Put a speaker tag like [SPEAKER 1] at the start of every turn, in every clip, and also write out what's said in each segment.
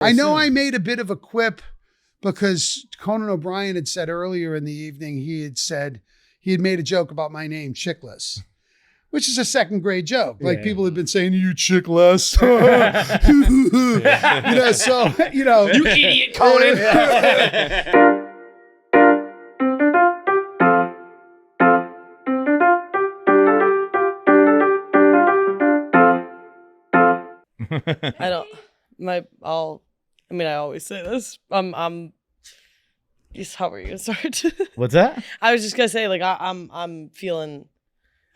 [SPEAKER 1] I know I made a bit of a quip because Conan O'Brien had said earlier in the evening, he had made a joke about my name, Chiklis, which is a second grade joke. Like people have been saying, you Chiklis.
[SPEAKER 2] You idiot, Conan.
[SPEAKER 3] I always say this. Just how are you gonna start?
[SPEAKER 2] What's that?
[SPEAKER 3] I was just gonna say, like, I'm feeling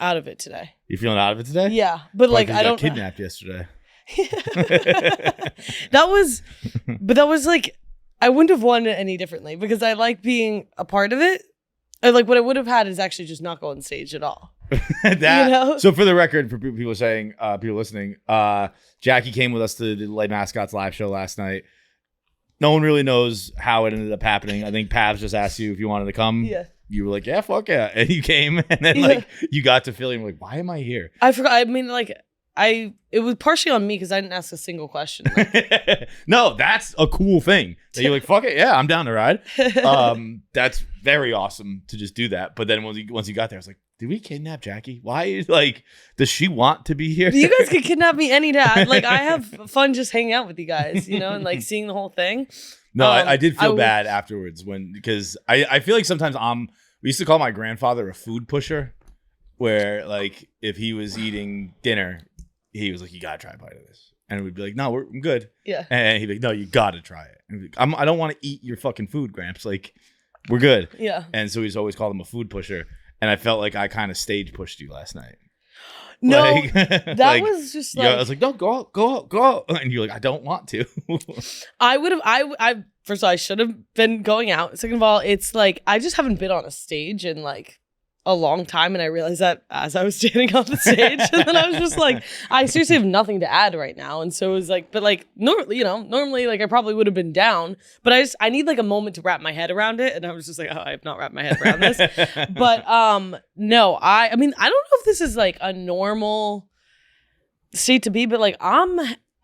[SPEAKER 3] out of it today.
[SPEAKER 2] You feeling out of it today?
[SPEAKER 3] Yeah, but like I don't.
[SPEAKER 2] Kidnapped yesterday.
[SPEAKER 3] That was like, I wouldn't have won it any differently because I like being a part of it. Like what I would have had is actually just not go on stage at all.
[SPEAKER 2] So for the record, for people listening, Jackie came with us to the Late Mascots live show last night. No one really knows how it ended up happening. I think Pavs just asked you if you wanted to come.
[SPEAKER 3] Yeah.
[SPEAKER 2] You were like, yeah, fuck yeah. And you came, and then you got to Philly and were like, why am I here?
[SPEAKER 3] I forgot. I mean, it was partially on me because I didn't ask a single question.
[SPEAKER 2] No, that's a cool thing. That you're like, fuck it, yeah, I'm down to ride. That's very awesome to just do that. But then once you got there, I was like, did we kidnap Jackie? Why? Like, does she want to be here?
[SPEAKER 3] You guys can kidnap me any day. Like, I have fun just hanging out with you guys, and like seeing the whole thing.
[SPEAKER 2] No, I did feel bad afterwards because I feel like sometimes we used to call my grandfather a food pusher, where like if he was eating dinner, he was like, you gotta try a bite of this. And we'd be like, no, I'm good.
[SPEAKER 3] Yeah.
[SPEAKER 2] And he'd be like, no, you gotta try it. And we'd be like, I don't want to eat your fucking food, Gramps. Like, we're good.
[SPEAKER 3] Yeah.
[SPEAKER 2] And so he's always called him a food pusher. And I felt like I kind of stage pushed you last night.
[SPEAKER 3] No,
[SPEAKER 2] like,
[SPEAKER 3] that was just like...
[SPEAKER 2] I was like, no, go out. And you're like, I don't want to.
[SPEAKER 3] I would have... First of all, I should have been going out. Second of all, it's like, I just haven't been on a stage in like a long time. And I realized that as I was standing on the stage. And then I was just like, I seriously have nothing to add right now. And so it was like, but like, normally like I probably would have been down. But I need like a moment to wrap my head around it. And I was just like, oh, I have not wrapped my head around this. But no, I mean, I don't know if this is like a normal state to be, but like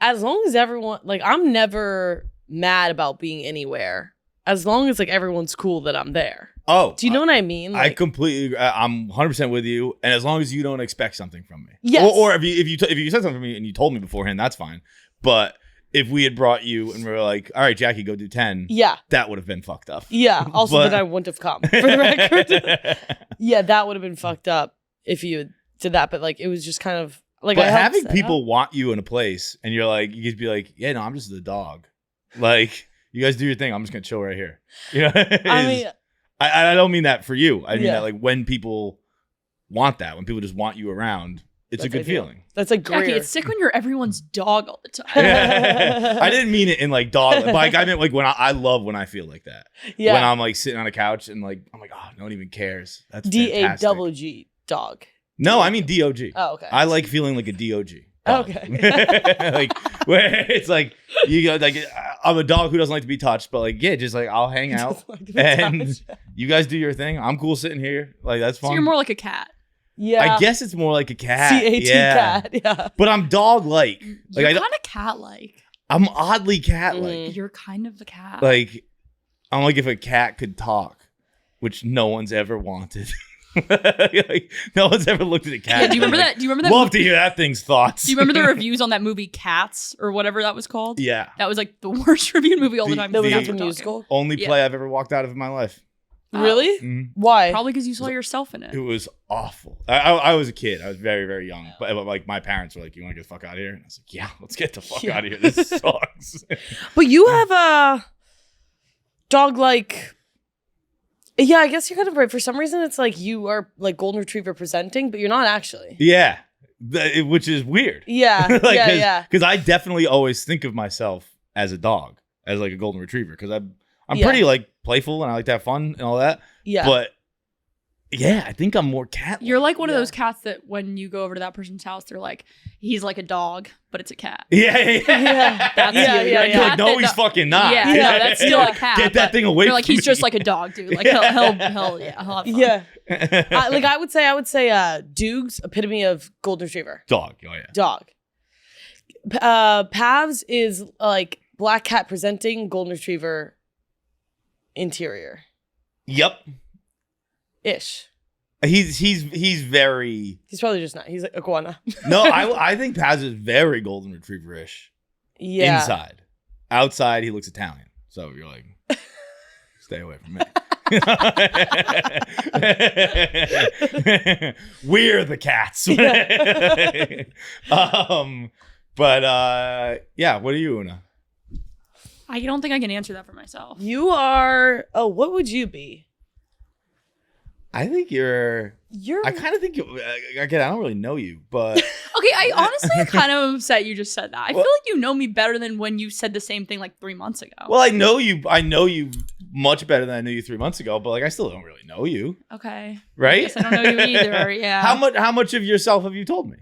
[SPEAKER 3] as long as everyone, like I'm never mad about being anywhere. As long as like everyone's cool that I'm there.
[SPEAKER 2] Oh,
[SPEAKER 3] do you know what I mean?
[SPEAKER 2] Like, I completely. I'm 100% with you, and as long as you don't expect something from me,
[SPEAKER 3] yes.
[SPEAKER 2] Or if you said something to me and you told me beforehand, that's fine. But if we had brought you and we were like, all right, Jackie, go do 10.
[SPEAKER 3] Yeah,
[SPEAKER 2] that would have been fucked up.
[SPEAKER 3] Yeah. Also, then I wouldn't have come. For the record, yeah, that would have been fucked up if you did that. But like, it was just kind of like.
[SPEAKER 2] But having people want you in a place, and you're like, you could be like, yeah, no, I'm just the dog. Like, you guys do your thing. I'm just gonna chill right here. You know, I mean. I don't mean that for you. I mean that like when people want that, when people just want you around, it's a good feeling.
[SPEAKER 3] That's like great.
[SPEAKER 4] Jackie, it's sick when you're everyone's dog all the time.
[SPEAKER 2] I didn't mean it in like dog. Like I meant like when I love when I feel like that.
[SPEAKER 3] Yeah.
[SPEAKER 2] When I'm like sitting on a couch and like I'm like, oh, no one even cares. That's
[SPEAKER 3] DAWG dog.
[SPEAKER 2] No, I mean DOG.
[SPEAKER 3] Oh, okay.
[SPEAKER 2] I like feeling like a DOG.
[SPEAKER 3] Okay.
[SPEAKER 2] Like where it's like you go like I'm a dog who doesn't like to be touched, but like just like I'll hang out and you guys do your thing. I'm cool sitting here. Like that's fun.
[SPEAKER 4] So you're more like a cat.
[SPEAKER 3] Yeah.
[SPEAKER 2] I guess it's more like a cat.
[SPEAKER 3] CAT cat. Yeah.
[SPEAKER 2] But I'm dog like.
[SPEAKER 4] You're kind of cat like.
[SPEAKER 2] I'm oddly cat like.
[SPEAKER 4] You're kind of a cat.
[SPEAKER 2] Like I'm like if a cat could talk, which no one's ever wanted. Like, no one's ever looked at a cat.
[SPEAKER 4] Yeah, do you remember that? Do you remember that?
[SPEAKER 2] Love to hear that thing's thoughts.
[SPEAKER 4] Do you remember the reviews on that movie Cats or whatever that was called?
[SPEAKER 2] Yeah,
[SPEAKER 4] that was like the worst reviewed movie all the time.
[SPEAKER 3] That was a musical.
[SPEAKER 2] Only play I've ever walked out of in my life.
[SPEAKER 3] Really?
[SPEAKER 2] Mm-hmm.
[SPEAKER 3] Why?
[SPEAKER 4] Probably because you saw yourself in it.
[SPEAKER 2] It was awful. I was a kid. I was very, very young. But like my parents were like, "You want to get the fuck out of here?" And I was like, "Yeah, let's get the fuck out of here. This sucks."
[SPEAKER 3] But you have a dog like. Yeah, I guess you're kind of right. For some reason, it's like you are like golden retriever presenting, but you're not actually.
[SPEAKER 2] Yeah, which is weird.
[SPEAKER 3] Yeah,
[SPEAKER 2] like,
[SPEAKER 3] yeah.
[SPEAKER 2] Because I definitely always think of myself as a dog, as like a golden retriever, because I'm pretty like playful and I like to have fun and all that.
[SPEAKER 3] Yeah.
[SPEAKER 2] But yeah, I think I'm more cat.
[SPEAKER 4] You're like one of those cats that when you go over to that person's house, they're like, he's like a dog, but it's a cat.
[SPEAKER 2] Yeah.
[SPEAKER 4] That's you. You're
[SPEAKER 2] You're like, no, he's fucking not.
[SPEAKER 4] Yeah, no, that's still a cat.
[SPEAKER 2] Get that thing away from me.
[SPEAKER 4] You're like, he's just like a dog, dude. Like, he'll have fun.
[SPEAKER 3] Yeah. Like, I would say, Dukes, epitome of golden retriever.
[SPEAKER 2] Dog. Oh, yeah.
[SPEAKER 3] Dog. Pavs is like black cat presenting, golden retriever interior.
[SPEAKER 2] Yep.
[SPEAKER 3] Ish.
[SPEAKER 2] He's very.
[SPEAKER 3] He's probably just not. He's like iguana.
[SPEAKER 2] No, I think Paz is very golden retriever-ish.
[SPEAKER 3] Yeah.
[SPEAKER 2] Inside. Outside, he looks Italian. So you're like, stay away from me. We're the cats. But yeah, what are you, Una?
[SPEAKER 4] I don't think I can answer that for myself.
[SPEAKER 3] You are. Oh, what would you be?
[SPEAKER 2] I think you're. I kind of think again. I don't really know you, but
[SPEAKER 4] Okay, I honestly am kind of upset you just said that. I feel like you know me better than when you said the same thing like 3 months ago.
[SPEAKER 2] well, I know you. I know you much better than I knew you 3 months ago. But like, I still don't really know you.
[SPEAKER 4] Okay.
[SPEAKER 2] Right?
[SPEAKER 4] I guess I don't know you either. Yeah.
[SPEAKER 2] How much of yourself have you told me?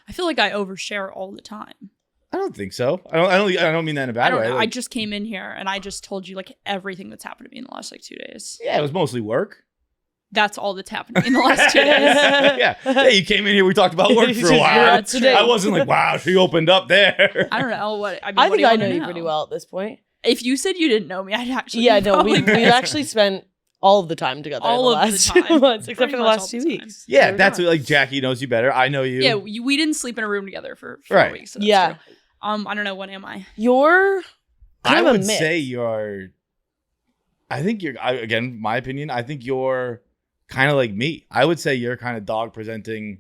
[SPEAKER 4] I feel like I overshare all the time.
[SPEAKER 2] I don't think so. I don't mean that in a
[SPEAKER 4] I
[SPEAKER 2] bad
[SPEAKER 4] don't
[SPEAKER 2] way.
[SPEAKER 4] know.
[SPEAKER 2] Like,
[SPEAKER 4] I just came in here and I just told you like everything that's happened to me in the last like 2 days.
[SPEAKER 2] yeah, it was mostly work.
[SPEAKER 4] That's all that's happened to me in the last 2 days.
[SPEAKER 2] Yeah, you came in here. We talked about work for a while.
[SPEAKER 3] Yeah, today.
[SPEAKER 2] I wasn't like, wow, she opened up there.
[SPEAKER 4] I don't know what. I mean,
[SPEAKER 3] I
[SPEAKER 4] what
[SPEAKER 3] think
[SPEAKER 4] do you
[SPEAKER 3] I
[SPEAKER 4] wanna
[SPEAKER 3] know you pretty well at this point.
[SPEAKER 4] If you said you didn't know me, I'd actually.
[SPEAKER 3] Yeah,
[SPEAKER 4] be
[SPEAKER 3] no,
[SPEAKER 4] probably
[SPEAKER 3] we've
[SPEAKER 4] pissed.
[SPEAKER 3] actually spent all of the time together
[SPEAKER 4] All
[SPEAKER 3] in the
[SPEAKER 4] of the
[SPEAKER 3] last
[SPEAKER 4] time.
[SPEAKER 3] 2 months, except
[SPEAKER 4] Pretty
[SPEAKER 3] for the
[SPEAKER 4] much
[SPEAKER 3] last
[SPEAKER 4] all
[SPEAKER 3] 2
[SPEAKER 4] the time.
[SPEAKER 3] weeks.
[SPEAKER 2] Yeah,
[SPEAKER 3] There we
[SPEAKER 2] that's
[SPEAKER 3] go.
[SPEAKER 2] like Jackie knows you better. I know you.
[SPEAKER 4] Yeah, we didn't sleep in a room together for 4
[SPEAKER 2] Right.
[SPEAKER 4] weeks. So that's
[SPEAKER 3] Yeah.
[SPEAKER 4] true. I don't know. What am I?
[SPEAKER 3] You're kind
[SPEAKER 2] I
[SPEAKER 3] of a
[SPEAKER 2] would
[SPEAKER 3] mix.
[SPEAKER 2] say you're. I think you're. Again, my opinion. I think you're kind of like me. I would say you're kind of dog presenting,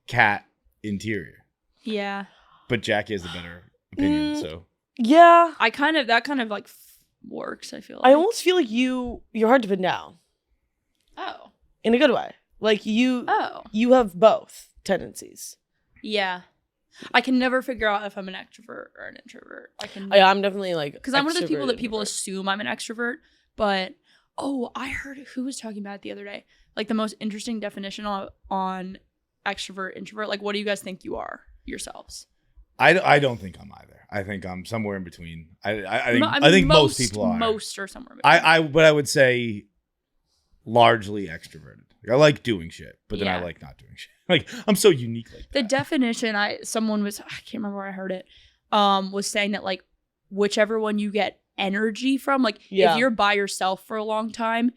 [SPEAKER 2] cat interior.
[SPEAKER 4] Yeah,
[SPEAKER 2] But Jackie has the better opinion. So
[SPEAKER 3] Yeah.
[SPEAKER 4] I kind of like works. I feel like.
[SPEAKER 3] I almost feel like you're hard to pin down
[SPEAKER 4] Oh.
[SPEAKER 3] in a good way. Like you
[SPEAKER 4] Oh.
[SPEAKER 3] have both tendencies.
[SPEAKER 4] Yeah. I can never figure out if I'm an extrovert or an introvert.
[SPEAKER 3] I'm definitely like
[SPEAKER 4] Because I'm one of the people that
[SPEAKER 3] extroverted
[SPEAKER 4] people
[SPEAKER 3] introvert.
[SPEAKER 4] assume I'm an extrovert, but I heard who was talking about it the other day. Like the most interesting definition on extrovert introvert. Like, what do you guys think you are yourselves?
[SPEAKER 2] I don't think I'm either. I think I'm somewhere in between. I
[SPEAKER 4] I
[SPEAKER 2] think most people are.
[SPEAKER 4] Most are somewhere in between.
[SPEAKER 2] But I would say largely extroverted. Like, I like doing shit, but then I
[SPEAKER 4] Yeah.
[SPEAKER 2] like not doing shit. Like, I'm so unique like
[SPEAKER 4] The
[SPEAKER 2] that.
[SPEAKER 4] definition I can't remember where I heard it, was saying that like whichever one you get energy from, like
[SPEAKER 3] Yeah.
[SPEAKER 4] if you're by yourself for a long time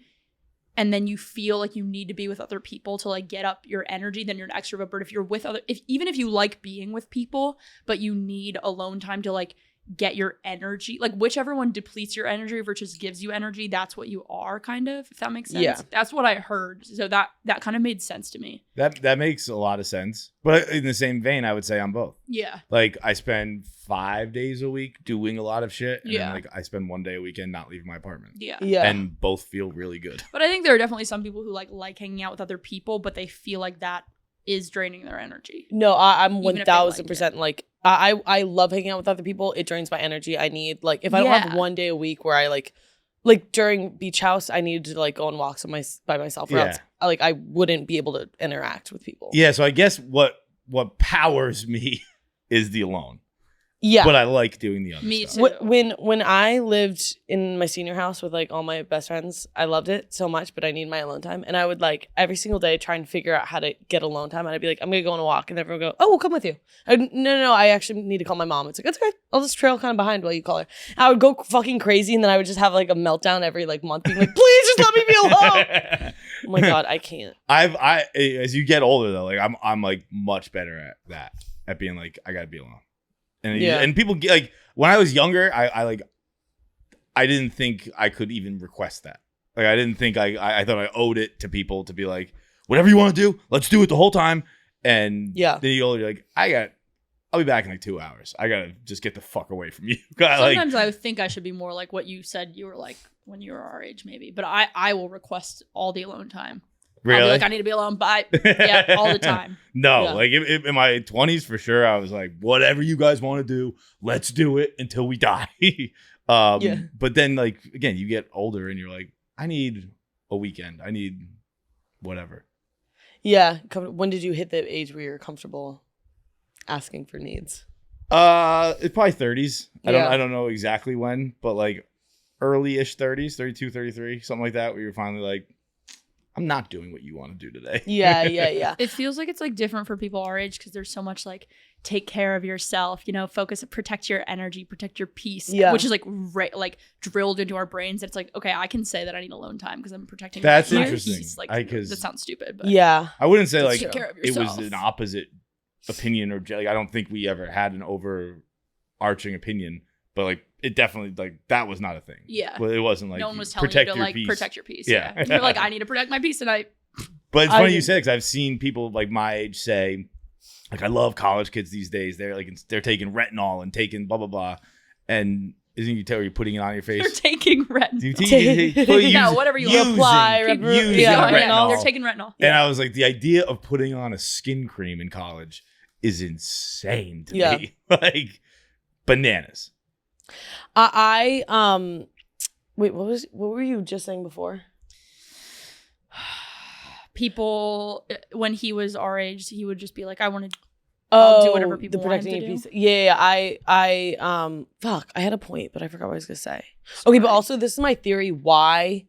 [SPEAKER 4] and then you feel like you need to be with other people to like get up your energy, then you're an extrovert. But if you're with even if you like being with people, but you need alone time to like get your energy, like whichever one depletes your energy versus gives you energy, that's what you are, kind of, if that makes sense.
[SPEAKER 3] Yeah.
[SPEAKER 4] That's what I heard. So that kind of made sense to me.
[SPEAKER 2] That makes a lot of sense. But in the same vein, I would say I'm both.
[SPEAKER 4] Yeah.
[SPEAKER 2] Like, I spend 5 days a week doing a lot of shit. And
[SPEAKER 4] Yeah.
[SPEAKER 2] then, like, I spend 1 day a weekend not leaving my apartment.
[SPEAKER 4] Yeah.
[SPEAKER 3] Yeah.
[SPEAKER 2] And both feel really good.
[SPEAKER 4] But I think there are definitely some people who like hanging out with other people, but they feel like that is draining their energy.
[SPEAKER 3] No, I'm
[SPEAKER 4] Even if they
[SPEAKER 3] 1000% like I love hanging out with other people. It drains my energy. I need like if I don't have
[SPEAKER 4] Yeah.
[SPEAKER 3] 1 day a week where I like during beach house, I needed to like go on walks by myself. Or
[SPEAKER 2] Yeah.
[SPEAKER 3] else I wouldn't be able to interact with people.
[SPEAKER 2] Yeah, so I guess what powers me is the alone.
[SPEAKER 3] Yeah.
[SPEAKER 2] But I like doing the other
[SPEAKER 4] Me
[SPEAKER 2] stuff.
[SPEAKER 4] too.
[SPEAKER 3] When I lived in my senior house with like all my best friends, I loved it so much, but I need my alone time. And I would like every single day try and figure out how to get alone time. And I'd be like, I'm gonna go on a walk, and everyone would go, oh, we'll come with you. No, I actually need to call my mom. It's like, it's okay. I'll just trail kind of behind while you call her. I would go fucking crazy, and then I would just have like a meltdown every like month, being like, please just let me be alone. Oh my god, I can't.
[SPEAKER 2] I as you get older though, like I'm like much better at that, at being like, I gotta be alone. And
[SPEAKER 3] Yeah.
[SPEAKER 2] and people get like, when I was younger, I didn't think I could even request that. Like, I didn't think I thought I owed it to people to be like, whatever you want to do, let's do it the whole time. And
[SPEAKER 3] Yeah.
[SPEAKER 2] then you older, you're like, I'll be back in like 2 hours. I gotta just get the fuck away from you. Like,
[SPEAKER 4] Sometimes I think I should be more like what you said you were like when you were our age, maybe. But I will request all the alone time. I'll
[SPEAKER 2] really?
[SPEAKER 4] be like, I need to be alone. Bye. Yeah, all the time.
[SPEAKER 2] No,
[SPEAKER 3] Yeah.
[SPEAKER 2] like in my 20s for sure, I was like, whatever you guys want to do, let's do it until we die.
[SPEAKER 3] Yeah.
[SPEAKER 2] But then, like, again, you get older and you're like, I need a weekend. I need whatever.
[SPEAKER 3] Yeah. When did you hit the age where you're comfortable asking for needs?
[SPEAKER 2] It's probably 30s.
[SPEAKER 3] Yeah.
[SPEAKER 2] I don't know exactly when, but like early-ish 30s, 32, 33, something like that, where you're finally like, I'm not doing what you want to do today.
[SPEAKER 3] Yeah.
[SPEAKER 4] It feels like it's like different for people our age because there's so much like take care of yourself, focus, protect your energy, protect your peace, which is like drilled into our brains. It's like, okay, I can say that I need alone time because I'm protecting
[SPEAKER 2] That's
[SPEAKER 4] my
[SPEAKER 2] interesting.
[SPEAKER 4] peace. Like that sounds stupid, but
[SPEAKER 2] I wouldn't say like
[SPEAKER 4] take care of
[SPEAKER 2] it was
[SPEAKER 4] yourself.
[SPEAKER 2] an opposite opinion or like I don't think we ever had an overarching opinion, but like it definitely like that was not a thing.
[SPEAKER 4] Yeah.
[SPEAKER 2] Well, it wasn't like
[SPEAKER 4] no one was telling you to like protect your peace.
[SPEAKER 2] Yeah.
[SPEAKER 4] You're like, I need to protect my peace tonight.
[SPEAKER 2] But it's funny you say it because I've seen people like my age say, like, I love college kids these days. They're like, they're taking retinol and taking blah, blah, blah. And isn't you tell you're putting it on your face?
[SPEAKER 4] They're taking retinol.
[SPEAKER 2] No,
[SPEAKER 4] whatever you
[SPEAKER 3] apply.
[SPEAKER 2] Retinol.
[SPEAKER 4] They're taking retinol.
[SPEAKER 2] And I was like, the idea of putting on a skin cream in college is insane to me. Like, bananas.
[SPEAKER 3] Wait, what were you just saying before?
[SPEAKER 4] People, when he was our age, he would just be like, I'll do whatever people want him to do. Piece.
[SPEAKER 3] Yeah, fuck, I had a point, but I forgot what I was gonna say. Okay, but also this is my theory why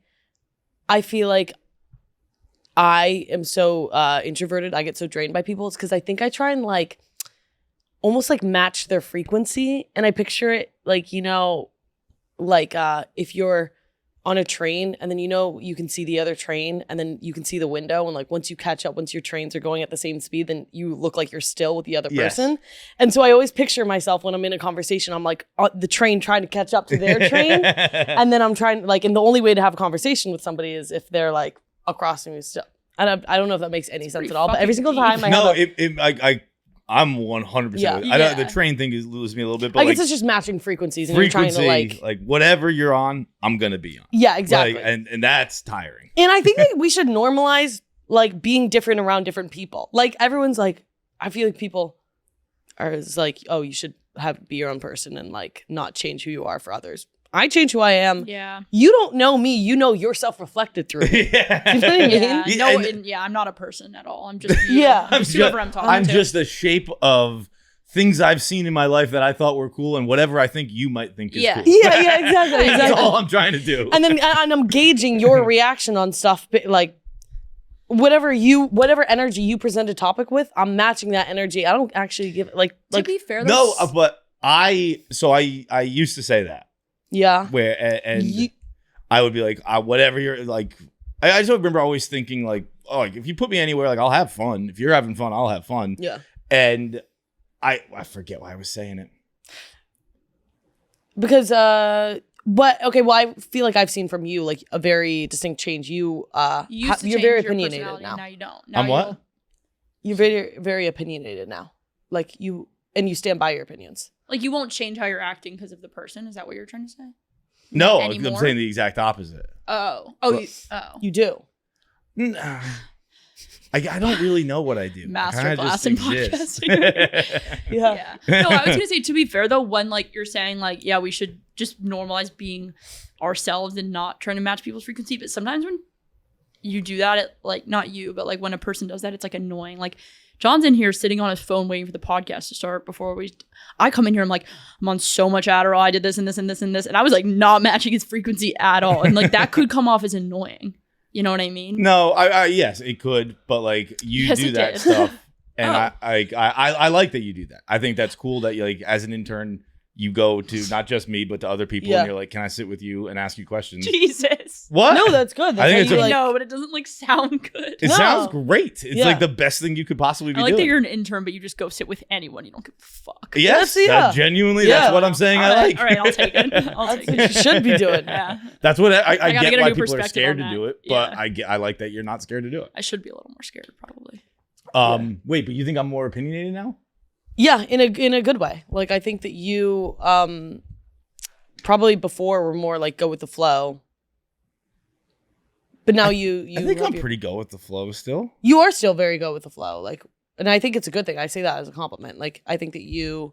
[SPEAKER 3] I feel like I am so introverted, I get so drained by people. It's because I think I try and like almost like match their frequency, and I picture it like, like if you're on a train and then you can see the other train and then you can see the window, and like once you catch up, once your trains are going at the same speed, then you look like you're still with the other person. And so I always picture myself when I'm in a conversation, I'm like the train trying to catch up to their train, and then I'm trying like, and the only way to have a conversation with somebody is if they're like across me still. And I don't know if that makes any sense at all, but every single time
[SPEAKER 2] I'm 100%.
[SPEAKER 3] Yeah.
[SPEAKER 2] The train thing loses me a little bit, but
[SPEAKER 3] I guess it's just matching frequencies, and you're trying to
[SPEAKER 2] like whatever you're on, I'm gonna be on.
[SPEAKER 3] Yeah, exactly.
[SPEAKER 2] Like, and that's tiring.
[SPEAKER 3] And I think that we should normalize like being different around different people. Like everyone's like, I feel like people are like, oh, you should be your own person and like not change who you are for others. I change who I am.
[SPEAKER 4] Yeah.
[SPEAKER 3] You don't know me. You know yourself reflected through me.
[SPEAKER 2] Yeah.
[SPEAKER 3] You know what I mean?
[SPEAKER 4] I'm not a person at all. I'm just
[SPEAKER 3] I'm
[SPEAKER 4] whoever I'm talking to.
[SPEAKER 2] I'm just a shape of things I've seen in my life that I thought were cool, and whatever I think you might think is cool.
[SPEAKER 3] Yeah, exactly.
[SPEAKER 2] That's all I'm trying to do.
[SPEAKER 3] And then I'm gauging your reaction on stuff, like whatever energy you present a topic with, I'm matching that energy. I don't actually give it
[SPEAKER 4] to be fair.
[SPEAKER 2] No, but I used to say that.
[SPEAKER 3] Yeah.
[SPEAKER 2] Where I would be like, whatever you're like. I just remember always thinking like, oh, like if you put me anywhere, like I'll have fun. If you're having fun, I'll have fun.
[SPEAKER 3] Yeah.
[SPEAKER 2] And I forget why I was saying it.
[SPEAKER 3] Because I feel like I've seen from you like a very distinct change. You're very opinionated now.
[SPEAKER 4] Now you don't.
[SPEAKER 2] I'm what?
[SPEAKER 3] You're very, very opinionated now. Like you stand by your opinions.
[SPEAKER 4] Like you won't change how you're acting because of the person. Is that what you're trying to say?
[SPEAKER 2] No,
[SPEAKER 4] anymore?
[SPEAKER 2] I'm saying the exact opposite.
[SPEAKER 3] You do.
[SPEAKER 2] I don't really know what I do.
[SPEAKER 4] Masterclass in podcasting.
[SPEAKER 3] Yeah.
[SPEAKER 4] No, I was gonna say, to be fair though, when like you're saying like, yeah, we should just normalize being ourselves and not trying to match people's frequency. But sometimes when you do that, not you, but like when a person does that, it's like annoying. Like John's in here sitting on his phone waiting for the podcast to start I come in here, I'm like, I'm on so much Adderall, I did this and this and this and this. And I was like not matching his frequency at all. And like that could come off as annoying. You know what I mean?
[SPEAKER 2] No, yes, it could, but like you do that stuff. And I like that you do that. I think that's cool that you like as an intern, you go to not just me, but to other people, and you're like, "Can I sit with you and ask you questions?"
[SPEAKER 4] Jesus,
[SPEAKER 2] what?
[SPEAKER 3] No, that's good.
[SPEAKER 2] I think
[SPEAKER 4] no, but it doesn't like sound good.
[SPEAKER 2] It sounds great. It's like the best thing you could possibly be doing.
[SPEAKER 4] I like that you're an intern, but you just go sit with anyone. You don't give a fuck.
[SPEAKER 2] Yes, genuinely, that's what I'm saying. I like.
[SPEAKER 4] All right, I'll take it.
[SPEAKER 3] That's what you should be doing.
[SPEAKER 4] Yeah,
[SPEAKER 2] that's what I get. Why people are scared to do it, but I like that you're not scared to do it.
[SPEAKER 4] I should be a little more scared, probably.
[SPEAKER 2] Wait, but you think I'm more opinionated now?
[SPEAKER 3] Yeah, in a good way. Like I think that you probably before were more like go with the flow. But now you
[SPEAKER 2] I think I'm pretty go with the flow still.
[SPEAKER 3] You are still very go with the flow. Like, and I think it's a good thing. I say that as a compliment. Like I think that you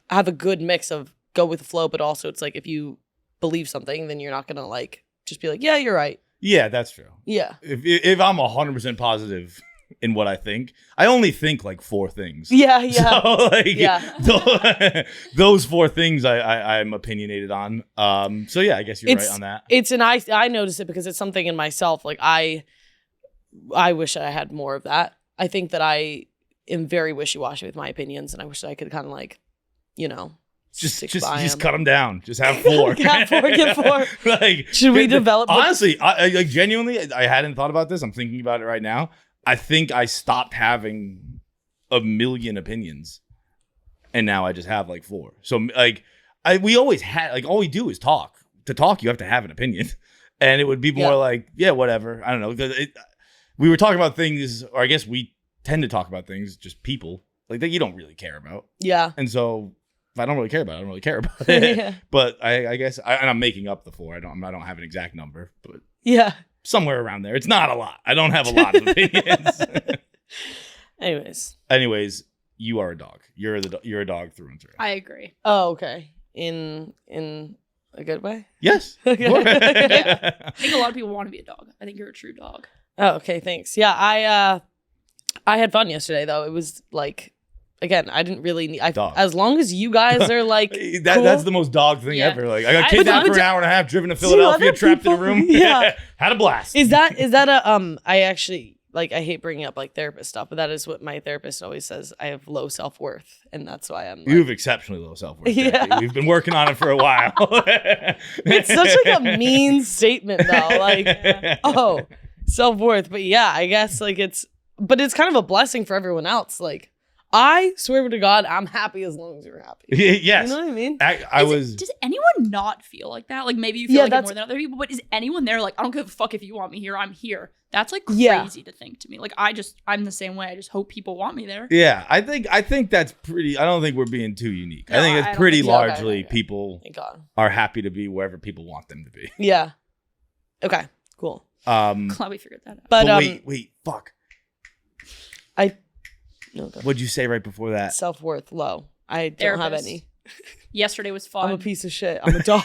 [SPEAKER 3] have a good mix of go with the flow, but also it's like if you believe something, then you're not gonna like just be like, yeah, you're right.
[SPEAKER 2] Yeah, that's true.
[SPEAKER 3] Yeah.
[SPEAKER 2] If I'm 100% positive in what I think, I only think like 4 things.
[SPEAKER 3] Yeah.
[SPEAKER 2] So like, those 4 things I'm opinionated on. So yeah, I guess you're right on that.
[SPEAKER 3] I notice it because it's something in myself. Like I wish I had more of that. I think that am very wishy-washy with my opinions, and I wish I could kind of like,
[SPEAKER 2] just cut them down. Just have 4.
[SPEAKER 3] Get 4.
[SPEAKER 2] Like,
[SPEAKER 3] should we develop?
[SPEAKER 2] Honestly, I like genuinely, I hadn't thought about this. I'm thinking about it right now. I think I stopped having a million opinions, and now I just have like 4. So like, we always had like all we do is talk. To talk, you have to have an opinion, and it would be more like, yeah, whatever. I don't know. Because we were talking about things, or I guess we tend to talk about things, just people like that you don't really care about.
[SPEAKER 3] Yeah.
[SPEAKER 2] And so if I don't really care about it, I don't really care about it.
[SPEAKER 3] Yeah.
[SPEAKER 2] But I guess, and I'm making up the 4. I don't have an exact number, but
[SPEAKER 3] Yeah.
[SPEAKER 2] somewhere around there. It's not a lot. I don't have a lot of opinions. Anyways, you are a dog. You're a dog through and through.
[SPEAKER 4] I agree.
[SPEAKER 3] Oh, okay. In a good way?
[SPEAKER 2] Yes.
[SPEAKER 3] Okay.
[SPEAKER 4] Yeah. I think a lot of people want to be a dog. I think you're a true dog.
[SPEAKER 3] Oh, okay. Thanks. Yeah. I had fun yesterday though. It was like, again, I didn't really need,
[SPEAKER 2] Dog.
[SPEAKER 3] as long as you guys are like,
[SPEAKER 2] That's
[SPEAKER 3] cool.
[SPEAKER 2] the most dog thing
[SPEAKER 4] Yeah.
[SPEAKER 2] ever. Like I got kidnapped for an hour and a half, driven to Philadelphia,
[SPEAKER 3] other
[SPEAKER 2] trapped in a
[SPEAKER 3] people-
[SPEAKER 2] room.
[SPEAKER 3] Yeah.
[SPEAKER 2] Had a blast.
[SPEAKER 3] Is that a I actually like, I hate bringing up like therapist stuff, but that is what my therapist always says. I have low self-worth, and that's why I'm like,
[SPEAKER 2] You have exceptionally low self-worth.
[SPEAKER 3] Yeah.
[SPEAKER 2] Jackie. We've been working on it for a while.
[SPEAKER 3] it's such like a mean statement though. Like, oh, self-worth. But yeah, I guess like it's kind of a blessing for everyone else. Like, I swear to God, I'm happy as long as you're happy.
[SPEAKER 2] Yes.
[SPEAKER 3] You know what I mean?
[SPEAKER 4] Does anyone not feel like that? Like maybe you feel like it more than other people, but is anyone there like, I don't give a fuck if you want me here, I'm here. That's like crazy to think to me. Like I'm the same way. I just hope people want me there.
[SPEAKER 2] Yeah, I think that's pretty. I don't think we're being too unique.
[SPEAKER 4] No,
[SPEAKER 2] I think it's
[SPEAKER 4] I don't
[SPEAKER 2] pretty
[SPEAKER 4] think so.
[SPEAKER 2] largely
[SPEAKER 3] Okay.
[SPEAKER 2] people
[SPEAKER 3] Thank God.
[SPEAKER 2] are happy to be wherever people want them to be.
[SPEAKER 3] Yeah. Okay. Cool.
[SPEAKER 4] Glad we figured that out.
[SPEAKER 3] But
[SPEAKER 2] wait, fuck.
[SPEAKER 3] No, go.
[SPEAKER 2] What'd you say right before that?
[SPEAKER 3] Self-worth low. I don't have
[SPEAKER 4] Therapist.
[SPEAKER 3] any.
[SPEAKER 4] Yesterday was fun.
[SPEAKER 3] I'm a piece of shit. I'm a dog.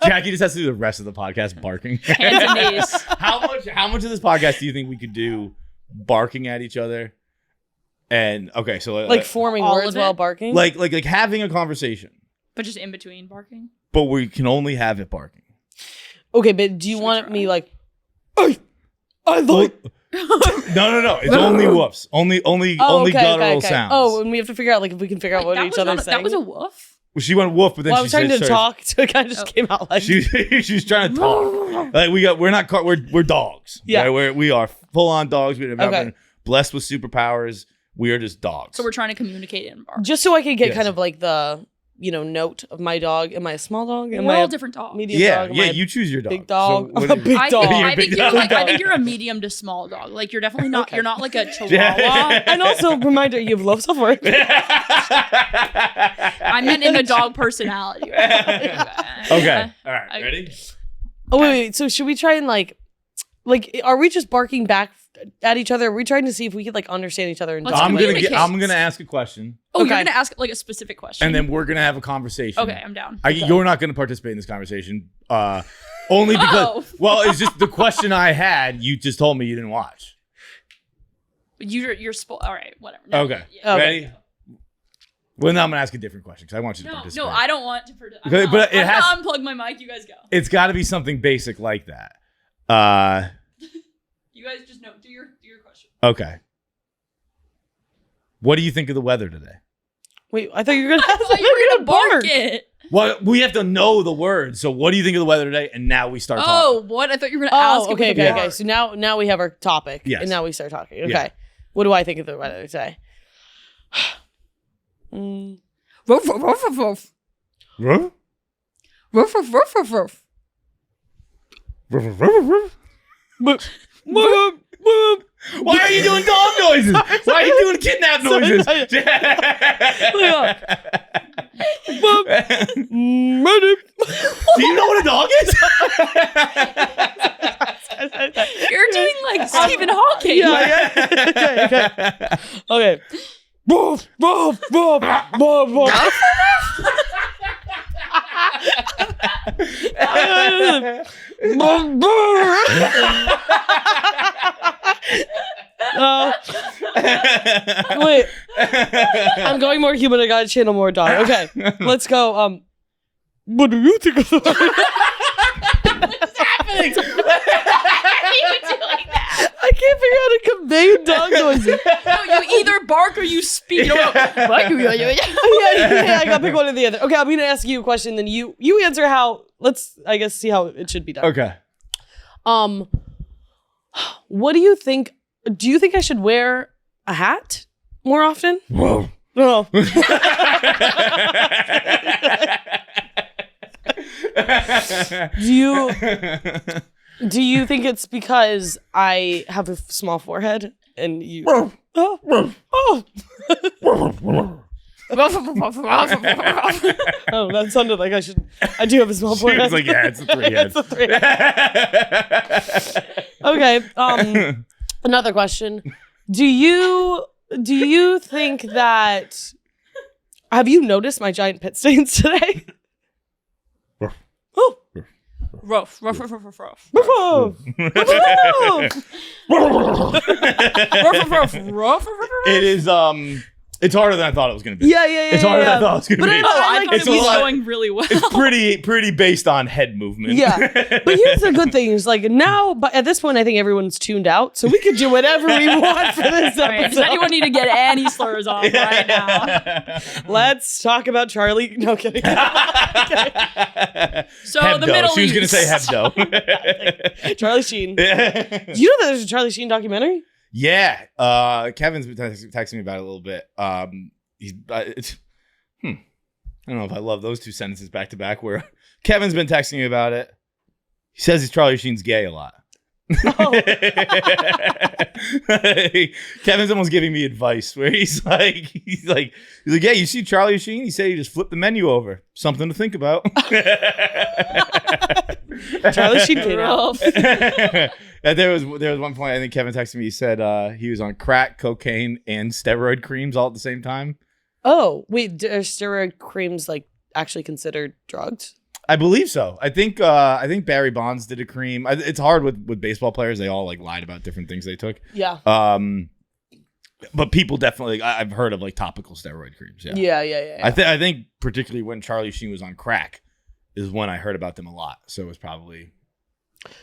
[SPEAKER 2] Jackie just has to do the rest of the podcast barking.
[SPEAKER 4] Hands and knees.
[SPEAKER 2] How much of this podcast do you think we could do barking at each other? And okay, so
[SPEAKER 3] like forming
[SPEAKER 4] all
[SPEAKER 3] words
[SPEAKER 4] of it?
[SPEAKER 3] while barking.
[SPEAKER 2] like having a conversation,
[SPEAKER 4] But just in between barking.
[SPEAKER 2] but we can only have it barking.
[SPEAKER 3] Okay, but do you
[SPEAKER 4] Should we
[SPEAKER 3] want
[SPEAKER 4] try?
[SPEAKER 3] me like, I like.
[SPEAKER 2] No. It's only woofs. Only guttural sounds.
[SPEAKER 3] Oh, and we have to figure out like if we can figure out what
[SPEAKER 4] That
[SPEAKER 3] each
[SPEAKER 4] was
[SPEAKER 3] other's
[SPEAKER 4] not-
[SPEAKER 3] saying.
[SPEAKER 4] That was a woof.
[SPEAKER 2] Well, she went woof, but then
[SPEAKER 3] Well, I
[SPEAKER 2] she
[SPEAKER 3] was trying to
[SPEAKER 2] started-
[SPEAKER 3] talk, so it kind of just came out like.
[SPEAKER 2] She's trying to talk. Like we're dogs.
[SPEAKER 3] Yeah.
[SPEAKER 2] Right? We are full on dogs. We've never
[SPEAKER 3] Okay.
[SPEAKER 2] been blessed with superpowers. We are just dogs.
[SPEAKER 4] So we're trying to communicate in bark.
[SPEAKER 3] Just so I could get
[SPEAKER 2] Yes.
[SPEAKER 3] kind of like the note of my dog. Am I a small dog? Am
[SPEAKER 4] We're
[SPEAKER 3] I
[SPEAKER 4] all
[SPEAKER 3] a
[SPEAKER 4] different dogs.
[SPEAKER 3] medium
[SPEAKER 2] yeah,
[SPEAKER 3] dog? Am I a
[SPEAKER 2] you choose your dog.
[SPEAKER 3] big dog?
[SPEAKER 2] So what
[SPEAKER 3] I'm a
[SPEAKER 2] do you-
[SPEAKER 3] big dog.
[SPEAKER 2] You're a
[SPEAKER 4] I
[SPEAKER 2] big
[SPEAKER 4] think you're
[SPEAKER 2] dog.
[SPEAKER 4] like I think you're a medium to small dog. Like you're definitely not
[SPEAKER 3] Okay.
[SPEAKER 4] you're not like a chihuahua.
[SPEAKER 2] Yeah.
[SPEAKER 3] And also, reminder, you have low self-worth.
[SPEAKER 4] I meant in the dog personality.
[SPEAKER 2] Okay. All right.
[SPEAKER 4] Okay.
[SPEAKER 2] Ready?
[SPEAKER 3] Oh, wait. So should we try and like, are we just barking back at each other? Are we trying to see if we could like understand each other? And
[SPEAKER 4] Let's
[SPEAKER 3] talk?
[SPEAKER 4] communicate.
[SPEAKER 2] I'm gonna ask a question,
[SPEAKER 4] Oh,
[SPEAKER 3] Okay.
[SPEAKER 4] you're gonna ask like a specific question.
[SPEAKER 2] and then we're gonna have a conversation.
[SPEAKER 4] Okay, I'm down.
[SPEAKER 2] You're not gonna participate in this conversation, only because.
[SPEAKER 4] Oh.
[SPEAKER 2] Well, it's just the question I had. You just told me you didn't watch.
[SPEAKER 4] You're all right, whatever. No,
[SPEAKER 2] Okay.
[SPEAKER 4] yeah.
[SPEAKER 3] Okay.
[SPEAKER 2] Ready? Well, now I'm gonna ask a different question because I want you to
[SPEAKER 4] No,
[SPEAKER 2] participate.
[SPEAKER 4] no, I don't want to.
[SPEAKER 2] Okay, but it
[SPEAKER 4] I'm
[SPEAKER 2] has-
[SPEAKER 4] gonna unplug my mic. You guys go.
[SPEAKER 2] It's got to be something basic like that.
[SPEAKER 4] You guys just know. Do your question.
[SPEAKER 2] Okay. What do you think of the weather today?
[SPEAKER 3] Wait, I thought you were gonna.
[SPEAKER 4] I thought you were gonna bark it.
[SPEAKER 2] Well, we have to know the words. So, what do you think of the weatder today? And now we start talking.
[SPEAKER 4] Oh, what? I thought you were gonna ask.
[SPEAKER 3] Oh,
[SPEAKER 4] if we
[SPEAKER 3] okay,
[SPEAKER 4] could
[SPEAKER 3] okay.
[SPEAKER 4] bark.
[SPEAKER 3] So now we have our topic,
[SPEAKER 2] Yes.
[SPEAKER 3] and now we start talking. Okay,
[SPEAKER 2] Yeah.
[SPEAKER 3] what do I think of the weather today? Mm.
[SPEAKER 4] Ruff, ruff, ruff, ruff, ruff.
[SPEAKER 2] Ruff?
[SPEAKER 4] Ruff, ruff, ruff, ruff, ruff.
[SPEAKER 2] Ruff, ruff, ruff, ruff. Why are you doing dog noises? Why are you doing kidnap noises? Do you know what a dog is?
[SPEAKER 4] You're doing like Stephen Hawking.
[SPEAKER 3] Yeah. Okay. Woof, woof, woof, woof, woof. Wait, I'm going more human. I gotta channel more dog. Okay, let's go. What do you think of the weather?
[SPEAKER 2] What's happening?
[SPEAKER 4] you doing that?
[SPEAKER 3] I can't figure out how to convey dog noises.
[SPEAKER 4] No, you either bark or you speak. You don't know.
[SPEAKER 3] Yeah, I gotta pick one or the other. Okay, I'm gonna ask you a question, then you answer how. Let's, I guess, see how it should be done.
[SPEAKER 2] Okay.
[SPEAKER 3] What do you think? Do you think I should wear a hat more often?
[SPEAKER 2] Whoa.
[SPEAKER 3] Oh. Do you think it's because I have a small forehead and you? Oh. Oh, that sounded like I do have a small forehead.
[SPEAKER 2] It's like, yeah, it's a 3 head.
[SPEAKER 3] It's a 3 head. Okay. Another question. Do you think that? Have you noticed my giant pit stains today? Oh.
[SPEAKER 4] Rough.
[SPEAKER 2] It is it's harder than I thought it was going to be.
[SPEAKER 3] Yeah.
[SPEAKER 2] It's harder than I thought it was going to be.
[SPEAKER 4] I thought it was going really well.
[SPEAKER 2] It's pretty based on head movement.
[SPEAKER 3] Yeah. But here's the good thing is like now, but at this point, I think everyone's tuned out, so we could do whatever we want for this episode.
[SPEAKER 4] Does anyone need to get any slurs off right now?
[SPEAKER 3] Let's talk about Charlie. No kidding.
[SPEAKER 4] So
[SPEAKER 2] Hebdo.
[SPEAKER 4] the Middle East.
[SPEAKER 2] She was going to say Hebdo.
[SPEAKER 3] Charlie Sheen. Do you know that there's a Charlie Sheen documentary?
[SPEAKER 2] Yeah, Kevin's been texting me about it a little bit. I don't know if I love those two sentences back to back. Where Kevin's been texting me about it. He says Charlie Sheen's gay a lot.
[SPEAKER 3] Oh.
[SPEAKER 2] Kevin's almost giving me advice where he's like, yeah, you see Charlie Sheen? He said he just flipped the menu over. Something to think about.
[SPEAKER 3] Charlie Sheen came out.
[SPEAKER 2] There was one point I think Kevin texted me. He said he was on crack, cocaine, and steroid creams all at the same time.
[SPEAKER 3] Oh wait, are steroid creams like actually considered drugs?
[SPEAKER 2] I believe so. I think Barry Bonds did a cream. It's hard with baseball players. They all like lied about different things they took.
[SPEAKER 3] Yeah.
[SPEAKER 2] But people definitely. I've heard of like topical steroid creams.
[SPEAKER 3] Yeah.
[SPEAKER 2] I think particularly when Charlie Sheen was on crack is when I heard about them a lot. So it was probably.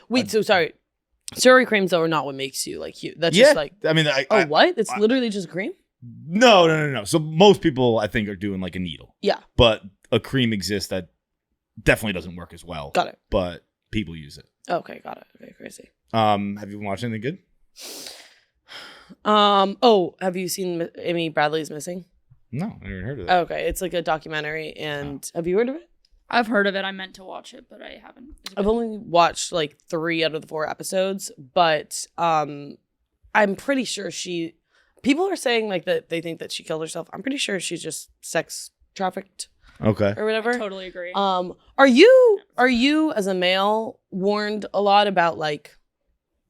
[SPEAKER 3] Wait. So sorry. Steroid creams though are not what makes you like you. That's just like.
[SPEAKER 2] I mean.
[SPEAKER 3] What? It's literally just cream.
[SPEAKER 2] No. So most people I think are doing like a needle.
[SPEAKER 3] Yeah.
[SPEAKER 2] But a cream exists that definitely doesn't work as well.
[SPEAKER 3] Got it.
[SPEAKER 2] But people use it.
[SPEAKER 3] Okay, got it. Okay, crazy.
[SPEAKER 2] Have you been watching anything good?
[SPEAKER 3] Have you seen Amy Bradley's Missing?
[SPEAKER 2] No, I never heard of that.
[SPEAKER 3] Okay, it's like a documentary, and have you heard of it?
[SPEAKER 4] I've heard of it. I meant to watch it, but I haven't.
[SPEAKER 3] I've only watched like 3 out of the 4 episodes, but I'm pretty sure people are saying like that they think that she killed herself. I'm pretty sure she's just sex trafficked.
[SPEAKER 2] Okay.
[SPEAKER 3] Or whatever.
[SPEAKER 4] I totally agree.
[SPEAKER 3] Are you as a male warned a lot about like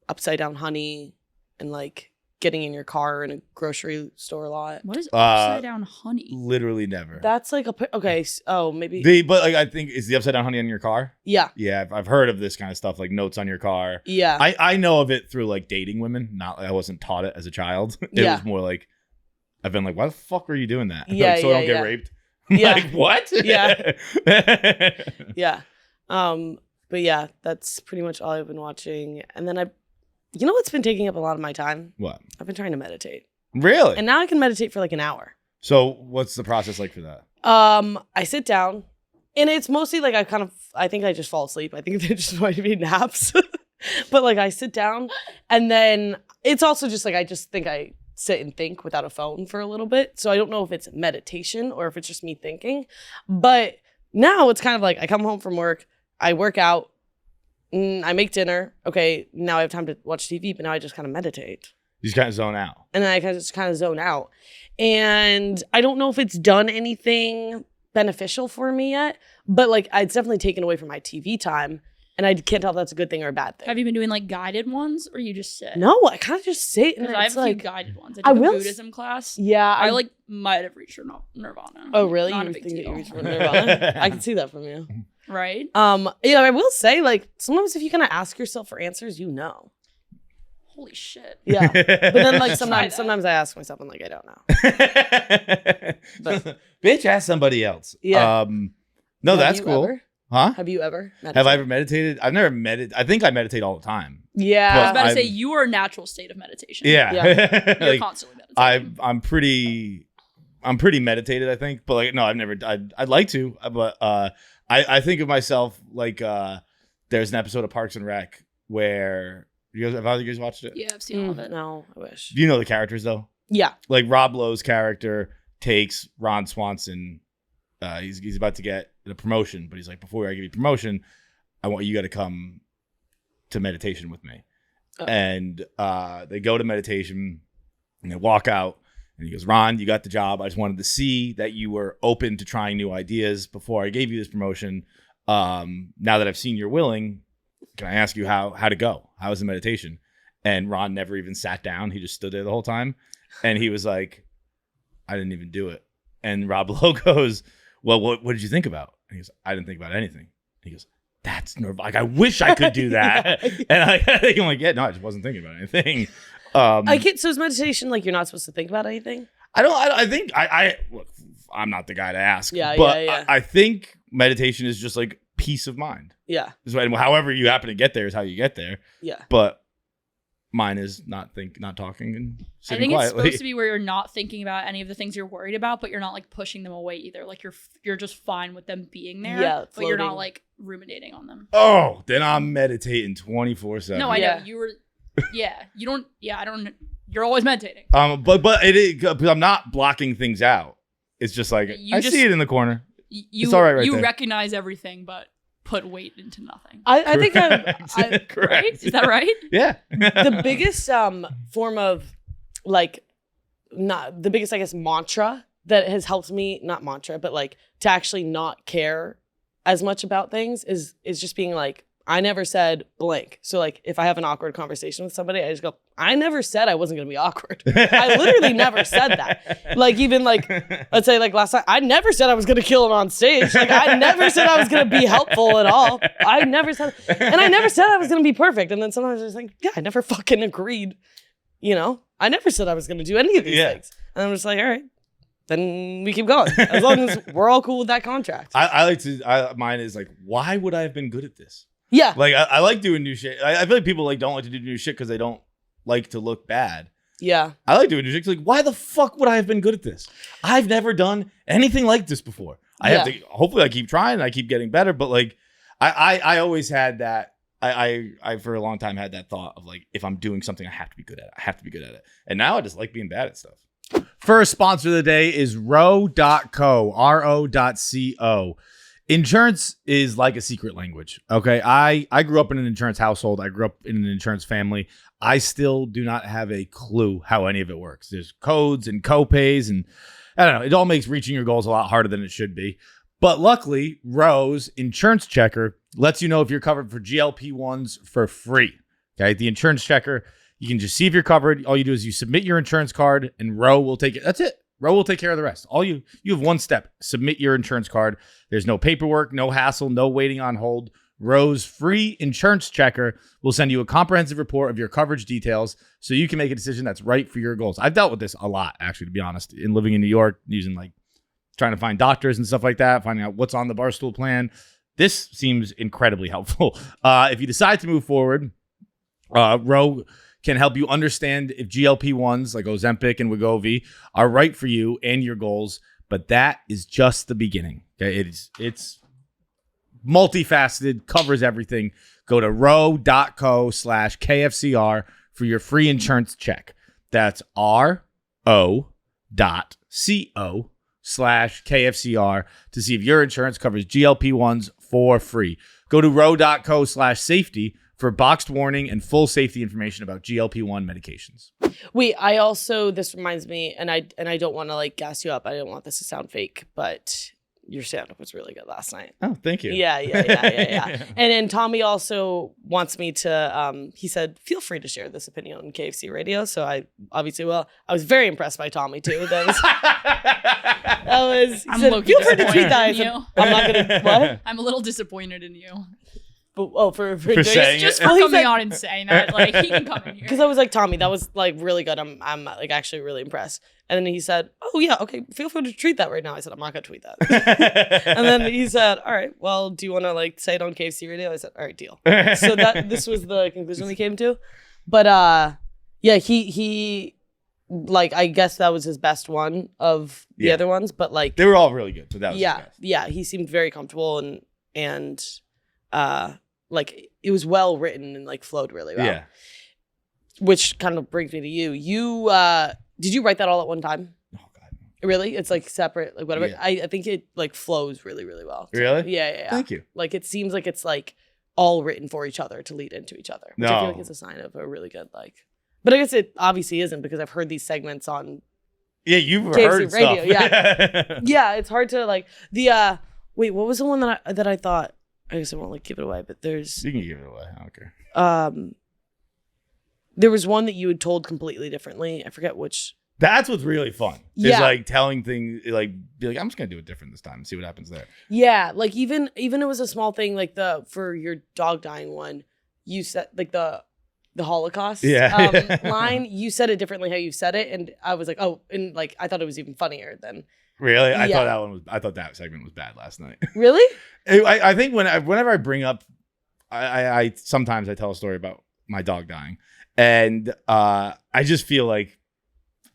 [SPEAKER 3] upside down honey and like getting in your car in a grocery store a lot?
[SPEAKER 4] What is upside down honey?
[SPEAKER 2] Literally never.
[SPEAKER 3] That's like okay. Oh, maybe.
[SPEAKER 2] But like I think is the upside down honey on your car?
[SPEAKER 3] Yeah.
[SPEAKER 2] Yeah, I've heard of this kind of stuff, like notes on your car.
[SPEAKER 3] Yeah.
[SPEAKER 2] I know of it through like dating women. Not I wasn't taught it as a child. It was more like I've been like, why the fuck are you doing that?
[SPEAKER 3] Yeah,
[SPEAKER 2] like, so I don't get raped.
[SPEAKER 3] Yeah.
[SPEAKER 2] Like what?
[SPEAKER 3] Yeah. Yeah. But yeah, that's pretty much all I've been watching. And then you know what's been taking up a lot of my time?
[SPEAKER 2] What?
[SPEAKER 3] I've been trying to meditate.
[SPEAKER 2] Really?
[SPEAKER 3] And now I can meditate for like an hour.
[SPEAKER 2] So what's the process like for that?
[SPEAKER 3] I sit down and it's mostly like I think I just fall asleep. I think they just want to be naps. But like I sit down and then it's also just like I just think I sit and think without a phone for a little bit. So I don't know if it's meditation or if it's just me thinking. But now it's kind of like I come home from work, I work out, I make dinner. Okay, now I have time to watch TV, but now I just kind of meditate.
[SPEAKER 2] You just kind of zone out.
[SPEAKER 3] And then I just kind of zone out. And I don't know if it's done anything beneficial for me yet, but like it's definitely taken away from my TV time. And I can't tell if that's a good thing or a bad thing.
[SPEAKER 4] Have you been doing like guided ones or you just sit?
[SPEAKER 3] No, I kind of just sit. And
[SPEAKER 4] I have a
[SPEAKER 3] like,
[SPEAKER 4] few guided ones. I took a Buddhism class.
[SPEAKER 3] Yeah.
[SPEAKER 4] I like might have reached nirvana.
[SPEAKER 3] Oh, really?
[SPEAKER 4] Not
[SPEAKER 3] You
[SPEAKER 4] a big
[SPEAKER 3] think that
[SPEAKER 4] deal.
[SPEAKER 3] you reached nirvana? I can see that from you.
[SPEAKER 4] Right?
[SPEAKER 3] I will say, like, sometimes if you kind of ask yourself for answers, you know.
[SPEAKER 4] Holy shit.
[SPEAKER 3] Yeah. But then, like, sometimes I ask myself, I'm like, I don't know. But,
[SPEAKER 2] bitch, ask somebody else.
[SPEAKER 3] Yeah.
[SPEAKER 2] No, that's cool.
[SPEAKER 3] Ever?
[SPEAKER 2] Huh?
[SPEAKER 3] Have you ever meditated?
[SPEAKER 2] Have I ever meditated? I've never meditated. I think I meditate all the time.
[SPEAKER 3] Yeah.
[SPEAKER 4] I was about to say, you are a natural state of meditation.
[SPEAKER 2] Yeah.
[SPEAKER 4] You're constantly meditating.
[SPEAKER 2] I'm pretty meditated, I think. But like, no, I'd like to. But I think of myself like there's an episode of Parks and Rec where have either of you guys watched it?
[SPEAKER 4] Yeah, I've seen all of it.
[SPEAKER 3] No, I wish.
[SPEAKER 2] Do you know the characters though?
[SPEAKER 3] Yeah.
[SPEAKER 2] Like Rob Lowe's character takes Ron Swanson. He's about to get the promotion, but he's like, before I give you promotion, I want you got to come to meditation with me. Oh. And they go to meditation and they walk out and he goes, Ron, you got the job. I just wanted to see that you were open to trying new ideas before I gave you this promotion. Now that I've seen you're willing, can I ask you how to go? How was the meditation? And Ron never even sat down. He just stood there the whole time. And he was like, I didn't even do it. And Rob Lowe goes, well, what did you think about? And he goes, I didn't think about anything. And he goes, that's like, I wish I could do that. And I think I'm like, yeah, no, I just wasn't thinking about anything.
[SPEAKER 3] So is meditation like you're not supposed to think about anything?
[SPEAKER 2] I think look, I'm not the guy to ask.
[SPEAKER 3] Yeah,
[SPEAKER 2] but
[SPEAKER 3] yeah.
[SPEAKER 2] I think meditation is just like peace of mind.
[SPEAKER 3] Yeah.
[SPEAKER 2] And however you happen to get there is how you get there.
[SPEAKER 3] Yeah.
[SPEAKER 2] But mine is not talking and sitting
[SPEAKER 4] I think
[SPEAKER 2] quietly.
[SPEAKER 4] It's supposed to be where you're not thinking about any of the things you're worried about, but you're not like pushing them away either. Like you're just fine with them being there, but you're not like ruminating on them.
[SPEAKER 2] Oh, then I'm meditating 24/7.
[SPEAKER 4] No, I know you were. Yeah, you don't. Yeah, I don't. You're always meditating.
[SPEAKER 2] But it is because I'm not blocking things out. It's just like I see it in the corner. It's all right
[SPEAKER 4] you
[SPEAKER 2] there.
[SPEAKER 4] recognize everything, but put weight into nothing.
[SPEAKER 3] I think
[SPEAKER 2] Correct.
[SPEAKER 4] Right? Is that right?
[SPEAKER 2] Yeah.
[SPEAKER 3] The biggest form of like, not the biggest, I guess, mantra that has helped me, not mantra, but like to actually not care as much about things is just being like, I never said blank. So like if I have an awkward conversation with somebody, I just go, I never said I wasn't going to be awkward. I literally never said that. Like even like, let's say like last night, I never said I was going to kill him on stage. Like I never said I was going to be helpful at all. I never said, and I never said I was going to be perfect. And then sometimes I was like, yeah, I never fucking agreed. You know, I never said I was going to do any of these things. And I'm just like, all right, then we keep going. As long as we're all cool with that contract.
[SPEAKER 2] I like to, mine is like, why would I have been good at this?
[SPEAKER 3] Yeah.
[SPEAKER 2] Like, I like doing new shit. I feel like people like don't like to do new shit because they don't like to look bad.
[SPEAKER 3] Yeah.
[SPEAKER 2] I like doing new shit. Like, why the fuck would I have been good at this? I've never done anything like this before. I have to, hopefully I keep trying and I keep getting better. But like, I always had that. I for a long time had that thought of like, if I'm doing something, I have to be good at it. I have to be good at it. And now I just like being bad at stuff. First sponsor of the day is ro.co, ro.co. Insurance is like a secret language, okay? I grew up in an insurance household. I grew up in an insurance family. I still do not have a clue how any of it works. There's codes and copays, and I don't know. It all makes reaching your goals a lot harder than it should be. But luckily, Ro's Insurance Checker lets you know if you're covered for GLP-1s for free, okay? The Insurance Checker, you can just see if you're covered. All you do is you submit your insurance card, and Ro will take it. That's it. Ro will take care of the rest. All you have one step. Submit your insurance card. There's no paperwork, no hassle, no waiting on hold. Ro's free insurance checker will send you a comprehensive report of your coverage details so you can make a decision that's right for your goals. I've dealt with this a lot, actually, to be honest, in living in New York, using like trying to find doctors and stuff like that, finding out what's on the Barstool plan. This seems incredibly helpful. If you decide to move forward, Ro can help you understand if GLP-1s like Ozempic and Wegovy are right for you and your goals, but that is just the beginning. Okay, it's multifaceted, covers everything. Go to ro.co/KFCR for your free insurance check. That's ro.co/KFCR to see if your insurance covers GLP-1s for free. Go to ro.co/safety for boxed warning and full safety information about GLP-1 medications.
[SPEAKER 3] Wait, I also, this reminds me, and I don't want to like gas you up. I don't want this to sound fake, but your stand-up was really good last night.
[SPEAKER 2] Oh, thank you.
[SPEAKER 3] Yeah. And Tommy also wants me to, he said, feel free to share this opinion on KFC radio. So I obviously will. I was very impressed by Tommy too. Feel free to tweet that. I said, I'm not going to, what?
[SPEAKER 4] I'm a little disappointed in you.
[SPEAKER 3] For
[SPEAKER 2] saying
[SPEAKER 4] just
[SPEAKER 2] it.
[SPEAKER 4] for coming on and saying that, like, he can come in here.
[SPEAKER 3] Because I was like, Tommy, that was like really good. I'm like actually really impressed. And then he said, oh yeah, okay, feel free to tweet that right now. I said, I'm not gonna tweet that. And then he said, all right, well, do you want to like say it on KFC radio? I said, all right, deal. So this was the conclusion we came to. But yeah, he like, I guess that was his best one of the other ones. But like
[SPEAKER 2] they were all really good. So that was
[SPEAKER 3] yeah, he seemed very comfortable and like it was well written and like flowed really well.
[SPEAKER 2] Yeah.
[SPEAKER 3] Which kind of brings me to you. You did you write that all at one time?
[SPEAKER 2] Oh God.
[SPEAKER 3] Really? It's like separate, like whatever.
[SPEAKER 2] Yeah.
[SPEAKER 3] I think it like flows really, really well.
[SPEAKER 2] Really?
[SPEAKER 3] Yeah.
[SPEAKER 2] Thank you.
[SPEAKER 3] Like it seems like it's like all written for each other to lead into each other. Which I feel like is a sign of a really good like. But I guess it obviously isn't because I've heard these segments on.
[SPEAKER 2] Yeah, you've
[SPEAKER 3] KFC
[SPEAKER 2] heard
[SPEAKER 3] radio,
[SPEAKER 2] stuff.
[SPEAKER 3] Yeah. Yeah, it's hard to like the wait, what was the one that I thought? I guess I won't like give it away, but there's
[SPEAKER 2] You can give it away. I don't care.
[SPEAKER 3] There was one that you had told completely differently. I forget which.
[SPEAKER 2] That's what's really fun.
[SPEAKER 3] Yeah.
[SPEAKER 2] Is like telling things like be like, I'm just gonna do it different this time and see what happens there.
[SPEAKER 3] Yeah, like even it was a small thing like for your dog dying one, you said like the Holocaust line, you said it differently how you said it, and I was like, oh, and like I thought it was even funnier than.
[SPEAKER 2] Really? I
[SPEAKER 3] Yeah.
[SPEAKER 2] thought that segment was bad last night.
[SPEAKER 3] Really?
[SPEAKER 2] I think whenever I bring up, I sometimes I tell a story about my dog dying, and I just feel like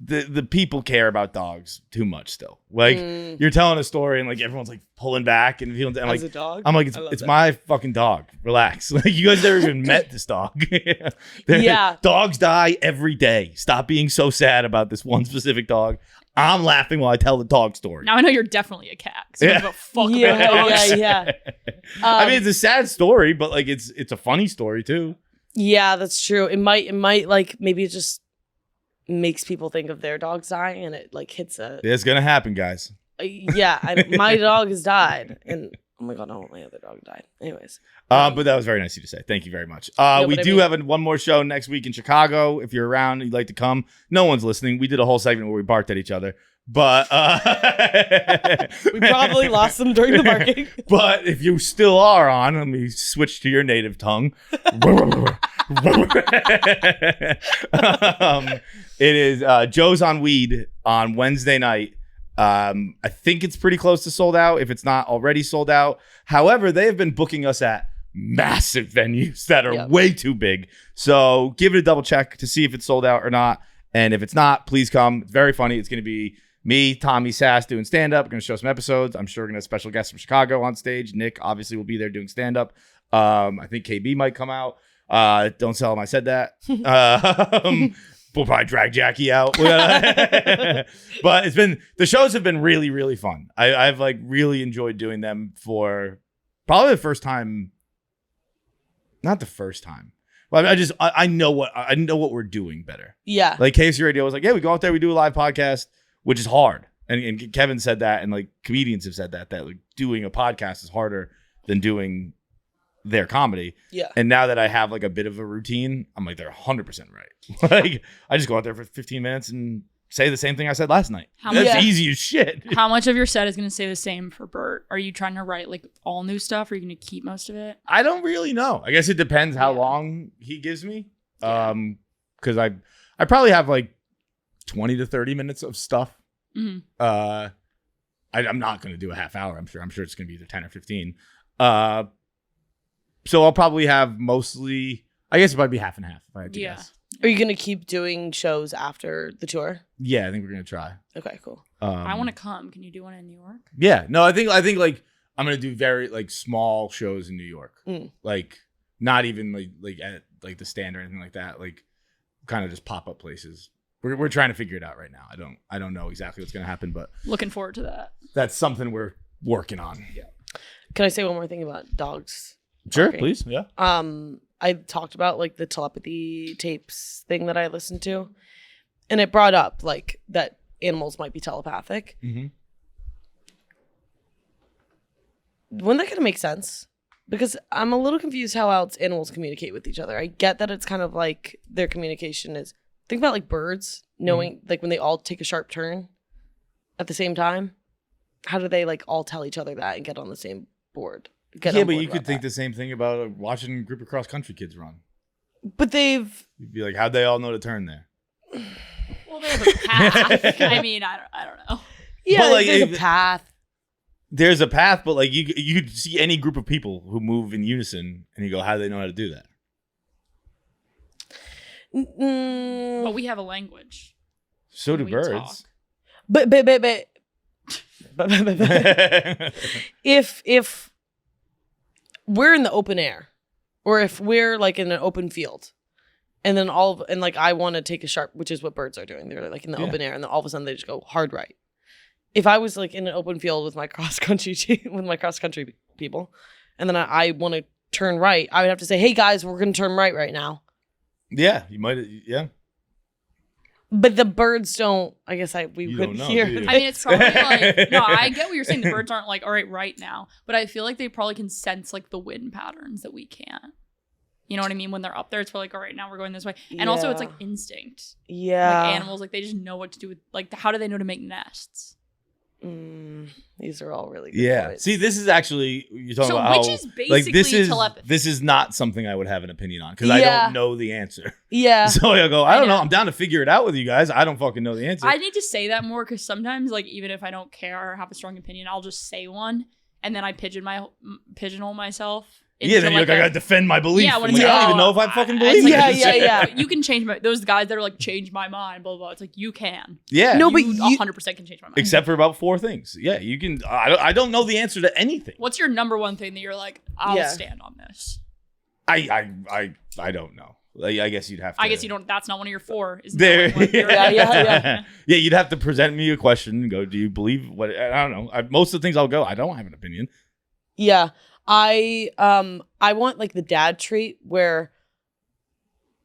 [SPEAKER 2] the people care about dogs too much still. Like you're telling a story and like everyone's like pulling back and feeling. I'm
[SPEAKER 3] As
[SPEAKER 2] like,
[SPEAKER 3] a dog?
[SPEAKER 2] I'm like, it's my fucking dog. Relax. Like you guys never even met this dog.
[SPEAKER 3] Yeah.
[SPEAKER 2] Dogs die every day. Stop being so sad about this one specific dog. I'm laughing while I tell the dog story.
[SPEAKER 4] Now I know you're definitely a cat. So you don't give a fuck about dogs.
[SPEAKER 3] Yeah.
[SPEAKER 2] I mean, it's a sad story, but like it's a funny story too.
[SPEAKER 3] Yeah, that's true. It might like maybe it just makes people think of their dogs dying and it like hits a.
[SPEAKER 2] It's gonna happen, guys.
[SPEAKER 3] My dog has died and oh my god, no, my other dog died. Anyways.
[SPEAKER 2] But that was very nice of you to say. Thank you very much. We do have one more show next week in Chicago. If you're around and you'd like to come, no one's listening. We did a whole segment where we barked at each other, but
[SPEAKER 3] we probably lost them during the barking.
[SPEAKER 2] But if you still are on, let me switch to your native tongue. It is Joe's on Weed on Wednesday night. I think it's pretty close to sold out, if it's not already sold out. However, they have been booking us at massive venues that are way too big. So give it a double check to see if it's sold out or not. And if it's not, please come. It's very funny. It's going to be me, Tommy, Sass doing stand-up. We're going to show some episodes. I'm sure we're going to have special guests from Chicago on stage. Nick obviously will be there doing stand-up. I think KB might come out. Don't tell him I said that. We'll probably drag Jackie out. But the shows have been really, really fun. I've like really enjoyed doing them for probably the first time. Not the first time. Well, I know what we're doing better.
[SPEAKER 3] Yeah.
[SPEAKER 2] Like KFC Radio was like, yeah, we go out there, we do a live podcast, which is hard. And Kevin said that, and like comedians have said that like doing a podcast is harder than doing their comedy.
[SPEAKER 3] Yeah.
[SPEAKER 2] And now that I have like a bit of a routine, I'm like, they're 100% right. Like I just go out there for 15 minutes and say the same thing I said last night. That's easy as shit.
[SPEAKER 4] How much of your set is going to stay the same for Bert? Are you trying to write like all new stuff? Or are you going to keep most of it?
[SPEAKER 2] I don't really know. I guess it depends how long he gives me. Because I probably have like 20 to 30 minutes of stuff. Mm-hmm. I'm not going to do a half hour. I'm sure it's going to be either 10 or 15. So I'll probably have mostly, I guess it might be half and half if I had to guess.
[SPEAKER 3] Are you going to keep doing shows after the tour?
[SPEAKER 2] Yeah, I think we're going to try.
[SPEAKER 3] Okay, cool.
[SPEAKER 4] I want to come. Can you do one in New York?
[SPEAKER 2] Yeah. No, I think like I'm going to do very like small shows in New York. Like not even like at like the Stand or anything like that. Like kind of just pop up places. We're trying to figure it out right now. I don't know exactly what's going to happen, but
[SPEAKER 4] looking forward to that.
[SPEAKER 2] That's something we're working on. Yeah.
[SPEAKER 3] Can I say one more thing about dogs?
[SPEAKER 2] Sure, please. Yeah.
[SPEAKER 3] I talked about like the telepathy tapes thing that I listened to, and it brought up like that animals might be telepathic. Mm-hmm. Wouldn't that kind of make sense? Because I'm a little confused how else animals communicate with each other. I get that it's kind of like their communication is. Think about like birds knowing like when they all take a sharp turn at the same time. How do they like all tell each other that and get on the same board? get
[SPEAKER 2] Yeah,
[SPEAKER 3] on
[SPEAKER 2] but
[SPEAKER 3] board
[SPEAKER 2] you could
[SPEAKER 3] about
[SPEAKER 2] think
[SPEAKER 3] that.
[SPEAKER 2] the same thing about watching a group of cross-country kids run.
[SPEAKER 3] But they've...
[SPEAKER 2] You'd be like, how'd they all know to turn there?
[SPEAKER 4] Well, they have a path. I mean, I don't know.
[SPEAKER 3] Yeah,
[SPEAKER 2] But, like,
[SPEAKER 3] there's
[SPEAKER 2] if-
[SPEAKER 3] a path.
[SPEAKER 2] There's a path, but like you see any group of people who move in unison, and you go, how do they know how to do that?
[SPEAKER 4] But we have a language.
[SPEAKER 2] So do
[SPEAKER 4] We
[SPEAKER 2] birds.
[SPEAKER 4] talk.
[SPEAKER 3] But if we're in the open air, or if we're like in an open field, and then like I want to take a sharp, which is what birds are doing. They're like in the open air, and then all of a sudden they just go hard right. If I was like in an open field with my cross country people, and then I want to turn right, I would have to say, "Hey guys, we're going to turn right now."
[SPEAKER 2] Yeah, you might. Yeah.
[SPEAKER 3] But the birds don't. I guess we
[SPEAKER 2] You
[SPEAKER 3] wouldn't
[SPEAKER 2] don't know,
[SPEAKER 3] hear.
[SPEAKER 2] do you?
[SPEAKER 3] them.
[SPEAKER 4] I mean, it's probably like, no, I get what you're saying. The birds aren't like, all right now. But I feel like they probably can sense like the wind patterns that we can't. You know what I mean? When they're up there, it's probably like, all right, now we're going this way. And also it's like instinct.
[SPEAKER 3] Yeah.
[SPEAKER 4] Like animals, like they just know what to do with, like, how do they know to make nests?
[SPEAKER 3] These are all really good
[SPEAKER 2] Yeah.
[SPEAKER 3] points.
[SPEAKER 2] See, this is actually you're talking
[SPEAKER 4] So
[SPEAKER 2] about
[SPEAKER 4] which
[SPEAKER 2] how,
[SPEAKER 4] is
[SPEAKER 2] like
[SPEAKER 4] basically telepathy.
[SPEAKER 2] This is not something I would have an opinion on because I
[SPEAKER 3] Yeah.
[SPEAKER 2] don't know the answer.
[SPEAKER 3] Yeah.
[SPEAKER 2] So I go, I don't know.
[SPEAKER 4] know.
[SPEAKER 2] I'm down to figure it out with you guys. I don't fucking know the answer.
[SPEAKER 4] I need to say that more because sometimes, like, even if I don't care or have a strong opinion, I'll just say one and then I pigeonhole myself.
[SPEAKER 2] Yeah, then you're like, I gotta defend my belief.
[SPEAKER 4] Yeah, when
[SPEAKER 2] I'm
[SPEAKER 4] it's
[SPEAKER 2] like, I
[SPEAKER 4] like,
[SPEAKER 2] don't even
[SPEAKER 4] oh,
[SPEAKER 2] know if I fucking
[SPEAKER 4] I-
[SPEAKER 2] believe
[SPEAKER 4] it's
[SPEAKER 2] it.
[SPEAKER 4] like,
[SPEAKER 3] Yeah.
[SPEAKER 4] You can change my, those guys that are like, change my mind, blah, blah, blah. It's like, you can.
[SPEAKER 2] Yeah.
[SPEAKER 3] No, but
[SPEAKER 4] you
[SPEAKER 3] you-
[SPEAKER 4] 100% can change my mind.
[SPEAKER 2] Except for about 4 things. Yeah, you can. I don't know the answer to anything.
[SPEAKER 4] What's your number one thing that you're like, I'll
[SPEAKER 3] Yeah.
[SPEAKER 4] stand on this?
[SPEAKER 2] I don't know. Like, I guess you'd have to.
[SPEAKER 4] I guess you don't, that's not one of your 4. Is
[SPEAKER 2] There.
[SPEAKER 4] knowing what you're-
[SPEAKER 3] Yeah.
[SPEAKER 2] Yeah, you'd have to present me a question and go, do you believe what? I don't know. Most of the things I'll go, I don't have an opinion.
[SPEAKER 3] Yeah. I want like the dad trait where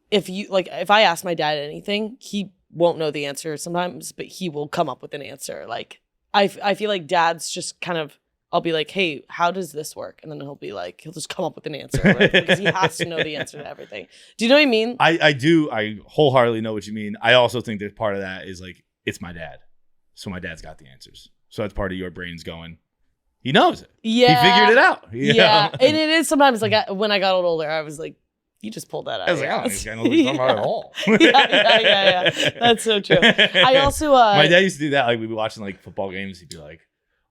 [SPEAKER 3] if I ask my dad anything, he won't know the answer sometimes, but he will come up with an answer. Like I feel like dads just kind of, I'll be like, hey, how does this work? And then he'll just come up with an answer right? Because he has to know the answer to everything. Do you know what I mean?
[SPEAKER 2] I do. I wholeheartedly know what you mean. I also think that part of that is like, it's my dad. So my dad's got the answers. So that's part of your brain's going, he knows it.
[SPEAKER 3] Yeah.
[SPEAKER 2] He figured it out. you
[SPEAKER 3] Yeah.
[SPEAKER 2] know?
[SPEAKER 3] And it is sometimes like when I got older, I was like, you just pulled that out.
[SPEAKER 2] I was
[SPEAKER 3] of
[SPEAKER 2] like,
[SPEAKER 3] your
[SPEAKER 2] I don't
[SPEAKER 3] ass.
[SPEAKER 2] think this guy knows what he's talking about at all.
[SPEAKER 3] Yeah. That's so true. I also
[SPEAKER 2] my dad used to do that. Like we'd be watching like football games. He'd be like,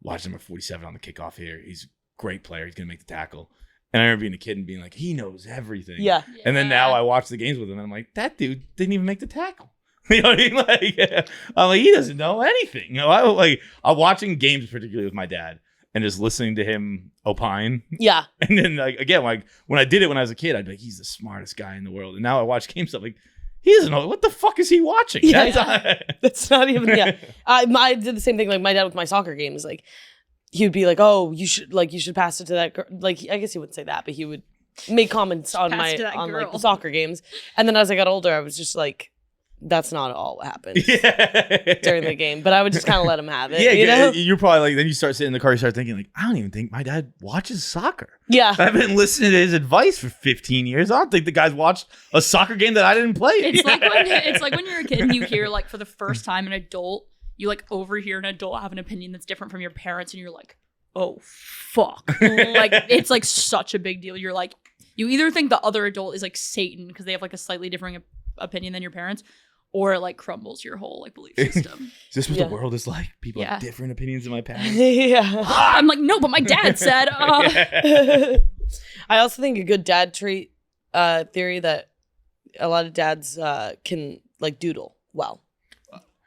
[SPEAKER 2] watch number 47 on the kickoff here. He's a great player. He's gonna make the tackle. And I remember being a kid and being like, he knows everything.
[SPEAKER 3] Yeah.
[SPEAKER 2] And then now I watch the games with him and I'm like, that dude didn't even make the tackle. You know what I mean? Like, I'm like, he doesn't know anything. You know, I'm watching games particularly with my dad and just listening to him opine.
[SPEAKER 3] Yeah.
[SPEAKER 2] And then like again, like when I did it when I was a kid, I'd be like, he's the smartest guy in the world. And now I watch games stuff like, he doesn't know what the fuck is he watching.
[SPEAKER 3] Yeah. That's not even I did the same thing like my dad with my soccer games. Like he would be like, oh, you should pass it to that girl. Like I guess he wouldn't say that, but he would make comments on
[SPEAKER 4] Pass it to that
[SPEAKER 3] like
[SPEAKER 4] girl.
[SPEAKER 3] the soccer games. And then as I got older, I was just like, that's not all what happened during the game. But I would just kind of let him have it.
[SPEAKER 2] Yeah,
[SPEAKER 3] you know?
[SPEAKER 2] you're probably like, then you start sitting in the car, you start thinking like, I don't even think my dad watches soccer.
[SPEAKER 3] Yeah.
[SPEAKER 2] I've been listening to his advice for 15 years. I don't think the guy's watched a soccer game that I didn't play.
[SPEAKER 4] It's like when you're a kid and you hear like for the first time an adult, you like overhear an adult have an opinion that's different from your parents and you're like, oh fuck. Like it's like such a big deal. You're like, you either think the other adult is like Satan because they have like a slightly different opinion than your parents, or it like crumbles your whole like belief system.
[SPEAKER 2] Is this what
[SPEAKER 3] Yeah.
[SPEAKER 2] the world is like? People have different opinions than my parents.
[SPEAKER 3] Yeah.
[SPEAKER 4] I'm like, no, but my dad said
[SPEAKER 3] I also think a good dad trait theory that a lot of dads can like doodle well.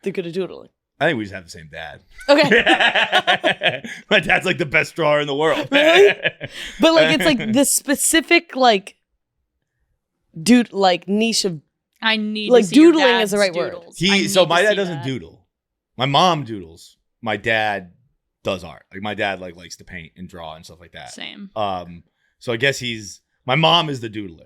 [SPEAKER 3] They're good at doodling.
[SPEAKER 2] I think we just have the same dad.
[SPEAKER 3] Okay.
[SPEAKER 2] My dad's like the best drawer in the world.
[SPEAKER 3] Really? But like it's like this specific like niche of
[SPEAKER 4] I need
[SPEAKER 3] like
[SPEAKER 4] to see your
[SPEAKER 3] doodling is the
[SPEAKER 4] dad's
[SPEAKER 3] right word.
[SPEAKER 4] doodles. I need
[SPEAKER 2] So my
[SPEAKER 4] to
[SPEAKER 2] dad
[SPEAKER 4] see
[SPEAKER 2] doesn't
[SPEAKER 4] that.
[SPEAKER 2] doodle. My mom doodles. My dad does art. Like my dad like likes to paint and draw and stuff like that.
[SPEAKER 4] Same.
[SPEAKER 2] So I guess my mom is the doodler.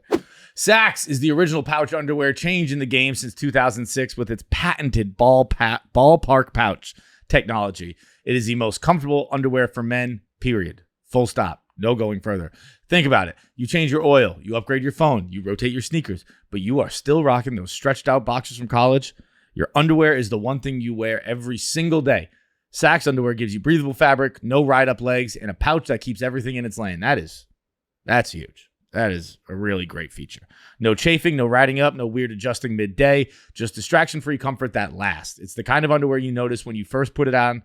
[SPEAKER 2] SAXX is the original pouch underwear change in the game since 2006 with its patented ballpark pouch technology. It is the most comfortable underwear for men, period. Full stop. No going further. Think about it. You change your oil, you upgrade your phone, you rotate your sneakers, but you are still rocking those stretched out boxers from college. Your underwear is the one thing you wear every single day. SAXX underwear gives you breathable fabric, no ride-up legs, and a pouch that keeps everything in its lane. That's huge. That is a really great feature. No chafing, no riding up, no weird adjusting midday, just distraction-free comfort that lasts. It's the kind of underwear you notice when you first put it on,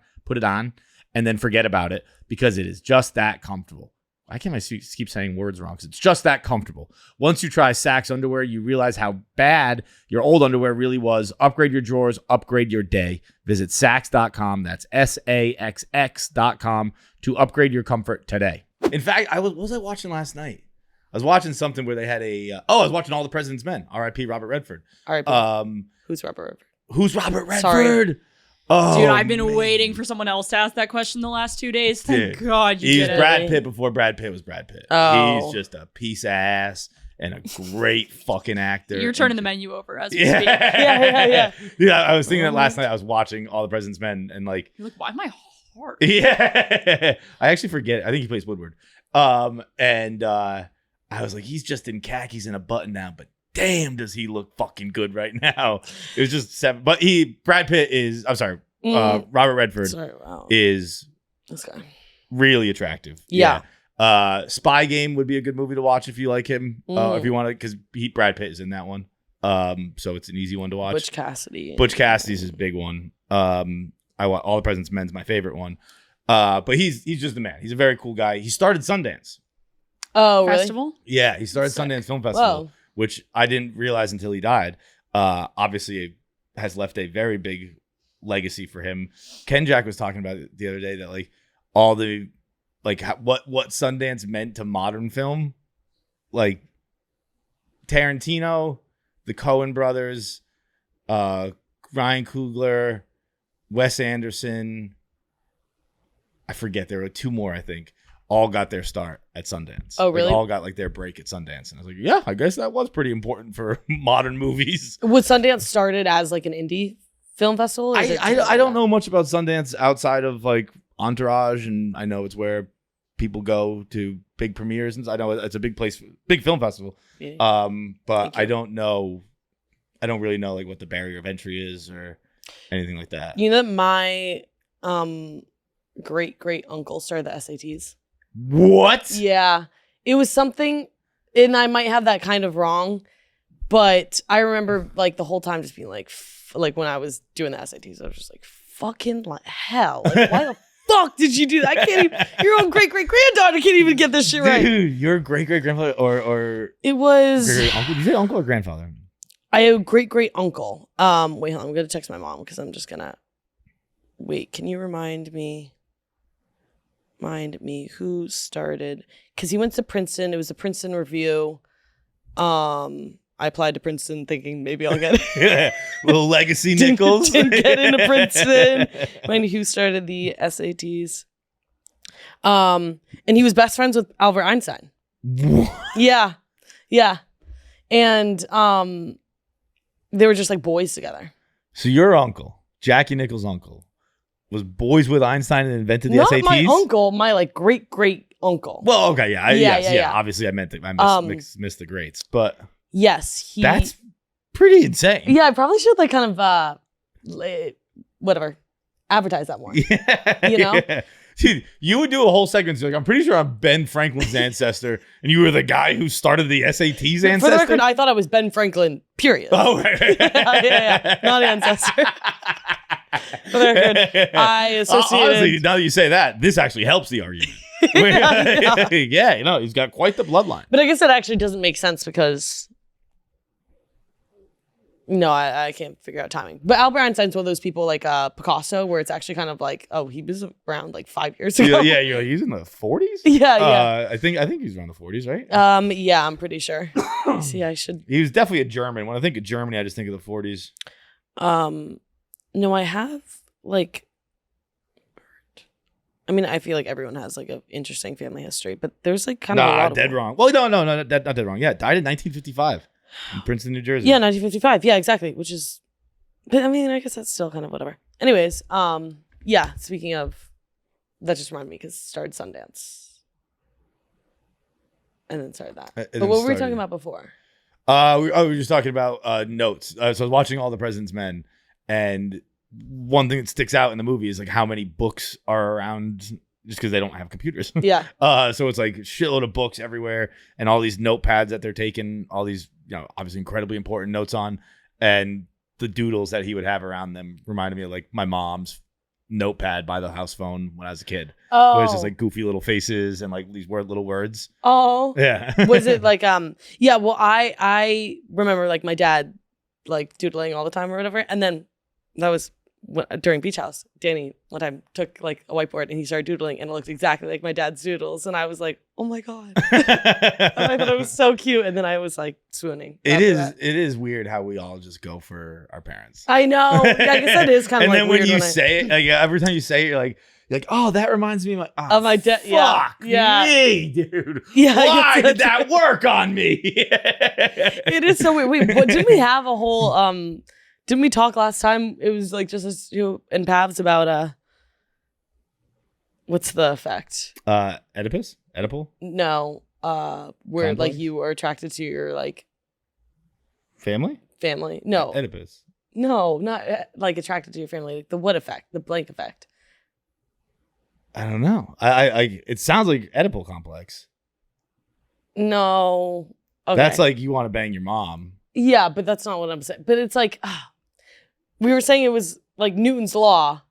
[SPEAKER 2] and then forget about it because it is just that comfortable. Why can't I keep saying words wrong? Because it's just that comfortable. Once you try SAXX underwear, you realize how bad your old underwear really was. Upgrade your drawers, upgrade your day. Visit SAXX.com. That's SAXX.com to upgrade your comfort today. In fact, what was I watching last night? I was watching something where they had I was watching All the President's Men. R.I.P. Robert Redford.
[SPEAKER 3] R.I.P. Who's Robert Redford?
[SPEAKER 2] Who's Robert Redford?
[SPEAKER 4] Sorry.
[SPEAKER 2] Oh,
[SPEAKER 4] dude, I've been waiting for someone else to ask that question the last 2 days. Thank God you did it.
[SPEAKER 2] He's Brad Pitt before Brad Pitt was Brad Pitt.
[SPEAKER 3] Oh.
[SPEAKER 2] He's just a piece of ass and a great fucking actor.
[SPEAKER 4] You're turning the menu over as we speak.
[SPEAKER 3] Yeah.
[SPEAKER 2] Yeah, I was thinking that last night. I was watching All the President's Men and like...
[SPEAKER 4] You're like, why am I hard?
[SPEAKER 2] Yeah. I actually forget. I think he plays Woodward. I was like, he's just in khakis and a button down, but damn, does he look fucking good right now. It was just 7. But Brad Pitt is, I'm sorry, Robert Redford is
[SPEAKER 3] this guy
[SPEAKER 2] really attractive.
[SPEAKER 3] Yeah.
[SPEAKER 2] Spy Game would be a good movie to watch if you like him. If you want to, because Brad Pitt is in that one. So it's an easy one to watch.
[SPEAKER 3] Butch Cassidy.
[SPEAKER 2] Butch Cassidy's his big one. I want All the President's Men's my favorite one. But he's just the man. He's a very cool guy. He started Sundance.
[SPEAKER 3] Oh, really?
[SPEAKER 4] Festival?
[SPEAKER 2] Yeah, he started Sundance Film Festival, which I didn't realize until he died. Obviously, has left a very big legacy for him. Ken Jack was talking about it the other day that like all the what Sundance meant to modern film, like Tarantino, the Coen brothers, Ryan Coogler, Wes Anderson. I forget, there were 2 more, I think. All got their start at Sundance.
[SPEAKER 3] Oh, really?
[SPEAKER 2] Like, all got like their break at Sundance. And I was like, yeah, I guess that was pretty important for modern movies.
[SPEAKER 3] Was Sundance started as like an indie film festival?
[SPEAKER 2] I don't know much about Sundance outside of like Entourage, and I know it's where people go to big premieres, and I know it's a big place, big film festival.
[SPEAKER 3] Yeah.
[SPEAKER 2] But I don't really know like what the barrier of entry is or anything like that.
[SPEAKER 3] You know that my great uncle started the SATs.
[SPEAKER 2] What?
[SPEAKER 3] Yeah. It was something, and I might have that kind of wrong, but I remember like the whole time just being like when I was doing the SATs, I was just like, fucking hell. Like, why the fuck did you do that? I can't even, your own great-great-granddaughter can't even get this shit right.
[SPEAKER 2] Dude, your great-great-grandfather or
[SPEAKER 3] it was
[SPEAKER 2] great-great-uncle? Did you say uncle or grandfather?
[SPEAKER 3] I have a great-great-uncle. Wait, hold on. I'm going to text my mom because I'm just going to... Wait, can you remind me who started? Because he went to Princeton. It was a Princeton review. I applied to Princeton thinking maybe I'll get it.
[SPEAKER 2] Little legacy nickels.
[SPEAKER 3] Didn't get into Princeton. Mind who started the SATs. And he was best friends with Albert Einstein.
[SPEAKER 2] What?
[SPEAKER 3] Yeah. And they were just like boys together.
[SPEAKER 2] So your uncle, Jackie Nichols' uncle, was boys with Einstein and invented the SATs?
[SPEAKER 3] Not my uncle, my like great uncle.
[SPEAKER 2] Well, okay, yeah.
[SPEAKER 3] Yeah.
[SPEAKER 2] Obviously, I missed the greats, but
[SPEAKER 3] yes,
[SPEAKER 2] that's pretty insane.
[SPEAKER 3] Yeah, I probably should like kind of whatever, advertise that more.
[SPEAKER 2] Yeah,
[SPEAKER 3] you know.
[SPEAKER 2] Yeah. Dude, you would do a whole segment like, I'm pretty sure I'm Ben Franklin's ancestor, and you were the guy who started the SATs ancestor.
[SPEAKER 3] For the record, I thought I was Ben Franklin, period.
[SPEAKER 2] Oh, right.
[SPEAKER 3] yeah. Not an ancestor. For the record, I associated...
[SPEAKER 2] Honestly, now that you say that, this actually helps the argument. Yeah, he's got quite the bloodline.
[SPEAKER 3] But I guess that actually doesn't make sense because... No, I can't figure out timing. But Albert Einstein's one of those people like Picasso, where it's actually kind of like, oh, he was around like 5 years ago.
[SPEAKER 2] Yeah, he's in the 40s?
[SPEAKER 3] Yeah.
[SPEAKER 2] I think he's around the 40s, right?
[SPEAKER 3] Yeah, I'm pretty sure. See, I should...
[SPEAKER 2] He was definitely a German. When I think of Germany, I just think of the 40s.
[SPEAKER 3] No, I have like... I mean, I feel like everyone has like an interesting family history, but there's like kind of a lot of...
[SPEAKER 2] dead wrong. Well, no, not dead wrong. Yeah, died in 1955. In Princeton, New Jersey.
[SPEAKER 3] Yeah, 1955. Yeah, exactly. Which is, but I mean, I guess that's still kind of whatever. Anyways, yeah. Speaking of, that just reminded me because it started Sundance, and then started that. But what were we talking about before?
[SPEAKER 2] We were just talking about notes. So I was watching All the President's Men, and one thing that sticks out in the movie is like how many books are around just because they don't have computers.
[SPEAKER 3] Yeah.
[SPEAKER 2] So it's like a shitload of books everywhere and all these notepads that they're taking, all these, obviously incredibly important notes on, and the doodles that he would have around them reminded me of like my mom's notepad by the house phone when I was a kid.
[SPEAKER 3] Oh.
[SPEAKER 2] Where it's just like goofy little faces and like these little words.
[SPEAKER 3] Oh.
[SPEAKER 2] Yeah.
[SPEAKER 3] Was it like, yeah, well, I remember like my dad like doodling all the time or whatever. And then that was during Beach House. Danny one time took like a whiteboard and he started doodling and it looked exactly like my dad's doodles. And I was like, oh my God. I thought it was so cute. And then I was like swooning.
[SPEAKER 2] It is weird how we all just go for our parents.
[SPEAKER 3] I know. Yeah, I guess that is kind of
[SPEAKER 2] and
[SPEAKER 3] like
[SPEAKER 2] then when you say it, like every time you say it, you're like, oh, that reminds me of
[SPEAKER 3] my dad.
[SPEAKER 2] Fuck me, dude.
[SPEAKER 3] Yeah.
[SPEAKER 2] Why did that work on me?
[SPEAKER 3] It is so weird. Wait, didn't we have a whole didn't we talk last time? It was like just us two and Pavs about what's the effect?
[SPEAKER 2] Oedipus? Oedipal?
[SPEAKER 3] No. Where
[SPEAKER 2] Complex?
[SPEAKER 3] like you are attracted to your like
[SPEAKER 2] family?
[SPEAKER 3] No.
[SPEAKER 2] Oedipus.
[SPEAKER 3] No, not like attracted to your family. Like the what effect? The blank effect.
[SPEAKER 2] I don't know. I it sounds like Oedipal complex.
[SPEAKER 3] No. Okay.
[SPEAKER 2] That's like you want to bang your mom.
[SPEAKER 3] Yeah, but that's not what I'm saying. But it's like we were saying it was like Newton's law,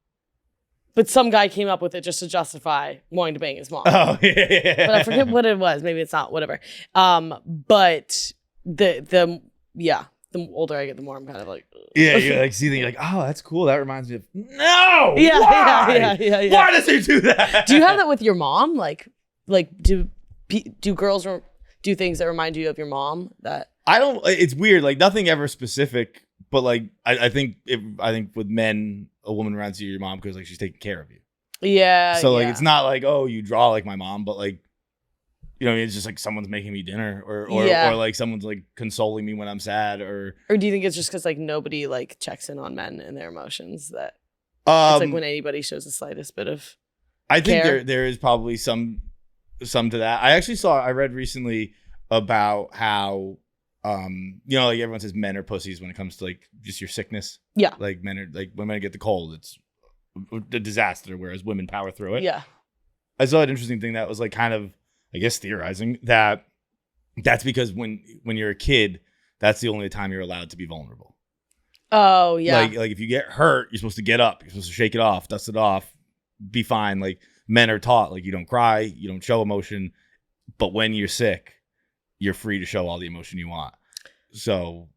[SPEAKER 3] but some guy came up with it just to justify wanting to bang his mom.
[SPEAKER 2] Oh yeah.
[SPEAKER 3] But I forget what it was. Maybe it's not. Whatever. But the older I get, the more I'm kind of like.
[SPEAKER 2] Yeah, you like see things you're like, oh, that's cool. That reminds me of no.
[SPEAKER 3] Yeah,
[SPEAKER 2] why?
[SPEAKER 3] Yeah.
[SPEAKER 2] Why does he do that?
[SPEAKER 3] Do you have that with your mom? Like do girls do things that remind you of your mom? That
[SPEAKER 2] I don't. It's weird. Like nothing ever specific, but like I think with men, a woman reminds you of your mom because like she's taking care of you.
[SPEAKER 3] Yeah.
[SPEAKER 2] So like it's not like, oh, you draw like my mom, but like, it's just like someone's making me dinner or like someone's like consoling me when I'm sad or
[SPEAKER 3] do you think it's just because like nobody like checks in on men and their emotions that it's like when anybody shows the slightest bit of
[SPEAKER 2] I think
[SPEAKER 3] care?
[SPEAKER 2] there is probably some to that. I read recently about how like everyone says men are pussies when it comes to like just your sickness. Yeah. Like men are like when men get the cold, it's a disaster, whereas women power through it.
[SPEAKER 3] Yeah.
[SPEAKER 2] I saw an interesting thing that was like kind of, I guess, theorizing that that's because when you're a kid, that's the only time you're allowed to be vulnerable.
[SPEAKER 3] Oh yeah.
[SPEAKER 2] Like if you get hurt, you're supposed to get up, you're supposed to shake it off, dust it off, be fine. Like men are taught like you don't cry, you don't show emotion, but when you're sick, you're free to show all the emotion you want. So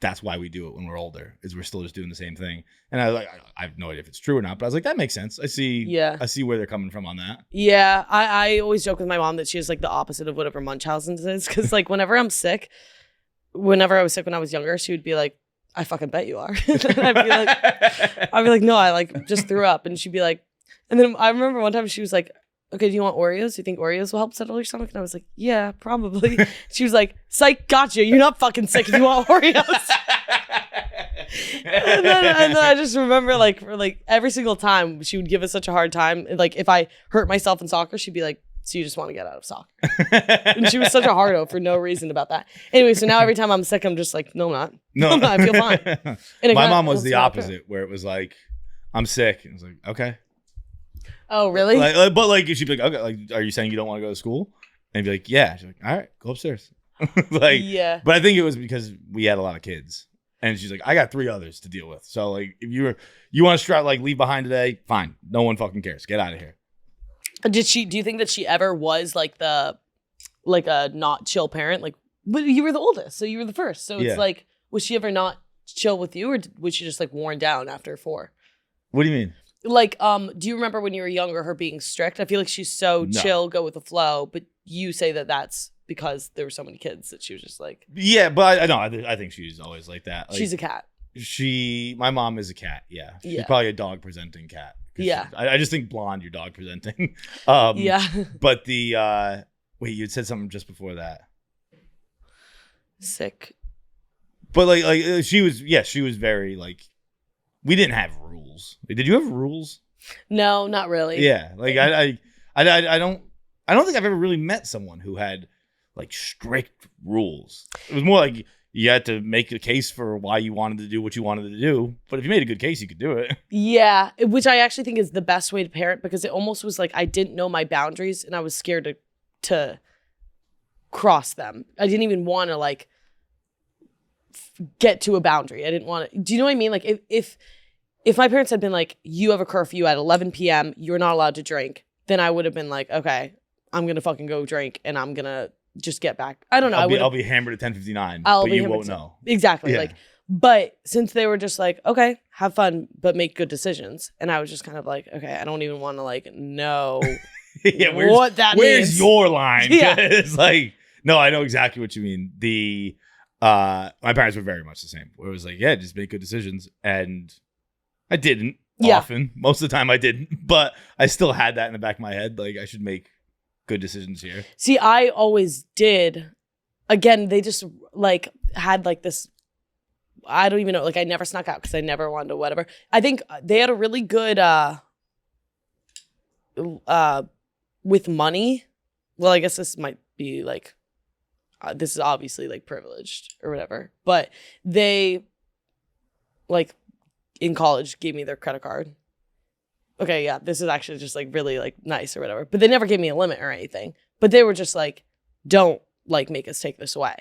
[SPEAKER 2] that's why we do it when we're older, is we're still just doing the same thing. And I have no idea if it's true or not, but I was like, that makes sense. I see where they're coming from on that. Yeah.
[SPEAKER 3] I always joke with my mom that she is like the opposite of whatever Munchausen's is. Cause like whenever I was sick when I was younger, she would be like, I fucking bet you are. And I'd be like, no, I like just threw up. And she'd be like, and then I remember one time she was like, okay, do you want Oreos? Do you think Oreos will help settle your stomach? And I was like, yeah, probably. She was like, psych, gotcha. You're not fucking sick if you want Oreos. and then I just remember like for like every single time she would give us such a hard time. Like if I hurt myself in soccer, she'd be like, so you just want to get out of soccer. And she was such a hardo for no reason about that. Anyway, so now every time I'm sick, I'm just like, no, I'm not. No, I'm not. I feel fine.
[SPEAKER 2] My mom was the opposite, where it was like, I'm sick. And I was like, okay.
[SPEAKER 3] Oh, really?
[SPEAKER 2] But like she'd be like, okay, like, are you saying you don't want to go to school? And I'd be like, yeah. She's like, all right, go upstairs. Like, yeah. But I think it was because we had a lot of kids, and she's like, I got 3 others to deal with. So like, if you want to like leave behind today, fine. No one fucking cares. Get out of here.
[SPEAKER 3] Do you think that she ever was like a not chill parent? Like, but you were the oldest, so you were the first. So it's like, was she ever not chill with you, or was she just like worn down after 4?
[SPEAKER 2] What do you mean?
[SPEAKER 3] Like, do you remember when you were younger her being strict? I feel like she's so chill, go with the flow, but you say that that's because there were so many kids that she was just like.
[SPEAKER 2] Yeah, but I think she's always like that. Like,
[SPEAKER 3] she's a cat.
[SPEAKER 2] My mom is a cat. Yeah, she's probably a dog presenting cat.
[SPEAKER 3] Yeah,
[SPEAKER 2] I just think blonde, you're dog presenting. Yeah, but the wait, you said something just before that.
[SPEAKER 3] Sick.
[SPEAKER 2] But like she was very like, we didn't have rules. Did you have rules?
[SPEAKER 3] No, not really.
[SPEAKER 2] Yeah, like I don't think I've ever really met someone who had like strict rules. It was more like you had to make a case for why you wanted to do what you wanted to do. But if you made a good case, you could do it.
[SPEAKER 3] Yeah, which I actually think is the best way to parent, because it almost was like I didn't know my boundaries and I was scared to cross them. I didn't even want to like get to a boundary. I didn't want to. Do you know what I mean? Like if my parents had been like, you have a curfew at 11 p.m., you're not allowed to drink, then I would have been like, okay, I'm going to fucking go drink and I'm going to just get back. I don't know.
[SPEAKER 2] I'll be hammered at 10:59, but you won't know.
[SPEAKER 3] Exactly.
[SPEAKER 2] Yeah.
[SPEAKER 3] Like, but since they were just like, okay, have fun, but make good decisions. And I was just kind of like, okay, I don't even want to like know what that means.
[SPEAKER 2] Where's your line?
[SPEAKER 3] Yeah.
[SPEAKER 2] It's like, no, I know exactly what you mean. My parents were very much the same. Where it was like, yeah, just make good decisions. And I didn't often. Most of the time I didn't. But I still had that in the back of my head. Like, I should make good decisions here.
[SPEAKER 3] See, I always did. Again, they just like had like this, I don't even know, like I never snuck out because I never wanted to whatever. I think they had a really good with money. Well, I guess this might be like this is obviously like privileged or whatever, but they like in college gave me their credit card. Okay, yeah, this is actually just like really like nice or whatever. But they never gave me a limit or anything. But they were just like, don't like make us take this away.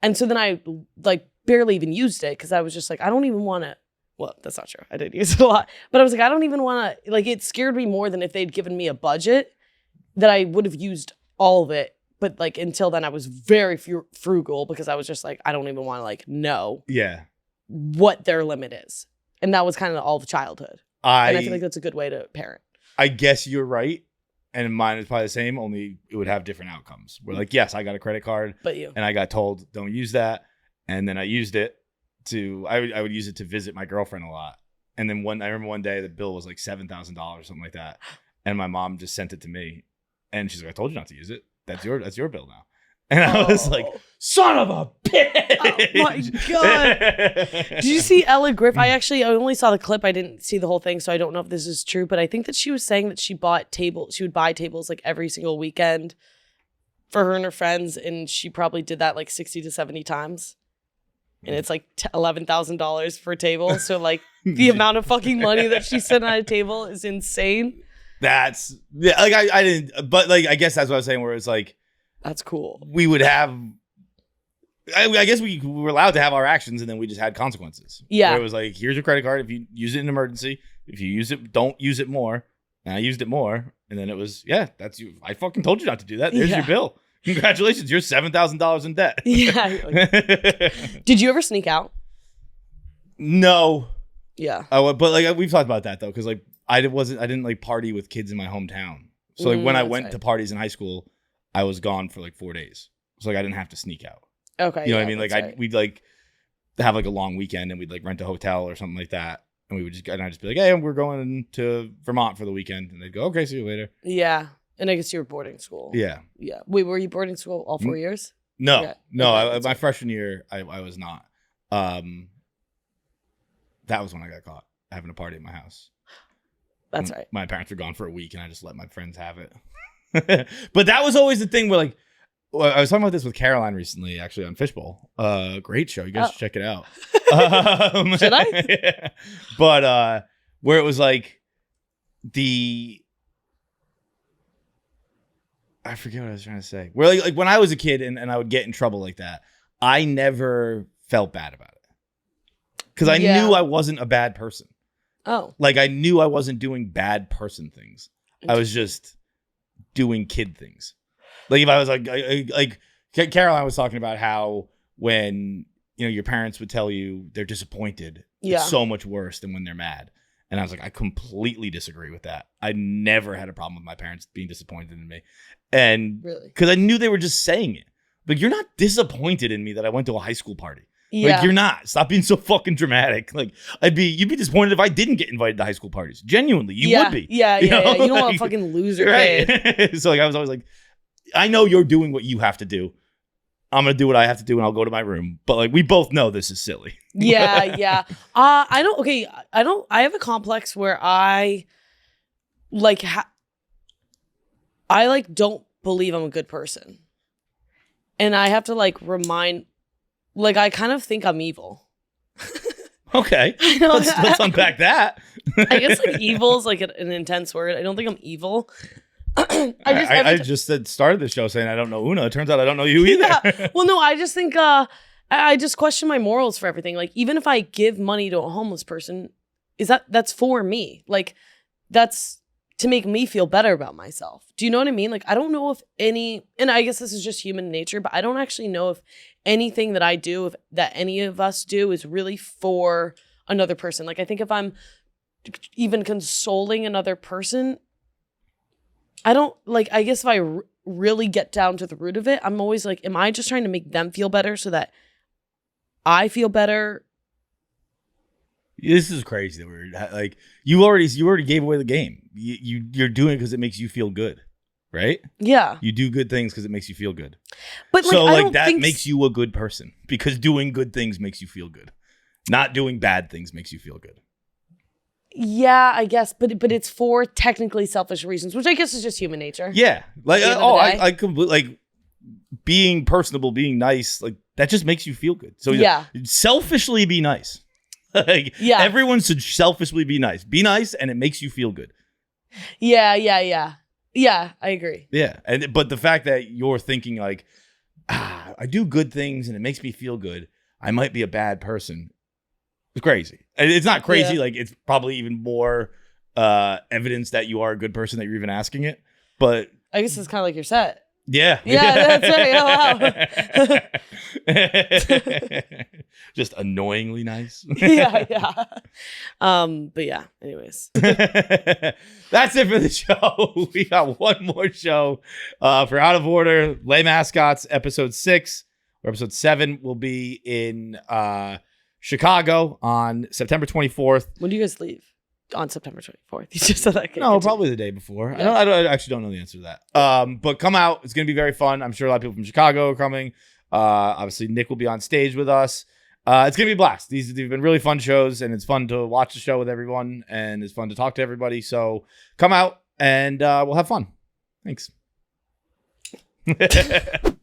[SPEAKER 3] And so then I like barely even used it because I was just like, I don't even want to. Well, that's not true. I did use it a lot. But I was like, I don't even want to. Like, it scared me more than if they'd given me a budget that I would have used all of it. But like until then, I was very frugal because I was just like, I don't even want to like know what their limit is. And that was kind of all of childhood. And I feel like that's a good way to parent.
[SPEAKER 2] I guess you're right. And mine is probably the same, only it would have different outcomes. We're like, yes, I got a credit card.
[SPEAKER 3] But you.
[SPEAKER 2] And I got told, don't use that. And then I used it I would use it to visit my girlfriend a lot. And then I remember one day the bill was like $7,000 or something like that. And my mom just sent it to me. And she's like, I told you not to use it. That's your bill now. And I was like, son of a bitch.
[SPEAKER 3] Oh my God. Did you see Ella Griff? I only saw the clip. I didn't see the whole thing, so I don't know if this is true. But I think that she was saying that she would buy tables like every single weekend for her and her friends. And she probably did that like 60 to 70 times. And it's like $11,000 per table. So like the amount of fucking money that she spent on a table is insane.
[SPEAKER 2] That's like I didn't, but like I guess that's what I was saying. Where it's like,
[SPEAKER 3] that's cool.
[SPEAKER 2] We would have. I guess we were allowed to have our actions, and then we just had consequences.
[SPEAKER 3] Yeah,
[SPEAKER 2] where it was like, here's your credit card. If you use it in an emergency, if you use it, don't use it more. And I used it more, and then it was that's you. I fucking told you not to do that. There's your bill. Congratulations, you're $7,000 in debt.
[SPEAKER 3] Yeah. Did you ever sneak out?
[SPEAKER 2] No.
[SPEAKER 3] Yeah.
[SPEAKER 2] But like we've talked about that though, because like I didn't like party with kids in my hometown. So like when I went to parties in high school, I was gone for like 4 days. So like I didn't have to sneak out.
[SPEAKER 3] Okay.
[SPEAKER 2] You know what I mean? Like we'd like have like a long weekend and we'd like rent a hotel or something like that. And I'd just be like, hey, we're going to Vermont for the weekend. And they'd go, okay, see you later.
[SPEAKER 3] Yeah. And I guess you were boarding school.
[SPEAKER 2] Yeah.
[SPEAKER 3] Yeah. Wait, were you boarding school all 4 years?
[SPEAKER 2] No.
[SPEAKER 3] Okay.
[SPEAKER 2] No. My freshman year, I was not. That was when I got caught having a party at my house.
[SPEAKER 3] That's right.
[SPEAKER 2] My parents were gone for a week and I just let my friends have it. But that was always the thing where like, I was talking about this with Caroline recently, actually on Fishbowl. Great show. You guys should check it out.
[SPEAKER 3] Should I?
[SPEAKER 2] Yeah. But where it was like I forget what I was trying to say. Where like when I was a kid and I would get in trouble like that, I never felt bad about it. Because I knew I wasn't a bad person.
[SPEAKER 3] Oh.
[SPEAKER 2] Like I knew I wasn't doing bad person things. I was just doing kid things. Like if I was like Caroline was talking about how when your parents would tell you they're disappointed, it's so much worse than when they're mad. And I was like, I completely disagree with that. I never had a problem with my parents being disappointed in me. And because I knew they were just saying it. But you're not disappointed in me that I went to a high school party.
[SPEAKER 3] Yeah.
[SPEAKER 2] Like you're not. Stop being so fucking dramatic. Like you'd be disappointed if I didn't get invited to high school parties. Genuinely, you would be.
[SPEAKER 3] Yeah. You don't want a fucking loser kid.
[SPEAKER 2] So like I was always like, I know you're doing what you have to do. I'm gonna do what I have to do, and I'll go to my room. But like we both know this is silly.
[SPEAKER 3] Yeah. I have a complex where I like don't believe I'm a good person, and I have to like remind like I kind of think I'm evil.
[SPEAKER 2] Okay.
[SPEAKER 3] I know,
[SPEAKER 2] Let's unpack that.
[SPEAKER 3] I guess like evil is like an intense word. I don't think I'm evil.
[SPEAKER 2] I just started the show saying I don't know Una. It turns out I don't know you either.
[SPEAKER 3] Yeah. Well, no, I just think I just question my morals for everything. Like even if I give money to a homeless person, that's for me. Like that's to make me feel better about myself. Do you know what I mean? Like I don't know if and I guess this is just human nature, but I don't actually know if anything that I do, that any of us do, is really for another person. Like I think if I'm even consoling another person, I don't like, I guess if I really get down to the root of it, I'm always like, am I just trying to make them feel better so that I feel better?
[SPEAKER 2] This is crazy that we're like, you already gave away the game. You're doing it because it makes you feel good, right?
[SPEAKER 3] Yeah.
[SPEAKER 2] You do good things because it makes you feel good.
[SPEAKER 3] But
[SPEAKER 2] so
[SPEAKER 3] I
[SPEAKER 2] like
[SPEAKER 3] don't
[SPEAKER 2] that
[SPEAKER 3] think
[SPEAKER 2] makes you a good person because doing good things makes you feel good. Not doing bad things makes you feel good.
[SPEAKER 3] Yeah, I guess, but it's for technically selfish reasons, which I guess is just human nature.
[SPEAKER 2] Yeah, like
[SPEAKER 3] At the end of the day.
[SPEAKER 2] I completely like being personable, being nice, like that just makes you feel good. So
[SPEAKER 3] Yeah.
[SPEAKER 2] selfishly be nice. Like
[SPEAKER 3] Yeah.
[SPEAKER 2] everyone should selfishly be nice. Be nice, and it makes you feel good.
[SPEAKER 3] Yeah, I agree.
[SPEAKER 2] Yeah, but the fact that you're thinking like, I do good things and it makes me feel good, I might be a bad person. It's crazy. And it's not crazy.
[SPEAKER 3] Yeah.
[SPEAKER 2] Like it's probably even more evidence that you are a good person that you're even asking it. But
[SPEAKER 3] I guess it's kind of like your set.
[SPEAKER 2] yeah.
[SPEAKER 3] Yeah, that's right. Oh, wow.
[SPEAKER 2] Just annoyingly nice.
[SPEAKER 3] yeah. But yeah, anyways.
[SPEAKER 2] That's it for the show. We got one more show for Out of Order. Lay Mascots, episode 6 or episode 7 will be in Chicago on September 24th.
[SPEAKER 3] When do you guys leave? On September 24th. You just said that.
[SPEAKER 2] No, probably the day before.
[SPEAKER 3] Yeah.
[SPEAKER 2] I actually don't know the answer to that. But come out. It's going to be very fun. I'm sure a lot of people from Chicago are coming. Obviously, Nick will be on stage with us. It's going to be a blast. They've been really fun shows, and it's fun to watch the show with everyone, and it's fun to talk to everybody. So come out, and we'll have fun. Thanks.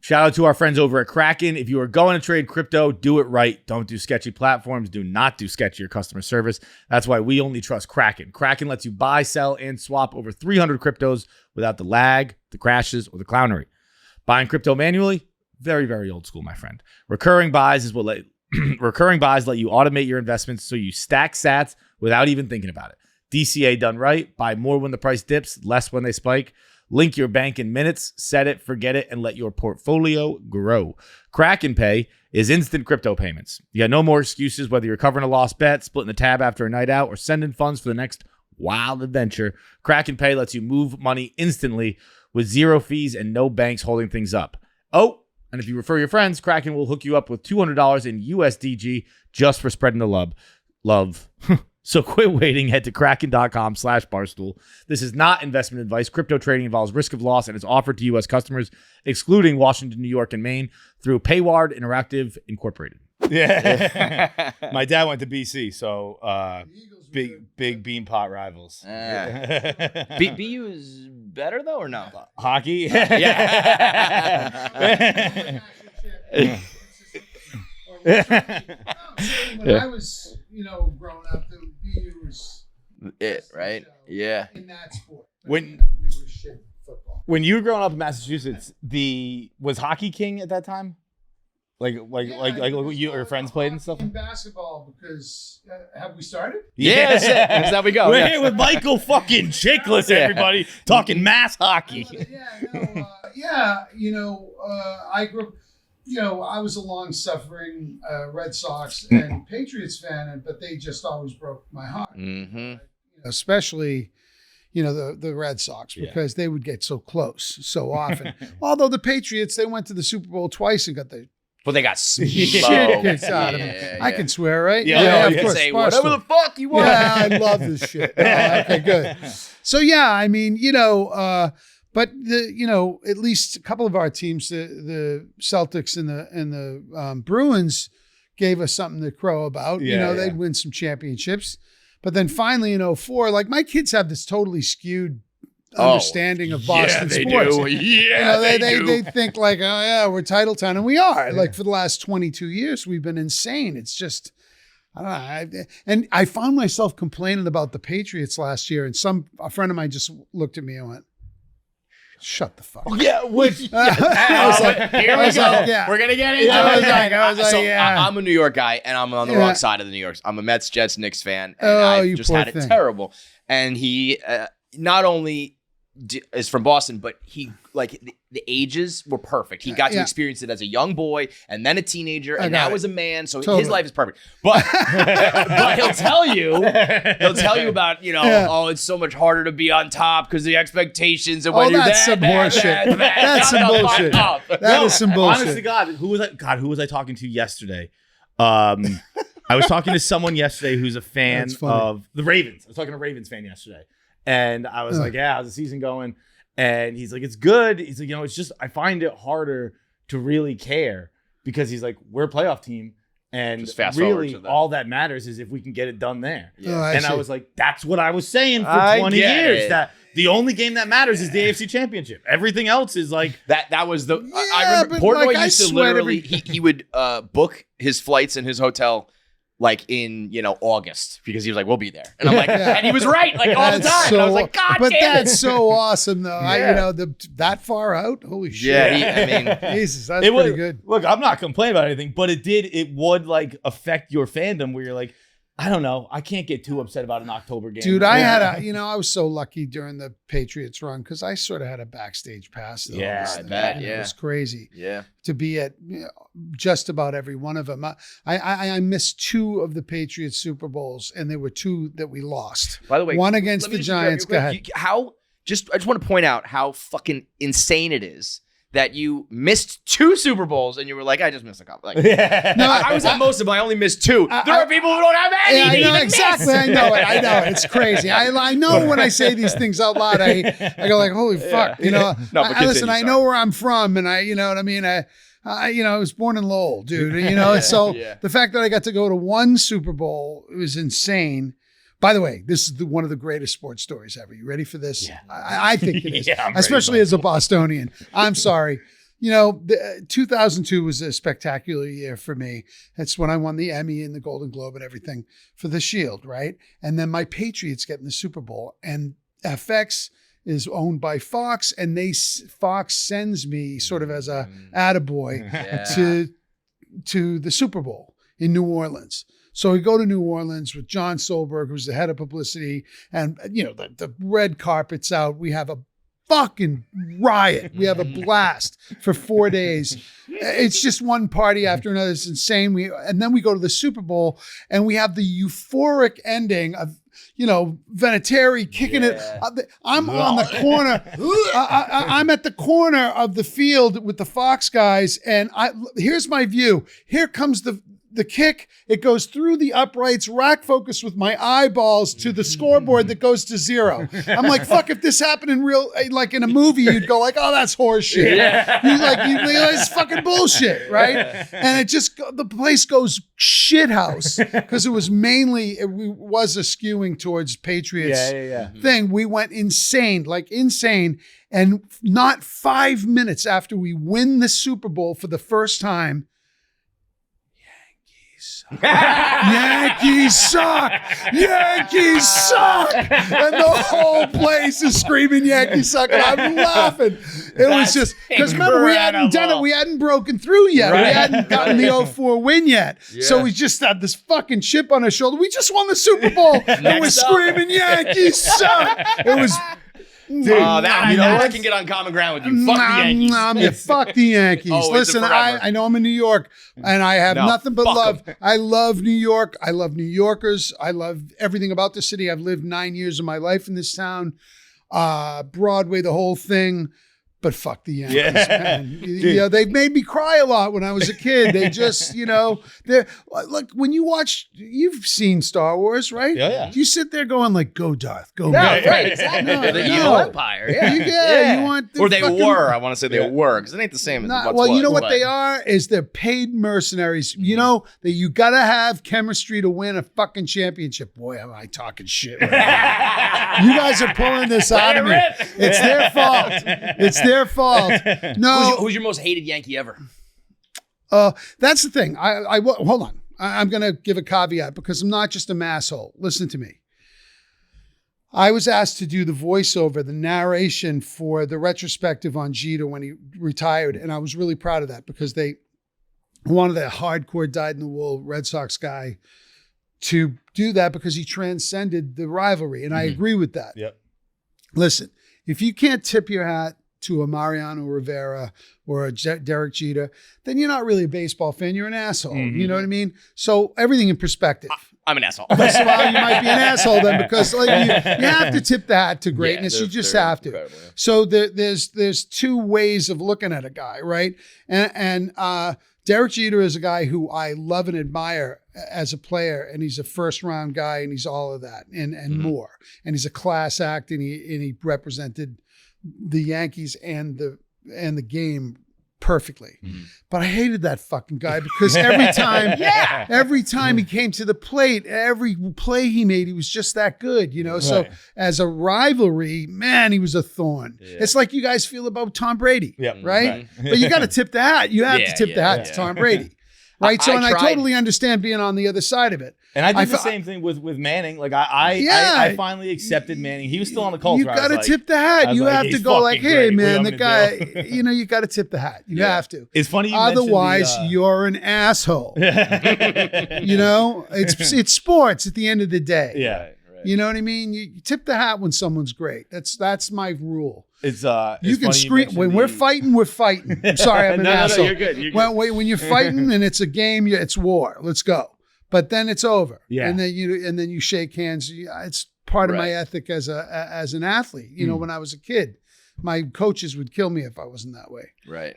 [SPEAKER 2] Shout out to our friends over at Kraken. If you are going to trade crypto, do it right. Don't do sketchy platforms. Do not do sketchy customer service. That's why we only trust Kraken. Kraken lets you buy, sell, and swap over 300 cryptos without the lag, the crashes, or the clownery. Buying crypto manually, very, very old school, my friend. Recurring buys let you automate your investments so you stack sats without even thinking about it. DCA done right. Buy more when the price dips, less when they spike. Link your bank in minutes, set it, forget it, and let your portfolio grow. Kraken Pay is instant crypto payments. You got no more excuses whether you're covering a lost bet, splitting the tab after a night out, or sending funds for the next wild adventure. Kraken Pay lets you move money instantly with zero fees and no banks holding things up. Oh, and if you refer your friends, Kraken will hook you up with $200 in USDG just for spreading the love. So quit waiting. Head to kraken.com/barstool. This is not investment advice. Crypto trading involves risk of loss and is offered to U.S. customers, excluding Washington, New York, and Maine, through Payward Interactive Incorporated. Yeah. My dad went to BC, so big beanpot rivals.
[SPEAKER 5] BU is better, though, or no?
[SPEAKER 2] Hockey?
[SPEAKER 5] Yeah.
[SPEAKER 1] When I was, growing up, the BU was
[SPEAKER 5] it, right? Yeah.
[SPEAKER 1] in that sport.
[SPEAKER 2] When-
[SPEAKER 1] We were shit football.
[SPEAKER 2] When you were growing up in Massachusetts, was hockey king at that time? Like your friends played and stuff?
[SPEAKER 1] In basketball, because have we started?
[SPEAKER 5] Yeah, that's how we go.
[SPEAKER 2] We're
[SPEAKER 5] Yeah.
[SPEAKER 2] here with Michael fucking Chiklis, everybody, talking mass hockey.
[SPEAKER 1] I grew up. I was a long-suffering Red Sox and Patriots fan, but they just always broke my heart.
[SPEAKER 5] Mm-hmm.
[SPEAKER 1] Especially, the Red Sox, because they would get so close so often. Although the Patriots, they went to the Super Bowl twice and got the
[SPEAKER 5] Well, they got
[SPEAKER 1] shit
[SPEAKER 5] smoked.
[SPEAKER 1] kicked out of them. I can swear, right?
[SPEAKER 2] Yeah,
[SPEAKER 5] you
[SPEAKER 1] of
[SPEAKER 5] can
[SPEAKER 1] course.
[SPEAKER 5] say
[SPEAKER 1] Barstool.
[SPEAKER 5] whatever the fuck you want.
[SPEAKER 1] Yeah, I love this shit. Okay, good. So but at least a couple of our teams, the Celtics and the Bruins, gave us something to crow about. They'd win some championships, but then finally in 2004, like my kids have this totally skewed understanding of Boston sports. They think like, oh yeah, we're title town, and we are. Yeah. Like for the last 22 years, we've been insane. It's just, I don't know. And I found myself complaining about the Patriots last year, and a friend of mine just looked at me and went, "Shut the fuck up."
[SPEAKER 5] Yeah, which
[SPEAKER 1] I was like,
[SPEAKER 5] here we go.
[SPEAKER 1] Like, yeah.
[SPEAKER 5] We're gonna get into it.
[SPEAKER 1] Yeah.
[SPEAKER 5] I'm a New York guy, and I'm on the wrong side of the New York. I'm a Mets, Jets, Knicks fan, and I just had it terrible. And he not only is from Boston, but he the ages were perfect. He got to experience it as a young boy and then a teenager and now as a man. So his life is perfect. But but he'll tell you about, oh, it's so much harder to be on top because the expectations of when you're
[SPEAKER 1] that's some bullshit. That's some bullshit. That is some bullshit.
[SPEAKER 2] Honestly, who was I talking to yesterday? I was talking to someone yesterday who's a fan of the Ravens. I was talking to a Ravens fan yesterday. And I was like, yeah, how's the season going? And he's like, it's good. He's like, it's just, I find it harder to really care because he's like, we're a playoff team. And really all that matters is if we can get it done there. Yeah. I was like, that's what I was saying for 20 years. That the only game that matters is the AFC Championship. Everything else is like.
[SPEAKER 5] That was the, I remember Portnoy used to literally, he would book his flights and his hotel like in, August, because he was like, we'll be there. And I'm like, and he was right, like all the time. And I was like, God damn it.
[SPEAKER 1] But that's so awesome, though. Yeah. That far out? Holy shit.
[SPEAKER 5] Yeah,
[SPEAKER 1] Jesus, that's pretty good.
[SPEAKER 2] Look, I'm not complaining about anything, but it would like affect your fandom where you're like, I don't know. I can't get too upset about an October game.
[SPEAKER 1] Dude, I had I was so lucky during the Patriots run because I sort of had a backstage pass.
[SPEAKER 5] Yeah, I bet.
[SPEAKER 1] It was crazy.
[SPEAKER 5] Yeah.
[SPEAKER 1] To be at just about every one of them. I missed 2 of the Patriots Super Bowls, and there were 2 that we lost.
[SPEAKER 5] By the way,
[SPEAKER 1] one against the Giants. Go ahead.
[SPEAKER 5] I just want to point out how fucking insane it is that you missed 2 Super Bowls and you were like, I just missed a couple. Like, no, I was at most of them. I only missed 2. There are people who don't have any.
[SPEAKER 1] Yeah, I know exactly. I know it. I know it's crazy. I know when I say these things out loud, I go like, holy fuck, listen, I know where I'm from, and you know what I mean. I was born in Lowell, dude. So the fact that I got to go to 1 Super Bowl, it was insane. By the way, this is one of the greatest sports stories ever. You ready for this? Yeah. I think it is, especially as a Bostonian. I'm sorry. 2002 was a spectacular year for me. That's when I won the Emmy and the Golden Globe and everything for the Shield, right? And then my Patriots get in the Super Bowl, and FX is owned by Fox, and Fox sends me sort of as a attaboy to the Super Bowl in New Orleans. So we go to New Orleans with John Solberg, who's the head of publicity, and the red carpet's out. We have a fucking riot. We have a blast for 4 days. It's just one party after another. It's insane. And then we go to the Super Bowl, and we have the euphoric ending of Vinatieri kicking it. I'm on the corner. I'm at the corner of the field with the Fox guys, and here's my view. Here comes the kick. It goes through the uprights, rack focus with my eyeballs to the scoreboard that goes to 0. I'm like, fuck, if this happened in real, like in a movie, you'd go like, oh, that's horseshit. You realize it's fucking bullshit, right? And the place goes shithouse because it was a skewing towards Patriots thing. We went insane. And not 5 minutes after we win the Super Bowl for the first time, Yankees suck! Yankees suck! And the whole place is screaming Yankees suck, and I'm laughing. It was just because remember, we hadn't done it, we hadn't broken through yet. Right. We hadn't gotten the 0-4 win yet. Yeah. So we just had this fucking chip on our shoulder. We just won the Super Bowl and we're screaming Yankees suck. It was
[SPEAKER 5] dude, I can get on common ground with you. Fuck the Yankees.
[SPEAKER 1] Fuck the Yankees. Listen, I know I'm in New York, and I have nothing but love. I love New York. I love New Yorkers. I love everything about the city. I've lived 9 years of my life in this town. Broadway, the whole thing. but fuck the Yankees, man. You know, they made me cry a lot when I was a kid. They just, you know, they're like, when you watch, you've seen Star Wars, right?
[SPEAKER 2] Yeah.
[SPEAKER 1] You sit there going like, go Darth, go.
[SPEAKER 5] No,
[SPEAKER 1] Darth.
[SPEAKER 5] right, exactly. The evil empire. Yeah.
[SPEAKER 1] You want
[SPEAKER 5] or they were. I want to say they were, because it ain't the same as what's
[SPEAKER 1] well, you know what
[SPEAKER 5] but.
[SPEAKER 1] they are is they're paid mercenaries. You know that you got to have chemistry to win a fucking championship. Boy, am I talking shit right now. You guys are pulling this out of me. It's their fault. It's their fault. No.
[SPEAKER 5] Who's your most hated Yankee ever?
[SPEAKER 1] That's the thing. Hold on. I'm going to give a caveat because I'm not just a masshole. Listen to me. I was asked to do the voiceover, the narration for the retrospective on Jeter when he retired. And I was really proud of that because they wanted a hardcore dyed-in-the-wool Red Sox guy to do that because he transcended the rivalry. And I agree with that.
[SPEAKER 2] Yep.
[SPEAKER 1] Listen, if you can't tip your hat to a Mariano Rivera or a Derek Jeter, then you're not really a baseball fan. You're an asshole. You know what I mean? So everything in perspective.
[SPEAKER 5] I'm an asshole.
[SPEAKER 1] First of all, you might be an asshole then because like, you have to tip the hat to greatness. You just have to.
[SPEAKER 5] Yeah.
[SPEAKER 1] So there's two ways of looking at a guy, right? And Derek Jeter is a guy who I love and admire as a player, and he's a first round guy, and he's all of that and more. And he's a class act, and he represented the Yankees and the game perfectly. But I hated that fucking guy because every time he came to the plate, every play he made, he was just that good, you know? Right. So as a rivalry, man, he was a thorn. Yeah. It's like you guys feel about Tom Brady, right? But you got to tip the hat. You have to tip the hat to Tom Brady. Right. I totally understand being on the other side of it.
[SPEAKER 2] And I did the same thing with Manning. Like I finally accepted Manning. He was still on the Colts.
[SPEAKER 1] You got to tip the hat. You have to go like, hey, man, the guy, you know, you got to tip the hat. You have to.
[SPEAKER 2] It's funny.
[SPEAKER 1] Otherwise, you're an asshole. You know, it's sports at the end of the day.
[SPEAKER 2] Yeah.
[SPEAKER 1] You know what I mean? You tip the hat when someone's great. That's my rule.
[SPEAKER 2] It's
[SPEAKER 1] you can scream when we're fighting. We're fighting. I'm sorry, I'm an asshole.
[SPEAKER 2] No, you're good.
[SPEAKER 1] When you're fighting and it's a game, it's war. Let's go. But then it's over. Yeah. And then you shake hands. It's part of my ethic as an athlete. You know, when I was a kid, my coaches would kill me if I wasn't that way.
[SPEAKER 5] Right.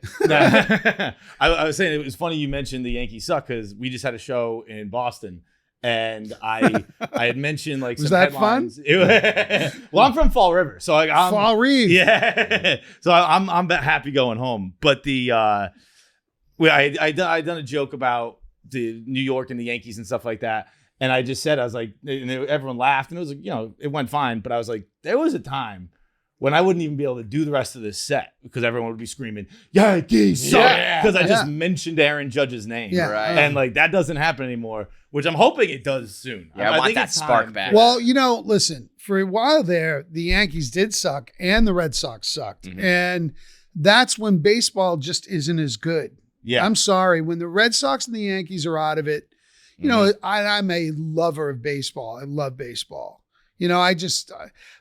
[SPEAKER 2] I was saying it was funny you mentioned the Yankees suck because we just had a show in Boston. And I had mentioned like
[SPEAKER 1] was
[SPEAKER 2] some
[SPEAKER 1] that
[SPEAKER 2] headlines.
[SPEAKER 1] fun?
[SPEAKER 2] Well, I'm from Fall River, so I'm
[SPEAKER 1] Fall River.
[SPEAKER 2] Yeah, so I'm happy going home. But I done a joke about the New York and the Yankees and stuff like that, and I just said I was like, and everyone laughed, and it was like, you know, it went fine. But I was like, there was a time when I wouldn't even be able to do the rest of this set because everyone would be screaming, Yankees, because I just mentioned Aaron Judge's name.
[SPEAKER 1] Yeah.
[SPEAKER 5] Right.
[SPEAKER 2] And like that doesn't happen anymore, which I'm hoping it does soon.
[SPEAKER 5] Yeah, I want that spark back.
[SPEAKER 1] Well, you know, listen, for a while there, the Yankees did suck and the Red Sox sucked. And that's when baseball just isn't as good.
[SPEAKER 2] Yeah.
[SPEAKER 1] I'm sorry. When the Red Sox and the Yankees are out of it, you know, I'm a lover of baseball. I love baseball. You know,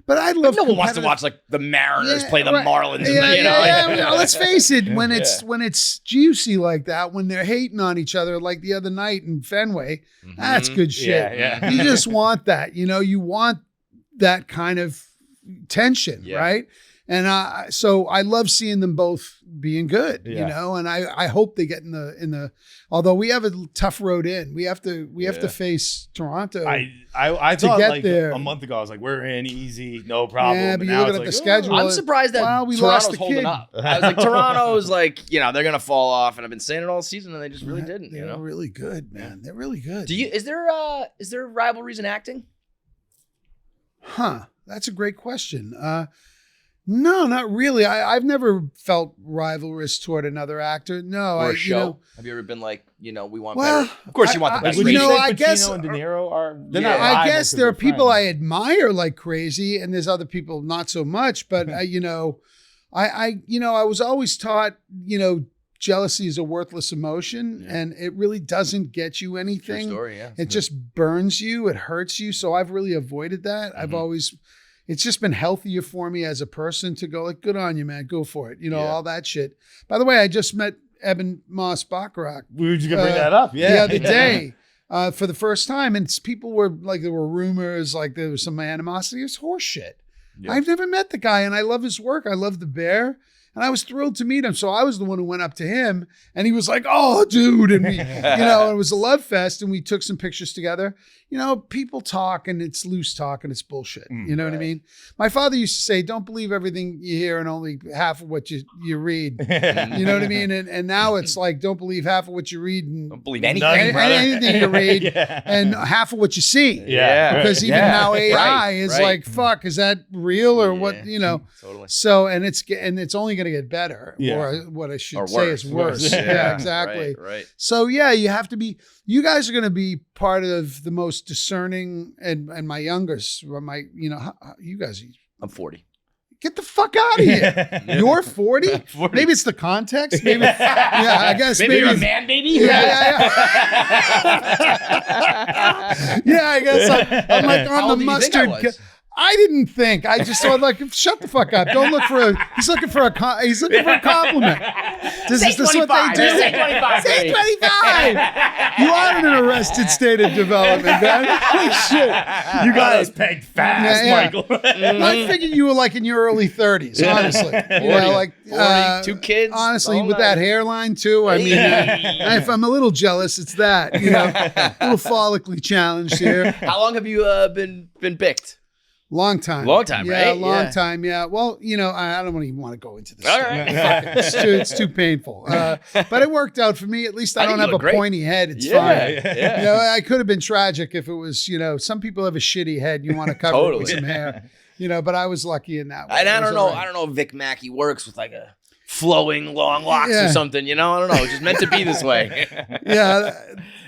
[SPEAKER 1] but I love.
[SPEAKER 5] No one wants to watch like the Mariners play the Marlins.
[SPEAKER 1] Well, let's face it. When it's juicy like that, when they're hating on each other, like the other night in Fenway, that's good shit.
[SPEAKER 2] Yeah.
[SPEAKER 1] You just want that. You know, you want that kind of tension, right? And so I love seeing them both being good, you know, and I hope they get in the, although we have a tough road in, we have to face Toronto.
[SPEAKER 2] I thought like there. A month ago, I was like, we're in easy, no problem.
[SPEAKER 1] Yeah, but you're looking at the schedule.
[SPEAKER 5] I'm surprised that
[SPEAKER 1] we
[SPEAKER 5] Toronto's
[SPEAKER 1] lost the
[SPEAKER 5] holding
[SPEAKER 1] kid.
[SPEAKER 5] up. I was like, Toronto's like, you know, they're going to fall off, and I've been saying it all season, and they just really didn't,
[SPEAKER 1] They're
[SPEAKER 5] you know?
[SPEAKER 1] really good, man. They're really good.
[SPEAKER 5] Is there rivalries in acting?
[SPEAKER 1] That's a great question. No, not really. I've never felt rivalrous toward another actor. No,
[SPEAKER 5] or a show.
[SPEAKER 1] You know,
[SPEAKER 5] have you ever been like, you know, we want better? Of course, you want the best.
[SPEAKER 2] Would you say
[SPEAKER 1] I
[SPEAKER 2] Pacino
[SPEAKER 1] guess
[SPEAKER 2] and De Niro are? They're
[SPEAKER 1] yeah,
[SPEAKER 2] not
[SPEAKER 1] I guess there are people
[SPEAKER 2] friends.
[SPEAKER 1] I admire like crazy, and there's other people not so much. But you know, I was always taught, you know, jealousy is a worthless emotion, and it really doesn't get you anything.
[SPEAKER 5] True story,
[SPEAKER 1] It just burns you. It hurts you. So I've really avoided that. I've always. It's just been healthier for me as a person to go like, good on you, man. Go for it. You know, all that shit. By the way, I just met Ebon Moss-Bachrach.
[SPEAKER 2] We were just going to bring that up.
[SPEAKER 1] The other day for the first time. And people were like, there were rumors, like there was some animosity. It was horse shit. Yeah. I've never met the guy and I love his work. I love The Bear. And I was thrilled to meet him. So I was the one who went up to him and he was like, oh, dude. And we, it was a love fest and we took some pictures together. People talk and it's loose talk and it's bullshit. You know what I mean? My father used to say, don't believe everything you hear and only half of what you read. You know what I mean? And now it's like, don't believe half of what you read and
[SPEAKER 5] don't believe anything
[SPEAKER 1] you read and half of what you see.
[SPEAKER 5] Yeah.
[SPEAKER 1] Because even now AI is like, fuck, is that real or what,
[SPEAKER 5] Totally.
[SPEAKER 1] So, and it's only going to get better or what I should say is worse. Yeah, exactly.
[SPEAKER 5] Right.
[SPEAKER 1] So yeah, you guys are going to be part of the most discerning and my youngest, you guys.
[SPEAKER 5] I'm 40.
[SPEAKER 1] Get the fuck out of here. You're 40? Maybe it's the context. Maybe, I guess.
[SPEAKER 5] Maybe you're a man, baby?
[SPEAKER 1] Yeah. Yeah, I guess I'm like on the mustard. I didn't think. I just thought like, shut the fuck up. Don't look for he's looking for a compliment. This is what they do.
[SPEAKER 5] Say 25.
[SPEAKER 1] Say 25. You are in an arrested state of development, man. Holy shit.
[SPEAKER 2] You got us pegged fast, Michael.
[SPEAKER 1] I figured you were like in your early 30s, honestly.
[SPEAKER 5] 40, 2 kids.
[SPEAKER 1] Honestly, with that hairline too. I mean, if I'm a little jealous, it's that. A little follically challenged here.
[SPEAKER 5] How long have you been picked?
[SPEAKER 1] Long time,
[SPEAKER 5] right?
[SPEAKER 1] Yeah, long time. Yeah. Well, I don't even want to go into this.
[SPEAKER 5] All right.
[SPEAKER 1] It's too painful. But it worked out for me. At least I don't have a pointy head. It's fine.
[SPEAKER 5] Yeah.
[SPEAKER 1] I could have been tragic if it was, some people have a shitty head. You want to cover it with some hair, but I was lucky in that way.
[SPEAKER 5] And I don't know if Vic Mackey works with like a flowing long locks or something, I don't know. It's just meant to be this way.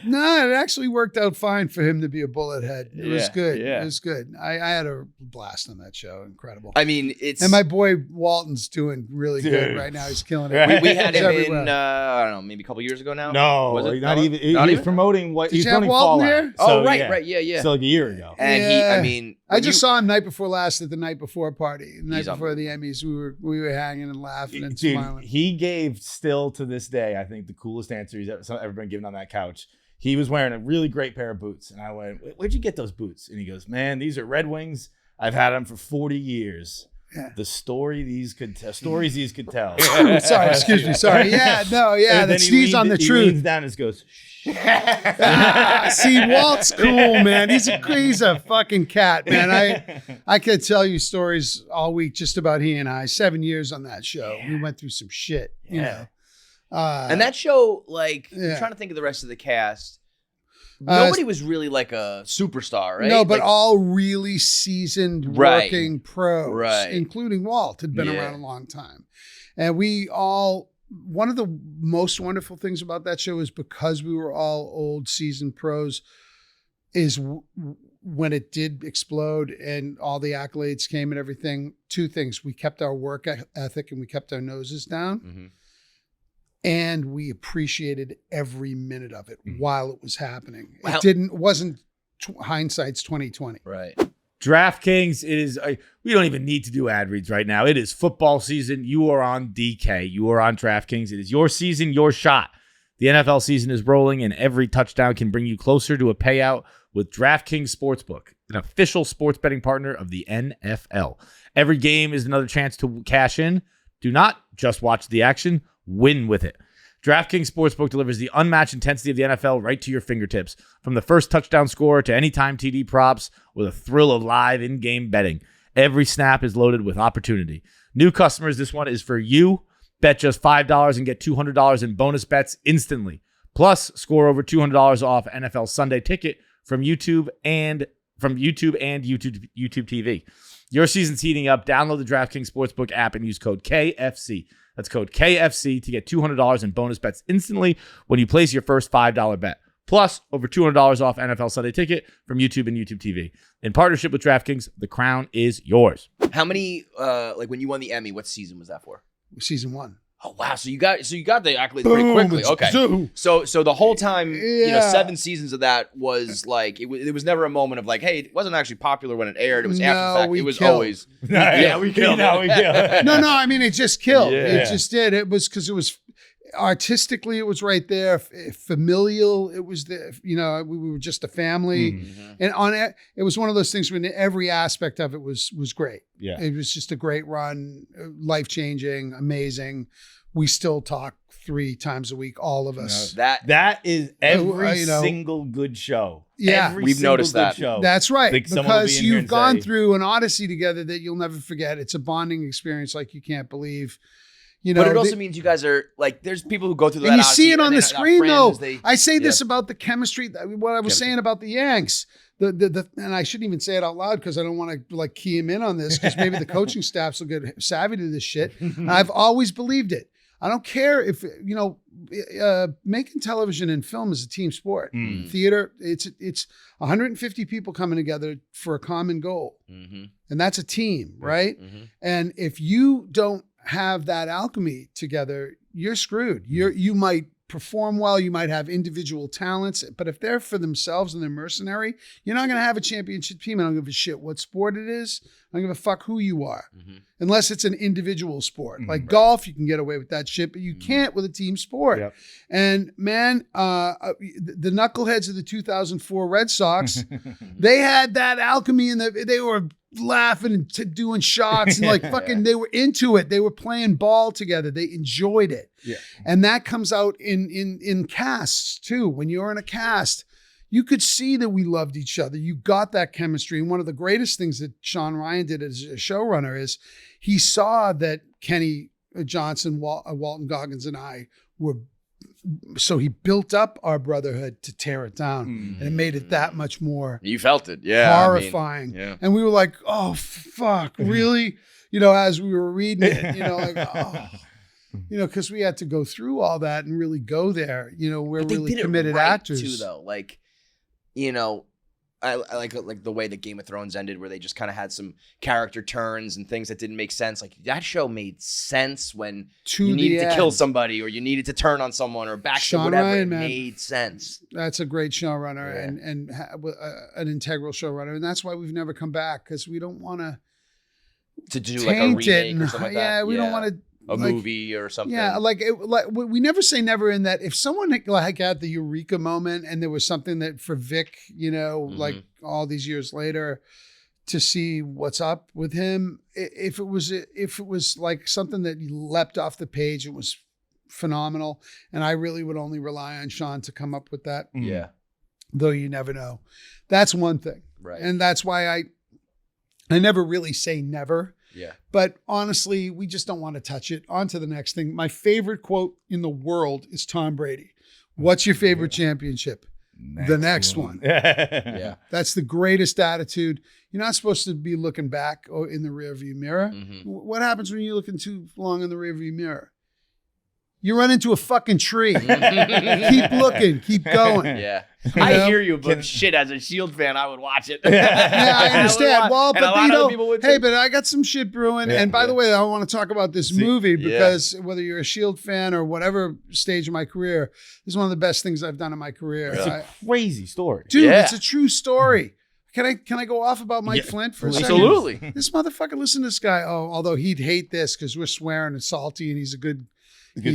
[SPEAKER 1] No, it actually worked out fine for him to be a bullet head. It was good. It was good. I had a blast on that show. Incredible.
[SPEAKER 5] I mean,
[SPEAKER 1] and my boy Walton's doing really good right now. He's killing it.
[SPEAKER 5] We had him in, I don't know, maybe a couple years ago now.
[SPEAKER 2] No,
[SPEAKER 5] was it?
[SPEAKER 2] Not even. He was promoting what
[SPEAKER 1] Did
[SPEAKER 2] he's
[SPEAKER 1] you have
[SPEAKER 2] promoting
[SPEAKER 1] Walton
[SPEAKER 2] Fallout.
[SPEAKER 1] here?
[SPEAKER 5] So, right. Yeah.
[SPEAKER 2] So like a year ago.
[SPEAKER 5] And
[SPEAKER 1] I just saw him night before last at the night before party. The night before the Emmys, we were hanging and laughing and smiling.
[SPEAKER 2] He gave still to this day, I think, the coolest answer he's ever been given on that couch. He was wearing a really great pair of boots. And I went, where'd you get those boots? And he goes, man, these are Red Wings. I've had them for 40 years. Yeah. The stories these could tell.
[SPEAKER 1] Sorry, excuse me. Sorry. Yeah, no, yeah. That sneeze on the truth.
[SPEAKER 2] He leans down and just goes,
[SPEAKER 1] see, Walt's cool, man. He's a fucking cat, man. I could tell you stories all week just about he and I. 7 years on that show. We went through some shit, you know.
[SPEAKER 5] And that show, like, I'm trying to think of the rest of the cast. Nobody was really like a superstar, right?
[SPEAKER 1] No, but all really seasoned working pros, including Walt, had been around a long time. And one of the most wonderful things about that show is because we were all old seasoned pros is when it did explode and all the accolades came and everything, two things. We kept our work ethic and we kept our noses down. Mm-hmm. And we appreciated every minute of it while it was happening. Wasn't hindsight's 2020.
[SPEAKER 5] Right.
[SPEAKER 2] DraftKings is we don't even need to do ad reads right now. It is football season. You are on DK. You are on DraftKings. It is your season, your shot. The NFL season is rolling, and every touchdown can bring you closer to a payout with DraftKings Sportsbook, an official sports betting partner of the NFL. Every game is another chance to cash in. Do not just watch the action. Win with it. DraftKings Sportsbook delivers the unmatched intensity of the NFL right to your fingertips. From the first touchdown score to anytime TD props with a thrill of live in-game betting. Every snap is loaded with opportunity. New customers, this one is for you. Bet just $5 and get $200 in bonus bets instantly. Plus, score over $200 off NFL Sunday Ticket from YouTube and YouTube TV. Your season's heating up. Download the DraftKings Sportsbook app and use code KFC. That's code KFC to get $200 in bonus bets instantly when you place your first $5 bet. Plus, over $200 off NFL Sunday Ticket from YouTube and YouTube TV. In partnership with DraftKings, the crown is yours.
[SPEAKER 5] How many, when you won the Emmy, what season was that for?
[SPEAKER 1] Season 1.
[SPEAKER 5] Oh wow! So you got the accolades pretty quickly. Okay. So the whole time, 7 seasons of that was like it was never a moment of like, hey, it wasn't actually popular when it aired. It was after the fact. It was always
[SPEAKER 2] we killed.
[SPEAKER 1] No, I mean it just killed. Yeah. It just did. It was because it was artistically, it was right there. Familial, it was the, we were just a family. Mm-hmm. And it was one of those things when every aspect of it was great.
[SPEAKER 2] Yeah.
[SPEAKER 1] It was just a great run, life-changing, amazing. We still talk 3 times a week, all of us.
[SPEAKER 2] That is every single good show.
[SPEAKER 1] Yeah.
[SPEAKER 5] We've noticed that.
[SPEAKER 2] Show.
[SPEAKER 1] That's right. Because you've gone
[SPEAKER 2] say,
[SPEAKER 1] through an odyssey together that you'll never forget. It's a bonding experience like you can't believe.
[SPEAKER 5] But it also means you guys are like, there's people who go through that.
[SPEAKER 1] And you see it on the screen, though. I say this
[SPEAKER 5] Yeah.
[SPEAKER 1] about the chemistry. What I was saying about the Yanks. And I shouldn't even say it out loud because I don't want to key him in on this because maybe the coaching staffs will get savvy to this shit. I've always believed it. I don't care if, making television and film is a team sport. Theater, it's 150 people coming together for a common goal. Mm-hmm. And that's a team, right? Mm-hmm. And if you don't have that alchemy together, you're screwed. You might perform well, you might have individual talents, but if they're for themselves and they're mercenary, you're not going to have a championship team. I don't give a shit what sport it is. I don't give a fuck who you are, unless it's an individual sport. Like golf, you can get away with that shit, but you can't with a team sport. Yep. And man, the knuckleheads of the 2004 Red Sox, they had that alchemy and they were laughing and doing shots and fucking, they were into it. They were playing ball together. They enjoyed it. Yeah. And that comes out in casts too. When you're in a cast, you could see that we loved each other. You got that chemistry. And one of the greatest things that Sean Ryan did as a showrunner is he saw that Kenny Johnson, Walton, Goggins, and I were, so he built up our brotherhood to tear it down, and it made it that much more.
[SPEAKER 5] You felt it, yeah,
[SPEAKER 1] horrifying. Yeah. And we were like, "Oh fuck, really?" As we were reading it, because we had to go through all that and really go there. We're really committed actors
[SPEAKER 5] too, though. I like the way that Game of Thrones ended, where they just kind of had some character turns and things that didn't make sense. Like that show made sense when you needed to kill somebody or you needed to turn on someone or back to whatever. It made sense.
[SPEAKER 1] That's a great showrunner and an integral showrunner, and that's why we've never come back because we don't want to do like a remake or something like that. Yeah, we don't want to. A
[SPEAKER 5] movie or something.
[SPEAKER 1] Yeah, we never say never in that. If someone had the eureka moment and there was something that for Vic, like all these years later, to see what's up with him, if it was like something that leapt off the page, it was phenomenal. And I really would only rely on Sean to come up with that.
[SPEAKER 5] Yeah.
[SPEAKER 1] Though you never know. That's one thing.
[SPEAKER 5] Right.
[SPEAKER 1] And that's why I never really say never.
[SPEAKER 5] Yeah.
[SPEAKER 1] But honestly, we just don't want to touch it. On to the next thing. My favorite quote in the world is Tom Brady. What's your favorite championship? The next one.
[SPEAKER 5] Yeah.
[SPEAKER 1] That's the greatest attitude. You're not supposed to be looking back in the rearview mirror. What happens when you're looking too long in the rearview mirror? You run into a fucking tree. Keep looking. Keep going.
[SPEAKER 5] Yeah. I hear you, but shit, as a Shield fan, I would watch it.
[SPEAKER 1] Yeah, I understand. Well, but but I got some shit brewing. Yeah, and by the way, I want to talk about this movie because whether you're a Shield fan or whatever stage of my career, this is one of the best things I've done in my career.
[SPEAKER 2] It's a crazy story.
[SPEAKER 1] Dude, it's a true story. Can I go off about Mike Flint for a second?
[SPEAKER 5] Absolutely.
[SPEAKER 1] This motherfucker, listen to this guy. Oh, although he'd hate this because we're swearing and salty and he's a good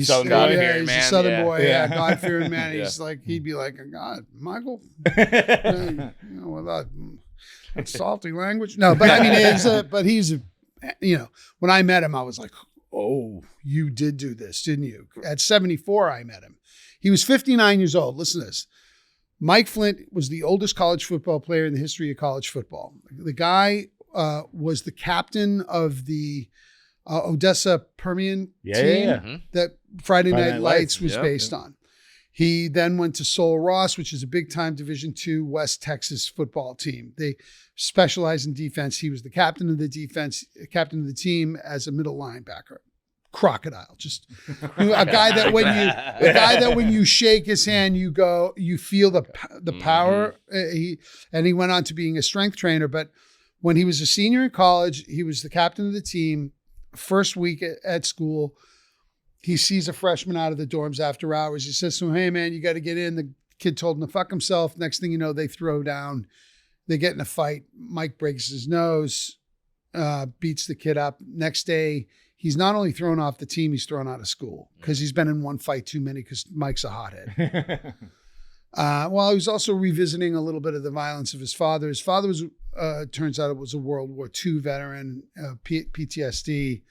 [SPEAKER 2] Southern guy.
[SPEAKER 1] He's a Southern boy. Yeah, God-fearing man. He's like, he'd be like, God, Michael, without that salty language. No, but I mean, when I met him, I was like, oh, you did do this, didn't you? At 74, I met him. He was 59 years old. Listen to this. Mike Flint was the oldest college football player in the history of college football. The guy was the captain of the Odessa Permian team that Friday Night Lights was based on. He then went to Sol Ross, which is a big-time Division II West Texas football team. They specialize in defense. He was the captain of the defense, captain of the team as a middle linebacker. Crocodile, just a guy that when you shake his hand, you feel the power. He went on to being a strength trainer, but when he was a senior in college, he was the captain of the team. First week at school, he sees a freshman out of the dorms after hours. He says to him, "Hey man, you got to get in." The kid told him to fuck himself. Next thing you know, they throw down. They get in a fight. Mike breaks his nose, beats the kid up. Next day, he's not only thrown off the team, he's thrown out of school because he's been in one fight too many because Mike's a hothead. Well, he was also revisiting a little bit of the violence of his father. His father was, turns out it was a World War II veteran, PTSD.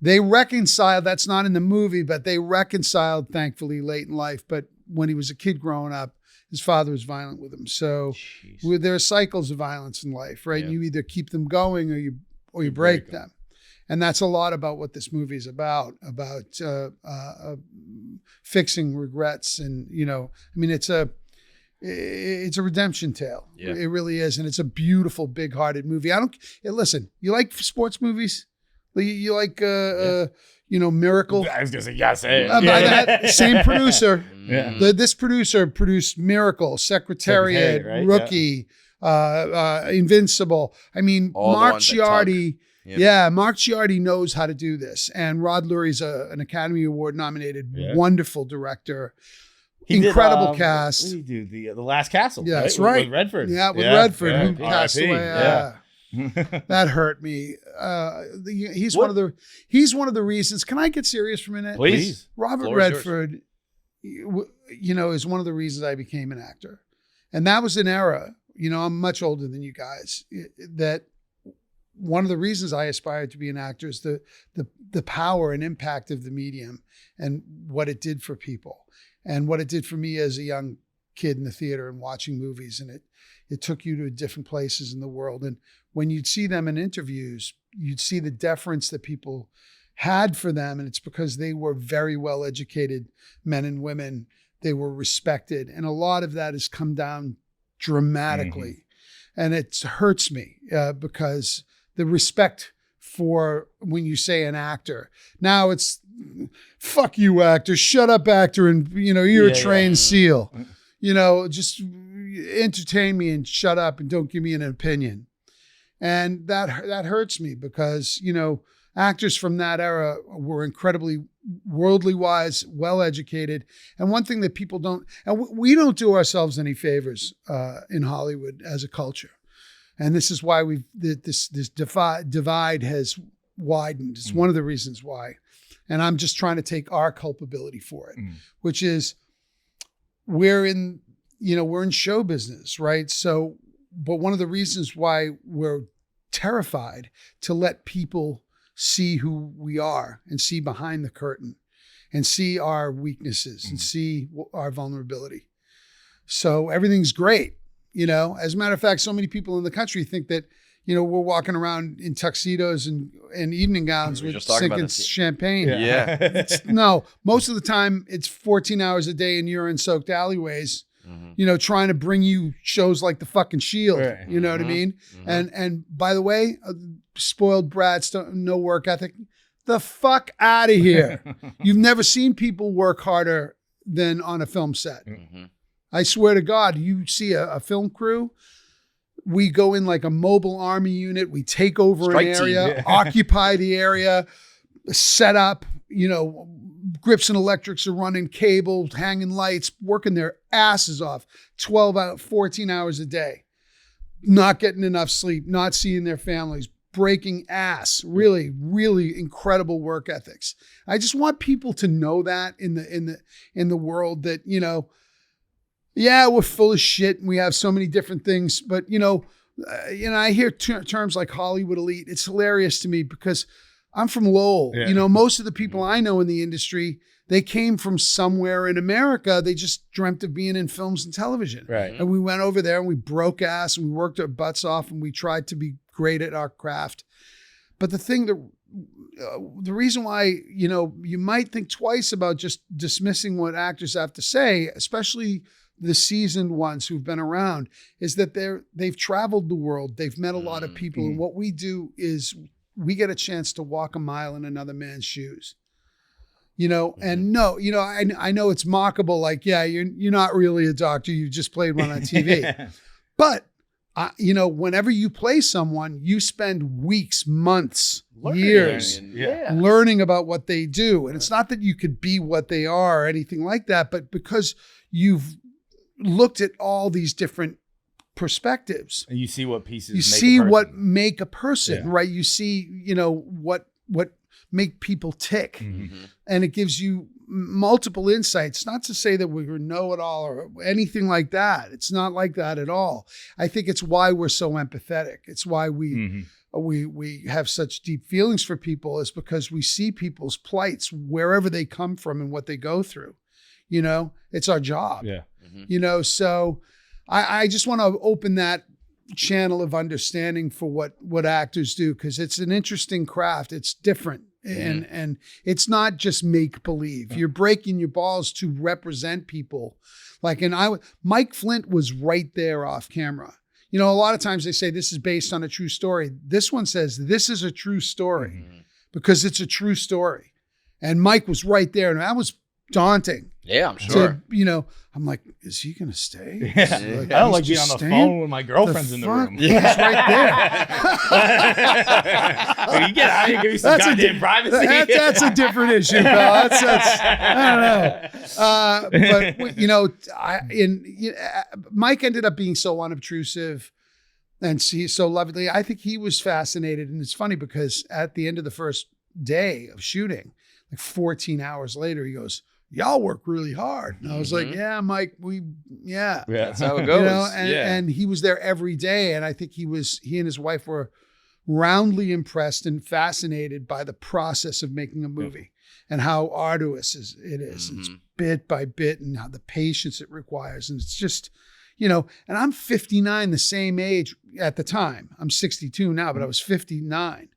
[SPEAKER 1] They reconciled, that's not in the movie, but they reconciled, thankfully, late in life. But when he was a kid growing up, his father was violent with him. So there are cycles of violence in life, right? And you either keep them going or you break them. And that's a lot about what this movie is about fixing regrets. And, I mean, it's a redemption tale. Yeah. It really is. And it's a beautiful, big-hearted movie. Listen, you like sports movies? You like, Miracle?
[SPEAKER 2] I was going to say, yes.
[SPEAKER 1] By that same producer. Yeah. This producer produced Miracle, Secretariat, right? Rookie, Invincible. I mean, Mark Ciardi. Mark Ciardi knows how to do this. And Rod Lurie's an Academy Award nominated wonderful director. Incredible cast.
[SPEAKER 2] What did he do? The Last Castle.
[SPEAKER 1] Yeah, that's right.
[SPEAKER 2] With Redford.
[SPEAKER 1] Yeah, with Redford, who passed away. That hurt me. He's one of the reasons. Can I get serious for a minute?
[SPEAKER 2] Please.
[SPEAKER 1] Robert Redford, is one of the reasons I became an actor. And that was an era, I'm much older than you guys, that one of the reasons I aspired to be an actor is the power and impact of the medium and what it did for people and what it did for me as a young kid in the theater and watching movies. And it took you to different places in the world. And when you'd see them in interviews, you'd see the deference that people had for them. And it's because they were very well-educated men and women. They were respected. And a lot of that has come down dramatically. And it hurts me because the respect for when you say an actor, now it's fuck you, actor, shut up, actor. And, you're a trained SEAL, just entertain me and shut up and don't give me an opinion. And that hurts me because, actors from that era were incredibly worldly wise, well-educated. And one thing that people don't, and we don't do ourselves any favors in Hollywood as a culture. And this is why this divide has widened. It's one of the reasons why. And I'm just trying to take our culpability for it, which is we're in show business, right? So, but one of the reasons why we're terrified to let people see who we are and see behind the curtain and see our weaknesses and see our vulnerability. So everything's great. As a matter of fact, so many people in the country think that, we're walking around in tuxedos and evening gowns with sinking champagne.
[SPEAKER 5] Yeah.
[SPEAKER 1] No, most of the time it's 14 hours a day in urine-soaked alleyways, trying to bring you shows like The fucking Shield. Right. You know what I mean? And by the way, spoiled brats, no work ethic. The fuck out of here. You've never seen people work harder than on a film set. I swear to God, you see a film crew, we go in like a mobile army unit. We take over an area, occupy the area, set up, grips and electrics are running, cables, hanging lights, working their asses off 14 hours a day, not getting enough sleep, not seeing their families, breaking ass, really, really incredible work ethics. I just want people to know that in the world that, we're full of shit and we have so many different things, but I hear terms like Hollywood elite. It's hilarious to me because I'm from Lowell. Yeah. Most of the people I know in the industry, they came from somewhere in America. They just dreamt of being in films and television. Right. And we went over there and we broke ass and we worked our butts off and we tried to be great at our craft. But the reason why, you might think twice about just dismissing what actors have to say, especially the seasoned ones who've been around, is that they've traveled the world. They've met a lot of people. And what we do is we get a chance to walk a mile in another man's shoes, and no, I know it's mockable. Like, you're not really a doctor. You just played one on TV, but whenever you play someone, you spend weeks, months, years learning about what they do. And it's not that you could be what they are or anything like that, but because you've looked at all these different perspectives.
[SPEAKER 2] And you see what pieces
[SPEAKER 1] what make a person, right? You see, what make people tick. And it gives you multiple insights, not to say that we know it all or anything like that. It's not like that at all. I think it's why we're so empathetic. It's why we have such deep feelings for people, is because we see people's plights wherever they come from and what they go through. You know, it's our job.
[SPEAKER 2] Yeah.
[SPEAKER 1] You know, so I just want to open that channel of understanding for what actors do, because it's an interesting craft. It's different. And it's not just make believe. You're breaking your balls to represent people. Like, Mike Flint was right there off camera. You know, a lot of times they say this is based on a true story. This one says this is a true story because it's a true story. And Mike was right there, and that was daunting.
[SPEAKER 5] Yeah, I'm sure.
[SPEAKER 1] You know, I'm like, is he going to stay?
[SPEAKER 2] Yeah.
[SPEAKER 1] Like,
[SPEAKER 2] I don't like being on the phone when my girlfriend's in the room.
[SPEAKER 1] He's right there.
[SPEAKER 2] You get out here, give me some goddamn privacy.
[SPEAKER 1] That's a different issue, pal. That's I don't know. But you know, Mike ended up being so unobtrusive and so lovely. I think he was fascinated, and it's funny because at the end of the first day of shooting, like 14 hours later, he goes, "Y'all work really hard." And I was like, "Yeah, Mike, yeah.
[SPEAKER 5] That's how it goes.
[SPEAKER 1] You know, and he was there every day. And I think he and his wife were roundly impressed and fascinated by the process of making a movie and how arduous it is. It's bit by bit, and how the patience it requires. And it's just, you know, and I'm 59, the same age at the time. I'm 62 now, but I was 59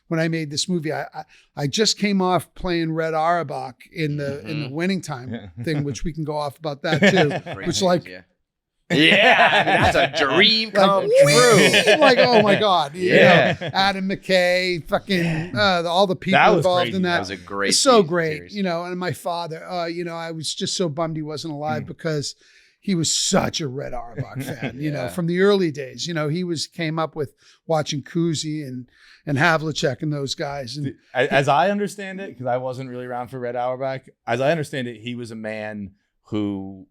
[SPEAKER 1] when I made this movie. I just came off playing Red Auerbach in the Winning Time thing, which we can go off about that too. Which
[SPEAKER 5] that's a dream come true.
[SPEAKER 1] Like, oh my God. You know, Adam McKay, fucking all the people involved in that.
[SPEAKER 5] That was a great
[SPEAKER 1] great. Series. You know, and my father, you know, I was just so bummed he wasn't alive because he was such a Red Auerbach fan, you know, from the early days. You know, he came up with watching Kuzi and Havlicek and those guys. And
[SPEAKER 2] as I understand it, because I wasn't really around for Red Auerbach, as I understand it, he was a man who,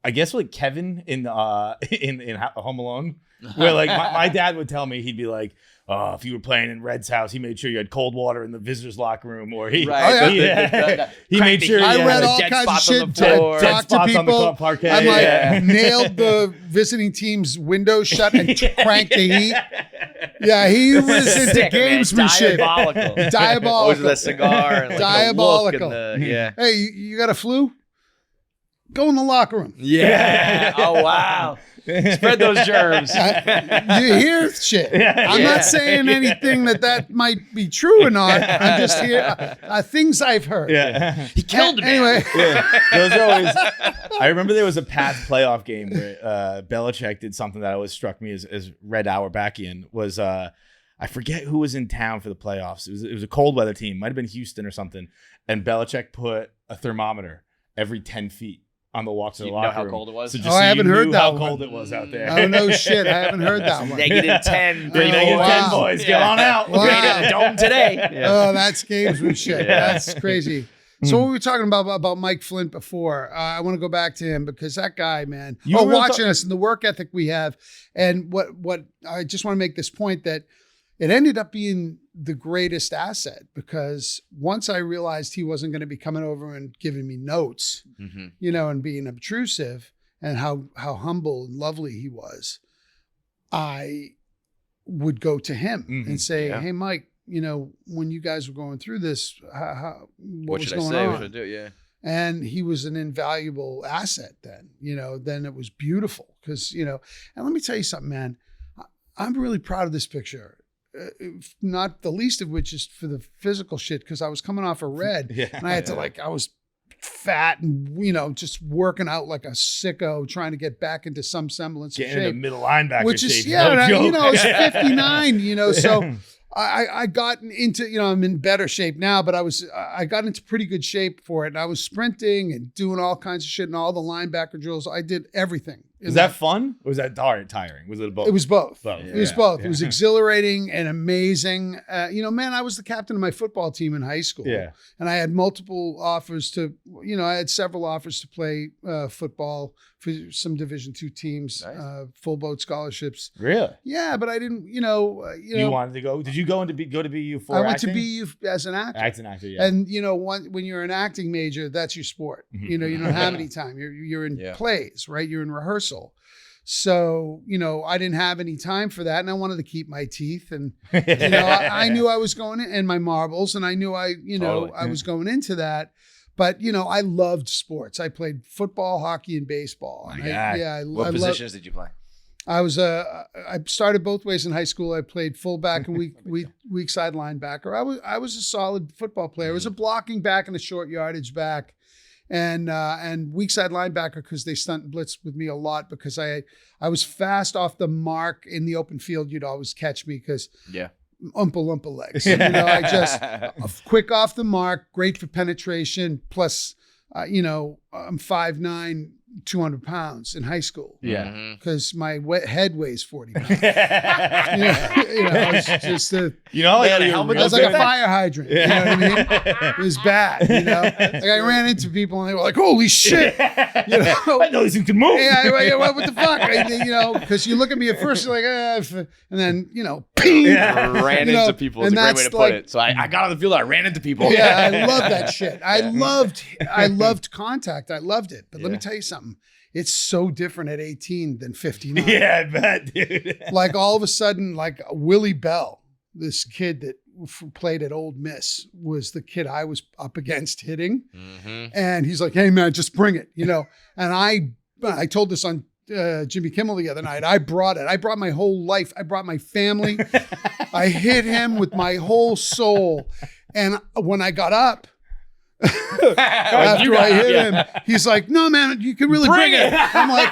[SPEAKER 2] I guess, like Kevin in Home Alone, where like my dad would tell me, he'd be like, "Oh, if you were playing in Red's house, he made sure you had cold water in the visitors' locker room," or he made sure
[SPEAKER 1] I read all kinds of shit, talked to people. I'm like, nailed the visiting team's window shut and cranked the heat. Yeah, he was into gamesmanship. Diabolical.
[SPEAKER 5] Always with a cigar and like
[SPEAKER 1] diabolical.
[SPEAKER 5] Hey,
[SPEAKER 1] you got a flu? Go in the locker room.
[SPEAKER 5] Yeah. Oh, wow. Spread those germs.
[SPEAKER 1] You hear shit. I'm not saying anything that might be true or not. I'm just here. Things I've heard.
[SPEAKER 2] Yeah.
[SPEAKER 5] He killed me.
[SPEAKER 1] Anyway.
[SPEAKER 2] Those are always, I remember there was a past playoff game where Belichick did something that always struck me as Red Auerbachian was, I forget who was in town for the playoffs. It was a cold weather team. Might have been Houston or something. And Belichick put a thermometer every 10 feet on the walk to the locker room.
[SPEAKER 5] You know how cold it was?
[SPEAKER 2] So
[SPEAKER 1] I haven't heard that
[SPEAKER 2] how cold it was out there.
[SPEAKER 1] Oh, no shit. I haven't heard that one.
[SPEAKER 5] -10.
[SPEAKER 2] -10, boys. Get on out.
[SPEAKER 1] Wow.
[SPEAKER 5] We're in the dome today.
[SPEAKER 1] Oh, that's gamesmanship. That's crazy. So what we were talking about Mike Flint before. I want to go back to him because that guy, man. Watching us and the work ethic we have. And what I just want to make this point that it ended up being the greatest asset, because once I realized he wasn't going to be coming over and giving me notes, you know, and being obtrusive, and how humble and lovely he was, I would go to him and say, "Hey, Mike, you know, when you guys were going through this, what was going on?
[SPEAKER 5] What should I do? Yeah."
[SPEAKER 1] And he was an invaluable asset then, you know. Then it was beautiful because, you know, and let me tell you something, man. I'm really proud of this picture. Not the least of which is for the physical shit, because I was coming off a Red and I had to I was fat and, you know, just working out like a sicko trying to get back into some semblance of shape.
[SPEAKER 2] Getting a middle linebacker
[SPEAKER 1] which is,
[SPEAKER 2] shape.
[SPEAKER 1] you know, I was 59, you know, so I got into, you know, I'm in better shape now, but I got into pretty good shape for it. And I was sprinting and doing all kinds of shit and all the linebacker drills. I did everything.
[SPEAKER 2] Was that fun or was that tiring? Was it both?
[SPEAKER 1] It was both.
[SPEAKER 2] Both.
[SPEAKER 1] It was both. It was exhilarating and amazing. You know, man, I was the captain of my football team in high school.
[SPEAKER 2] Yeah.
[SPEAKER 1] And I had multiple offers I had several offers to play football for some Division II teams, full boat scholarships.
[SPEAKER 2] Really?
[SPEAKER 1] Yeah, but I didn't. You
[SPEAKER 2] wanted to go. Did you go to BU for?
[SPEAKER 1] I went to BU as an actor.
[SPEAKER 2] As an actor, yeah.
[SPEAKER 1] And when you're an acting major, that's your sport.
[SPEAKER 2] Mm-hmm.
[SPEAKER 1] You don't have any time. You're in plays, right? You're in rehearsal. So, I didn't have any time for that. And I wanted to keep my teeth. And, I knew I was going in, and my marbles, and I knew I was going into that. But, I loved sports. I played football, hockey, and baseball. And
[SPEAKER 5] what positions did you play?
[SPEAKER 1] I started both ways in high school. I played fullback and weak side linebacker. I was a solid football player. I was a blocking back and a short yardage back. And weak side linebacker because they stunt and blitz with me a lot because I was fast off the mark in the open field. You'd always catch me because Oompa legs. I just quick off the mark, great for penetration. Plus, I'm 5'9", 200 pounds in high school.
[SPEAKER 2] Yeah.
[SPEAKER 1] Because my head weighs 40 pounds. It's just I was like a fire hydrant. You know what I mean? It was bad. Like I ran into people and they were like, "Holy shit!"
[SPEAKER 2] I know these things can move.
[SPEAKER 1] Yeah, what the fuck? Because you look at me at first, you're like, and then ping.
[SPEAKER 5] Ran into people is a great way to put it. So I got on the field, I ran into people.
[SPEAKER 1] Yeah, I love that shit. I loved contact. I loved it. But let me tell you something. It's so different at 18 than 59.
[SPEAKER 2] Yeah, I bet, dude.
[SPEAKER 1] Like all of a sudden, like Willie Bell, this kid that played at Ole Miss, was the kid I was up against hitting. Mm-hmm. And he's like, "Hey man, just bring it," And I told this on Jimmy Kimmel the other night. I brought it. I brought my whole life. I brought my family. I hit him with my whole soul. And when I got up, after I hit him, he's like, "No, man, you can really bring it." I'm like,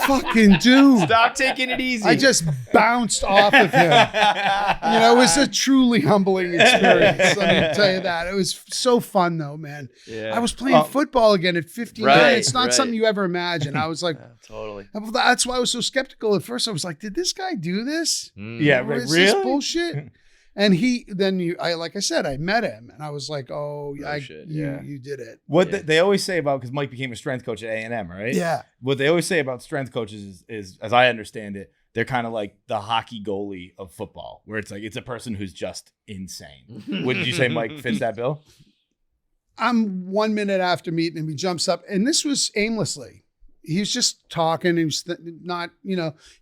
[SPEAKER 1] "Fucking dude,
[SPEAKER 5] stop taking it easy."
[SPEAKER 1] I just bounced off of him. It was a truly humbling experience. Let me tell you that. It was so fun, though, man. Yeah. I was playing football again at 59. It's not something you ever imagine. I was like,
[SPEAKER 5] totally.
[SPEAKER 1] That's why I was so skeptical at first. I was like, "Did this guy do this?
[SPEAKER 2] Yeah,
[SPEAKER 1] is this bullshit?" And like I said, I met him and I was like, "Oh, you did it."
[SPEAKER 2] They always say about, because Mike became a strength coach at A&M, right?
[SPEAKER 1] Yeah.
[SPEAKER 2] What they always say about strength coaches is, as I understand it, they're kind of like the hockey goalie of football, where it's like, it's a person who's just insane. Wouldn't you say Mike fits that bill?
[SPEAKER 1] I'm 1 minute after meeting him, he jumps up, and this was aimlessly. He was just talking. He was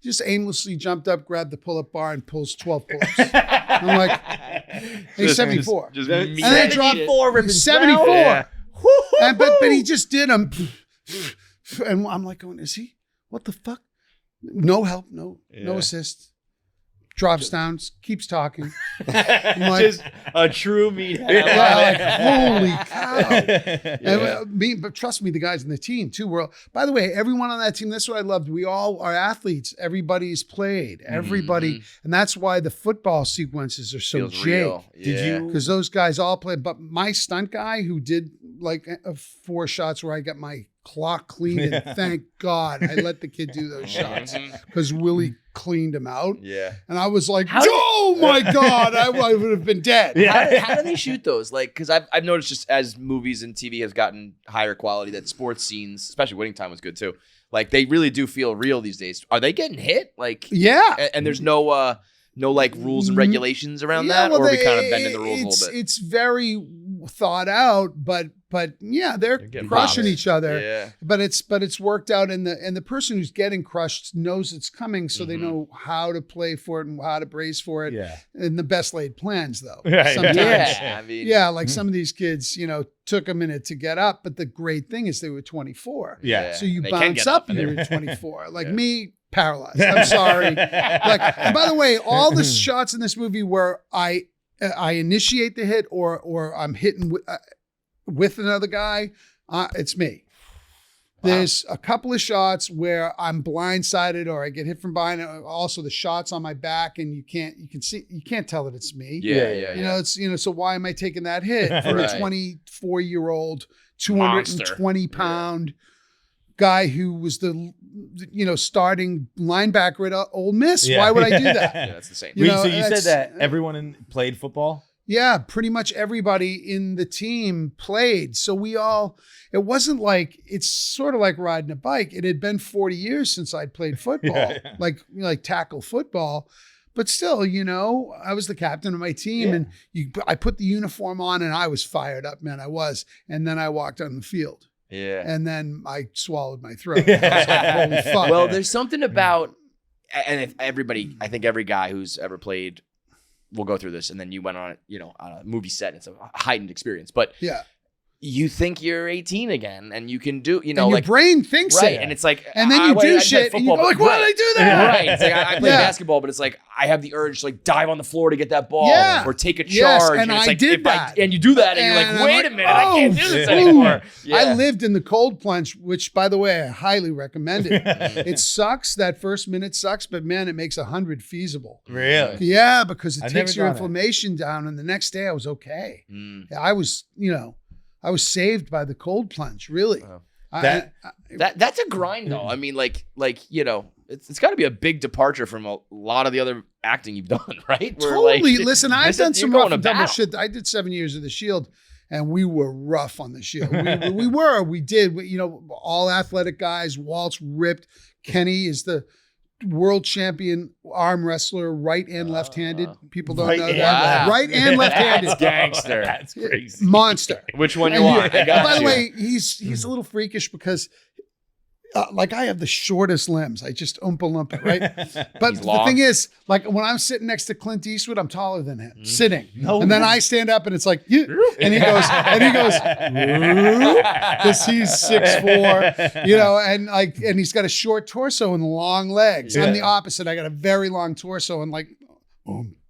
[SPEAKER 1] just aimlessly jumped up, grabbed the pull-up bar, and pulls 12 pull-ups. I'm like, he's 74.
[SPEAKER 5] Just
[SPEAKER 1] and then dropped 74.
[SPEAKER 5] Yeah.
[SPEAKER 1] But he just did them. And I'm like, is he? What the fuck? No help, no assist. Drops down, keeps talking. I'm like,
[SPEAKER 5] just a true meathead.
[SPEAKER 1] Holy cow. But trust me, the guys in the team too by the way, everyone on that team, that's what I loved. We all are athletes. Everybody's played. Everybody. And that's why the football sequences are so jake.
[SPEAKER 5] Did you?
[SPEAKER 1] Because those guys all played. But my stunt guy who did like 4 shots where I got my clock cleaned, and thank God I let the kid do those shots because Willie cleaned him out.
[SPEAKER 5] Yeah.
[SPEAKER 1] And I was like, "Oh my God, I would have been dead."
[SPEAKER 5] Yeah. How do they shoot those? Like, because I've noticed just as movies and TV has gotten higher quality, that sports scenes, especially Winning Time, was good too. Like, they really do feel real these days. Are they getting hit? Like,
[SPEAKER 1] yeah.
[SPEAKER 5] And there's no like rules and regulations around that, or are we kind of bending the rules a little bit?
[SPEAKER 1] It's very thought out, but yeah, they're crushing each other. Yeah. But it's worked out, and the person who's getting crushed knows it's coming, so they know how to play for it and how to brace for it. Yeah. And the best laid plans, though.
[SPEAKER 2] Right.
[SPEAKER 1] Sometimes, like some of these kids, took a minute to get up, but the great thing is they were 24.
[SPEAKER 2] Yeah.
[SPEAKER 1] So you bounce up and you're 24. Like me, paralyzed. I'm sorry. And by the way, all the shots in this movie where I initiate the hit or I'm hitting with another guy, it's me. Wow. There's a couple of shots where I'm blindsided or I get hit from behind. Also, the shots on my back, and you can't tell that it's me.
[SPEAKER 5] Yeah.
[SPEAKER 1] So why am I taking that hit for a 24-year-old, 220 pound guy who was the starting linebacker at Ole Miss? Why would I do that?
[SPEAKER 5] Yeah, that's insane.
[SPEAKER 2] So you said that everyone played football?
[SPEAKER 1] Yeah, pretty much everybody in the team played. So it wasn't like, it's sort of like riding a bike. It had been 40 years since I'd played football, like tackle football. But still, I was the captain of my team and I put the uniform on and I was fired up, man. I was. And then I walked on the field.
[SPEAKER 5] Yeah.
[SPEAKER 1] And then I swallowed my throat. I was like, holy fuck.
[SPEAKER 5] Well, there's something about, and if I think every guy who's ever played will go through this, and then you went on, on a movie set, and it's a heightened experience. But
[SPEAKER 1] yeah,
[SPEAKER 5] you think you're 18 again, and you can do,
[SPEAKER 1] and your brain thinks
[SPEAKER 5] right,
[SPEAKER 1] it.
[SPEAKER 5] and it's like,
[SPEAKER 1] and then you do shit, and you go like, why did I do that?
[SPEAKER 5] Right. It's like I play basketball, but it's like I have the urge to like dive on the floor to get that ball, or take a charge.
[SPEAKER 1] And
[SPEAKER 5] it's
[SPEAKER 1] I
[SPEAKER 5] like,
[SPEAKER 1] did that.
[SPEAKER 5] and you do that, and you're like, wait a minute, I can't do this anymore. Yeah.
[SPEAKER 1] I lived in the cold plunge, which, by the way, I highly recommend it. It sucks. That first minute sucks, but man, it makes 100 feasible.
[SPEAKER 2] Really?
[SPEAKER 1] Yeah, because it takes your inflammation down, and the next day I was okay. I was, I was saved by the cold plunge, really.
[SPEAKER 5] Wow. That's a grind, though. I mean, it's got to be a big departure from a lot of the other acting you've done, right?
[SPEAKER 1] Totally. Listen, I've done some rough and double shit. I did 7 years of The Shield, and we were rough on The Shield. We did. All athletic guys. Walt's ripped. Kenny is the world champion arm wrestler, right and left-handed. People don't know that.
[SPEAKER 5] Wow.
[SPEAKER 1] Right and left-handed.
[SPEAKER 5] That's gangster.
[SPEAKER 2] That's crazy.
[SPEAKER 1] Monster.
[SPEAKER 5] Which one you want? I got
[SPEAKER 1] by
[SPEAKER 5] you.
[SPEAKER 1] the way, he's a little freakish because I have the shortest limbs. I just oompa loompa, right? But the thing is, like when I'm sitting next to Clint Eastwood, I'm taller than him, sitting. And then I stand up and it's like, and he goes, because he's 6'4", and he's got a short torso and long legs. I'm the opposite. I got a very long torso and like,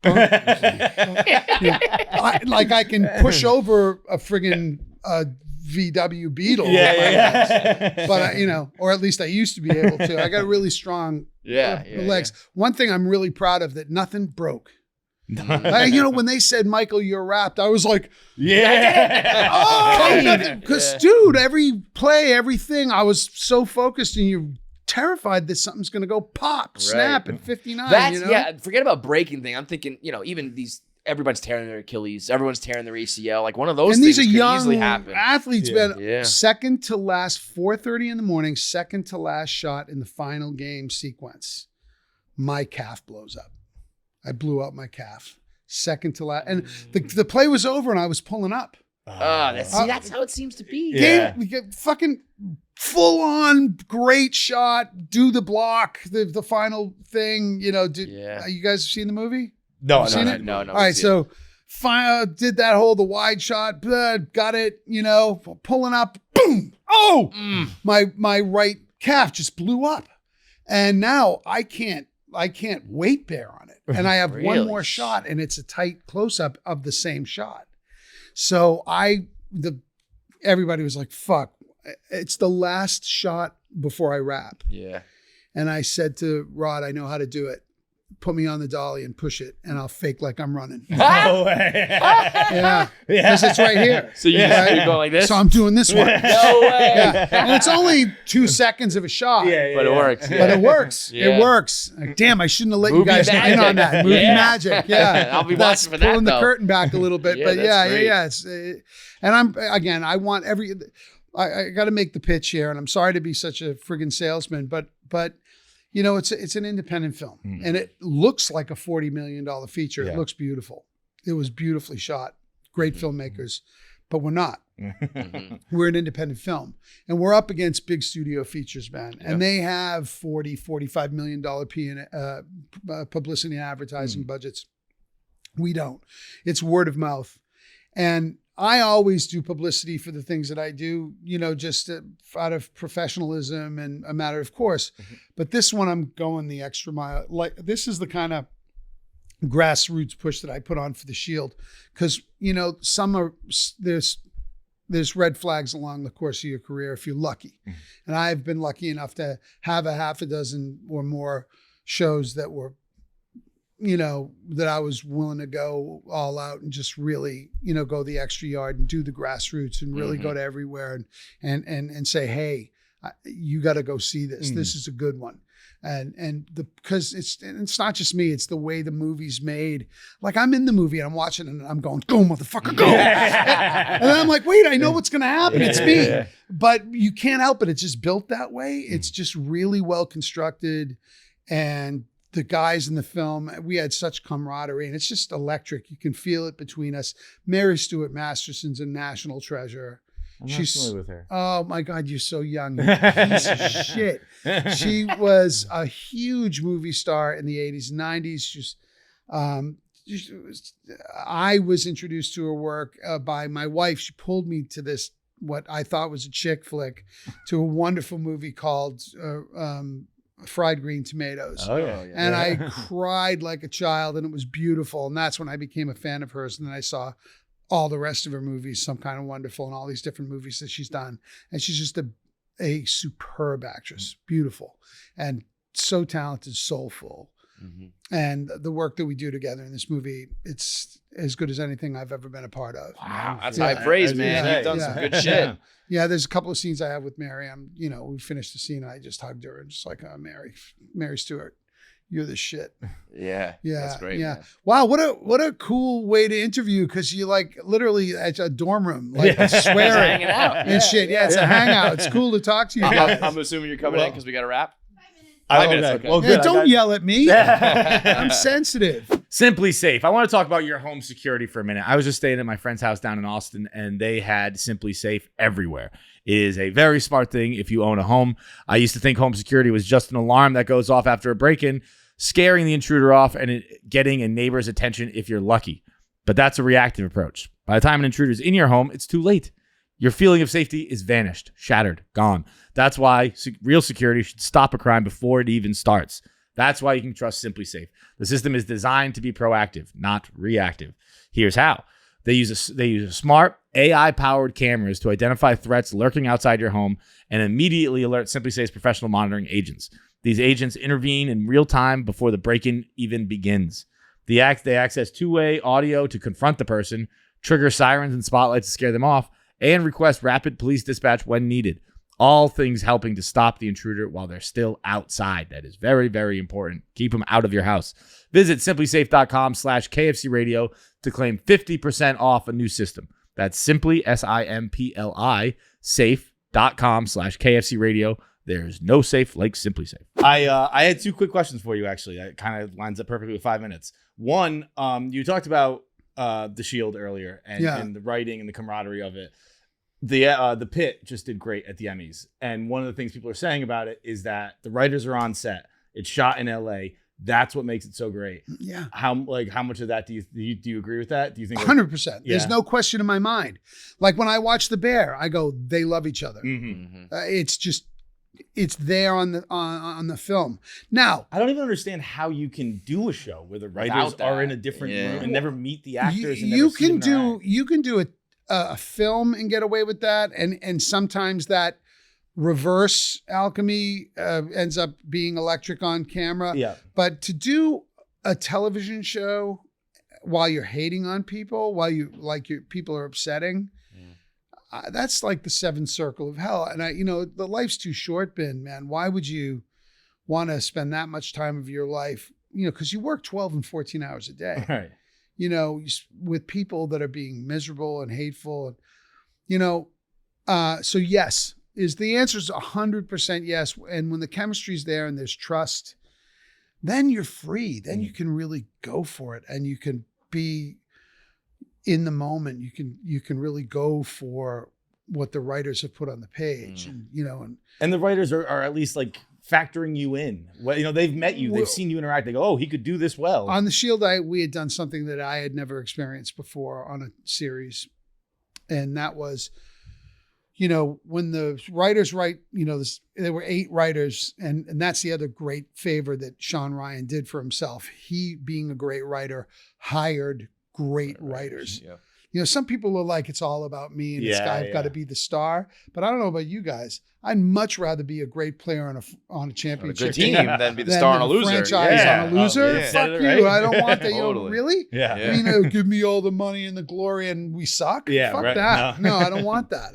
[SPEAKER 1] I can push over a friggin' VW Beetle. But or at least I used to be able to. I got really strong legs. One thing I'm really proud of, that nothing broke. When they said, Michael, you're wrapped, I was like, because dude, every play, everything, I was so focused, and you're terrified that something's going to go pop, snap at 59.
[SPEAKER 5] Forget about breaking thing. I'm thinking, even these, everybody's tearing their Achilles, everyone's tearing their ACL. Like one of those things could easily happen.
[SPEAKER 1] Athletes, second to last, 4:30 in the morning, second to last shot in the final game sequence. My calf blows up. I blew out my calf. Second to last. And the play was over and I was pulling up.
[SPEAKER 5] That's how it seems to be.
[SPEAKER 1] We get fucking full on great shot, do the block, the final thing, you guys seen the movie?
[SPEAKER 2] No.
[SPEAKER 1] All right, so did that the wide shot, got it, pulling up, boom. My right calf just blew up. And now I can't weight bear on it. And I have one more shot, and it's a tight close-up of the same shot. So everybody was like, fuck, it's the last shot before I wrap.
[SPEAKER 5] Yeah.
[SPEAKER 1] And I said to Rod, I know how to do it. Put me on the dolly and push it, and I'll fake like I'm running.
[SPEAKER 2] No way.
[SPEAKER 1] Yeah. Because it's right here.
[SPEAKER 5] So you're going like this?
[SPEAKER 1] So I'm doing this one.
[SPEAKER 5] No way.
[SPEAKER 1] Yeah. And it's only 2 seconds of a shot.
[SPEAKER 5] But it works.
[SPEAKER 1] But it works.
[SPEAKER 5] Yeah.
[SPEAKER 1] It works. Like, damn, I shouldn't have let you guys get in on that. Movie magic. Yeah.
[SPEAKER 5] I'll be
[SPEAKER 1] That's
[SPEAKER 5] watching for that,
[SPEAKER 1] pulling the curtain back a little bit. But
[SPEAKER 5] great.
[SPEAKER 1] It's, and I want I got to make the pitch here, and I'm sorry to be such a friggin' salesman, but it's an independent film, and it looks like a $40 million feature. It looks beautiful. It was beautifully shot. Great filmmakers, but we're not. We're an independent film, and we're up against big studio features, man. And they have $40-45 million publicity and advertising budgets. We don't. It's word of mouth. And I always do publicity for the things that I do, just out of professionalism and a matter of course. But this one, I'm going the extra mile. Like, this is the kind of grassroots push that I put on for the Shield, because there's red flags along the course of your career if you're lucky. And I've been lucky enough to have a half a dozen or more shows that were, that I was willing to go all out and just really, go the extra yard and do the grassroots and really go to everywhere and say, hey, you got to go see this. This is a good one. because it's not just me, it's the way the movie's made. Like I'm in the movie and I'm watching and I'm going, go motherfucker, go. And then I'm like, wait, I know what's going to happen. It's me. But you can't help it. It's just built that way. It's just really well constructed. And the guys in the film, we had such camaraderie and it's just electric. You can feel it between us. Mary Stuart Masterson's a national treasure.
[SPEAKER 2] She's familiar with her.
[SPEAKER 1] Oh my God, you're so young. You piece of shit. She was a huge movie star in the 80s and 90s. I was introduced to her work by my wife. She pulled me to this, what I thought was a chick flick, to a wonderful movie called Fried Green Tomatoes.
[SPEAKER 2] Oh yeah.
[SPEAKER 1] And I cried like a child and it was beautiful. And that's when I became a fan of hers. And then I saw all the rest of her movies, Some Kind of Wonderful, and all these different movies that she's done. And she's just a superb actress, beautiful, and so talented, soulful. And the work that we do together in this movie, it's as good as anything I've ever been a part of.
[SPEAKER 5] Wow, that's high praise, man. You've done some good shit.
[SPEAKER 1] Yeah, there's a couple of scenes I have with Mary. We finished the scene and I just hugged her and just like, Mary Stewart. You're the shit.
[SPEAKER 5] Yeah. That's great.
[SPEAKER 1] Yeah.
[SPEAKER 5] Man.
[SPEAKER 1] Wow. What a cool way to interview. Cause you like literally at a dorm room, like swearing
[SPEAKER 5] hanging out
[SPEAKER 1] and shit. Yeah. It's a hangout. It's cool to talk to you guys.
[SPEAKER 5] I'm assuming you're coming in cause we got to wrap.
[SPEAKER 2] 5
[SPEAKER 5] minutes.
[SPEAKER 2] Okay.
[SPEAKER 5] Okay.
[SPEAKER 2] Well,
[SPEAKER 1] Yeah,
[SPEAKER 2] good.
[SPEAKER 1] don't yell at me. I'm sensitive.
[SPEAKER 2] Simply Safe. I want to talk about your home security for a minute. I was just staying at my friend's house down in Austin, and they had Simply Safe everywhere. It is a very smart thing if you own a home. I used to think home security was just an alarm that goes off after a break-in, scaring the intruder off and getting a neighbor's attention if you're lucky. But that's a reactive approach. By the time an intruder is in your home, it's too late. Your feeling of safety is vanished, shattered, gone. That's why real security should stop a crime before it even starts. That's why you can trust Simply Safe. The system is designed to be proactive, not reactive. Here's how. They use smart AI-powered cameras to identify threats lurking outside your home and immediately alert Simply Safe's professional monitoring agents. These agents intervene in real time before the break-in even begins. They access two-way audio to confront the person, trigger sirens and spotlights to scare them off, and request rapid police dispatch when needed. All things helping to stop the intruder while they're still outside. That is very, very important. Keep them out of your house. Visit simplysafe.com/KFC Radio to claim 50% off a new system. That's simply SIMPLI safe.com/KFC Radio. There's no safe like Simply Safe. I had two quick questions for you, actually. That kind of lines up perfectly with 5 minutes. One, you talked about The Shield earlier and the writing and the camaraderie of it. The Pit just did great at the Emmys. And one of the things people are saying about it is that the writers are on set. It's shot in LA. That's what makes it so great. Yeah. How much of that do you agree with that? Do you think
[SPEAKER 1] 100%? There's no question in my mind. Like when I watch The Bear, I go, they love each other. It's there on the film. Now,
[SPEAKER 2] I don't even understand how you can do a show where the writers are in a different room and never meet the actors. You can
[SPEAKER 1] do a film and get away with that, and sometimes that reverse alchemy ends up being electric on camera. Yeah. But to do a television show while you're hating on people, while people are upsetting, that's like the seventh circle of hell. And the life's too short, Ben, man. Why would you want to spend that much time of your life? Because you work 12 and 14 hours a day. Right. With people that are being miserable and hateful. So yes. The answer is 100% yes. And when the chemistry's there and there's trust, then you're free. Then you can really go for it, and you can be in the moment. You can really go for what the writers have put on the page, and
[SPEAKER 2] the writers are at least like factoring you in. Well, they've met you, they've seen you interact. They go, "Oh, he could do this well."
[SPEAKER 1] On The Shield, we had done something that I had never experienced before on a series, and that was, when the writers write, there were 8 writers, and that's the other great favor that Sean Ryan did for himself. He, being a great writer, hired great writers. Yeah. some people are like, it's all about me and this guy's got to be the star. But I don't know about you guys. I'd much rather be a great player on a championship
[SPEAKER 5] good team than be the star on a loser.
[SPEAKER 1] Franchise on a loser. Fuck you. Right? I don't want that.
[SPEAKER 5] Totally.
[SPEAKER 1] Really?
[SPEAKER 5] Yeah.
[SPEAKER 1] Give me all the money and the glory and we suck.
[SPEAKER 2] Yeah,
[SPEAKER 1] Fuck
[SPEAKER 2] right.
[SPEAKER 1] that. No, I don't want that.